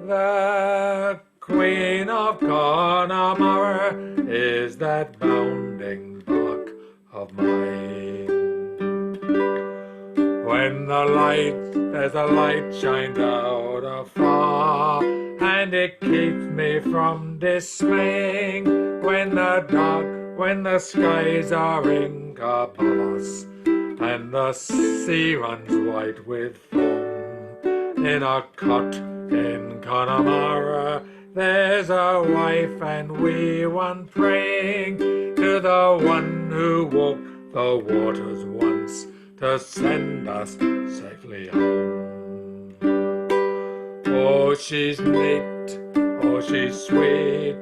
The Queen of Connemara is that bounding bark of mine. When there's a light shines out afar, and it keeps me from dismaying. When the skies are ink above us, and the sea runs white with foam, in a cot in Connemara there's a wife and wee one praying to the one who walked the waters once to send us safely home. Oh, she's neat, oh, she's sweet,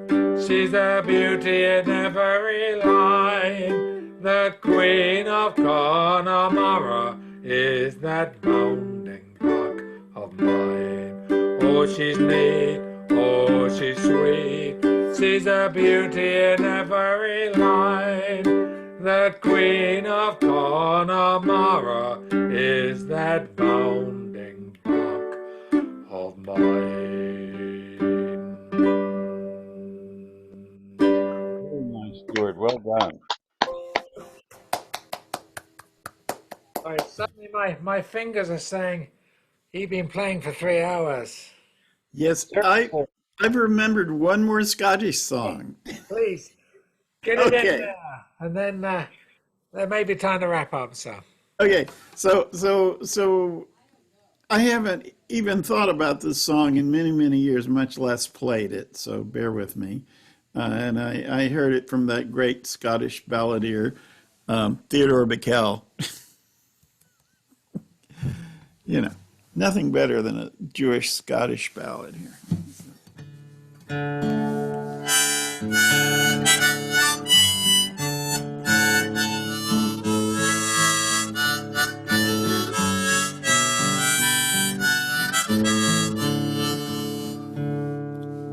she's a beauty in every line. The Queen of Connemara is that bounding bark of mine. Oh, she's neat, oh, she's sweet, she's a beauty in every line. The Queen of Connemara is that bounding bark of mine. Very nice, Stewart. Well done. All right, suddenly my fingers are saying, he's been playing for 3 hours. Yes, I've remembered one more Scottish song. Please, get it in Okay. there. And then there may be time to wrap up, so. Okay, so I haven't even thought about this song in many, many years, much less played it, so bear with me. And I heard it from that great Scottish balladeer, Theodore Bikel. You know, nothing better than a Jewish Scottish ballad here.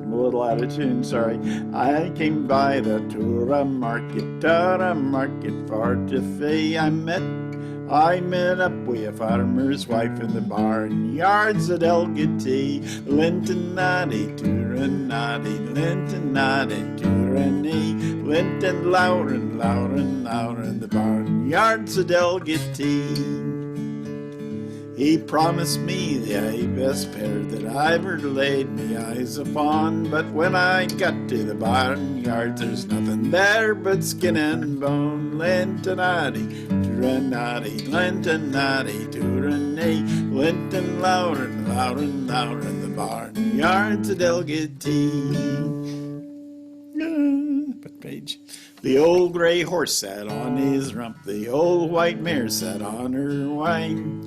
I'm a little out of tune, sorry. I came by the Tura market for to say I met up with a farmer's wife in the barnyards at Elgety. Linton-natty, Turanatty, Linton-natty, Turanee, Linton, Lauren, the barnyards at Elgety. He promised me the best pair that I ever laid me eyes upon, but when I got to the barnyard, there's nothing there but skin and bone. Linton-natty, Turanatty, Linton-natty, Turanee, Linton, Lauren, the barnyards at Elgety. What page? The old gray horse sat on his rump, the old white mare sat on her wine.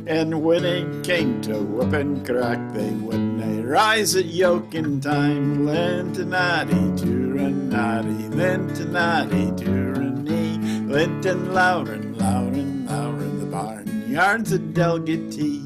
And when it came to whoop and crack, they wouldn't rise at yoke in time. Linton-natty, Turanatty, Linton-natty, Turanee, Linton, Lauren, the barnyards at Elgety.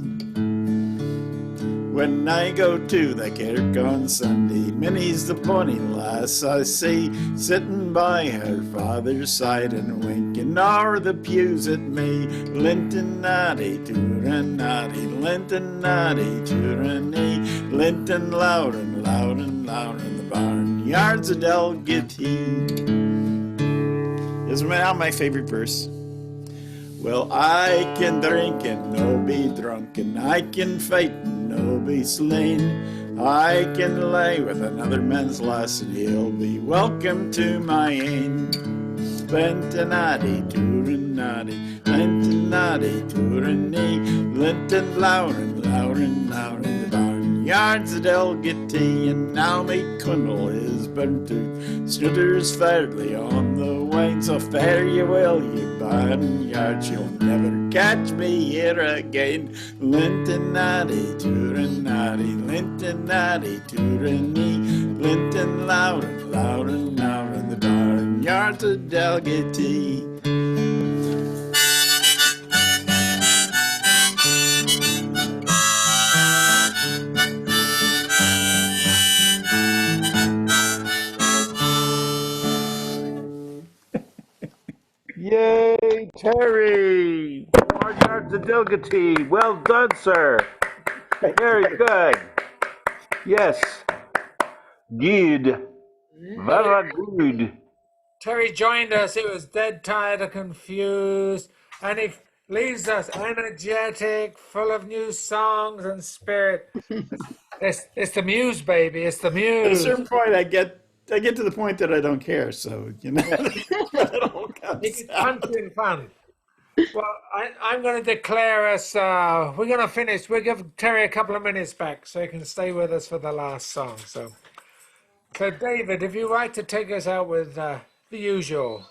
When I go to the kirk on Sunday, Minnie's the pony lass I see, sitting by her father's side and winking o'er the pews at me. Linton-natty, Turanatty, Linton-natty, Turanee, Linton, Lauren, the barnyards at Elgety. This is now my favorite verse. Well, I can drink and no be drunk, and I can fight and no be slain. I can lay with another man's lass, and he'll be welcome to my ain. Linton-natty, Turanatty, Linton-natty, Turanee, Linton, Lauren, the barnyards at Elgety. And now me cundle is burnt to Snooter's fairly on the wane. So fare ye well, ye barnyards, you'll never catch me here again. Linton-natty, Turanatty, Linton-natty, Turanee, Linton, Lauren, the barnyards at Elgety. Yay, Terry! Barnyards at Elgety. Well done, sir. Very good. Yes. Good. Very good. Terry joined us. He was dead tired and confused, and he leaves us energetic, full of new songs and spirit. It's the muse, baby. It's the At a muse. certain point, I get to the point that I don't care. So it all comes It's out. fun. Well, I'm going to declare us. We're going to finish. We'll give Terry a couple of minutes back so he can stay with us for the last song. So David, if you'd like to take us out with the usual.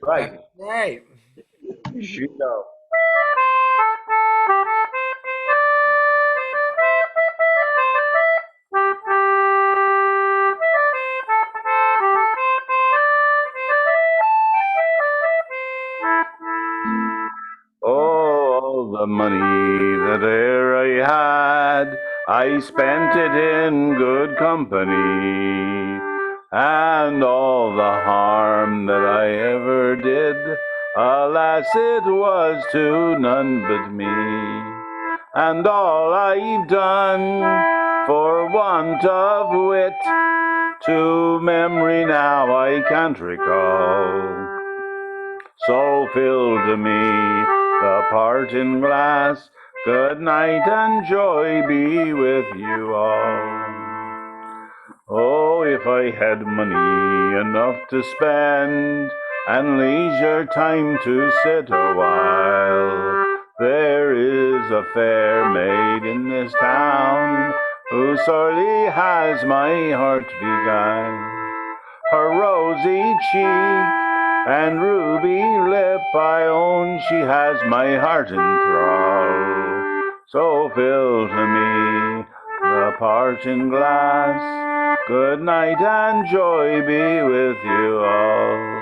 Right. Right. Shoot out. All the money that e'er I had, I spent it in good company. And all the harm that I ever did, alas, it was to none but me. And all I've done for want of wit, to memory now I can't recall. So fill to me the parting glass, good night and joy be with you all. Oh, if I had money enough to spend, and leisure time to sit a while, There is a fair maid in this town who sorely has my heart beguiled. Her rosy cheek and ruby lip, I own she has my heart in thrall. So fill to me the parching glass. Good night and joy be with you all.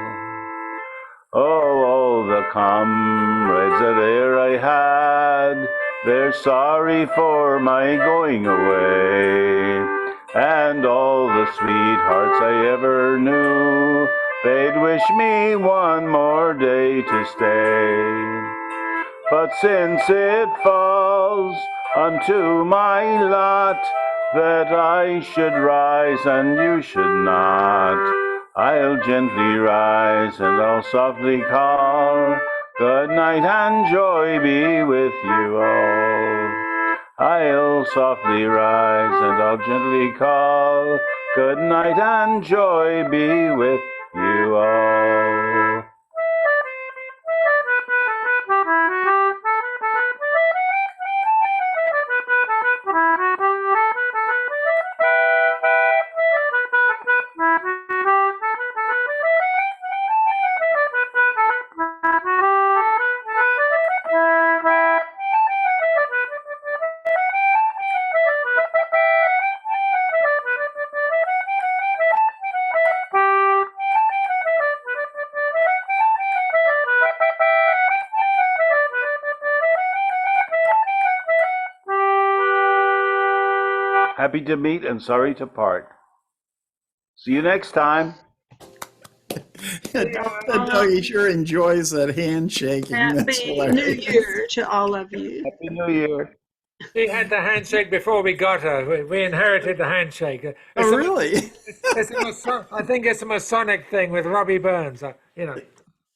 Oh, all the comrades that e'er I had, they're sorry for my going away. And all the sweethearts I ever knew, they'd wish me one more day to stay. But since it falls unto my lot that I should rise and you should not, I'll gently rise and I'll softly call, good night and joy be with you all. I'll softly rise and I'll gently call, good night and joy be with you all. Happy to meet and sorry to part. See you next time. That doggy sure enjoys that handshaking. That's Happy New hilarious. Year to all of you. Happy New Year. We had the handshake before we got her. We inherited the handshake. Oh, really? I think it's a Masonic thing with Robbie Burns. Anyway,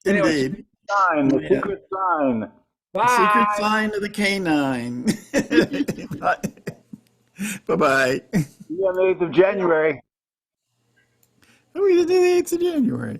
Indeed. Sign, the Yeah. secret sign. The secret bye. sign of the canine. Bye-bye. See you on the 8th of January. Oh, we did the 8th of January.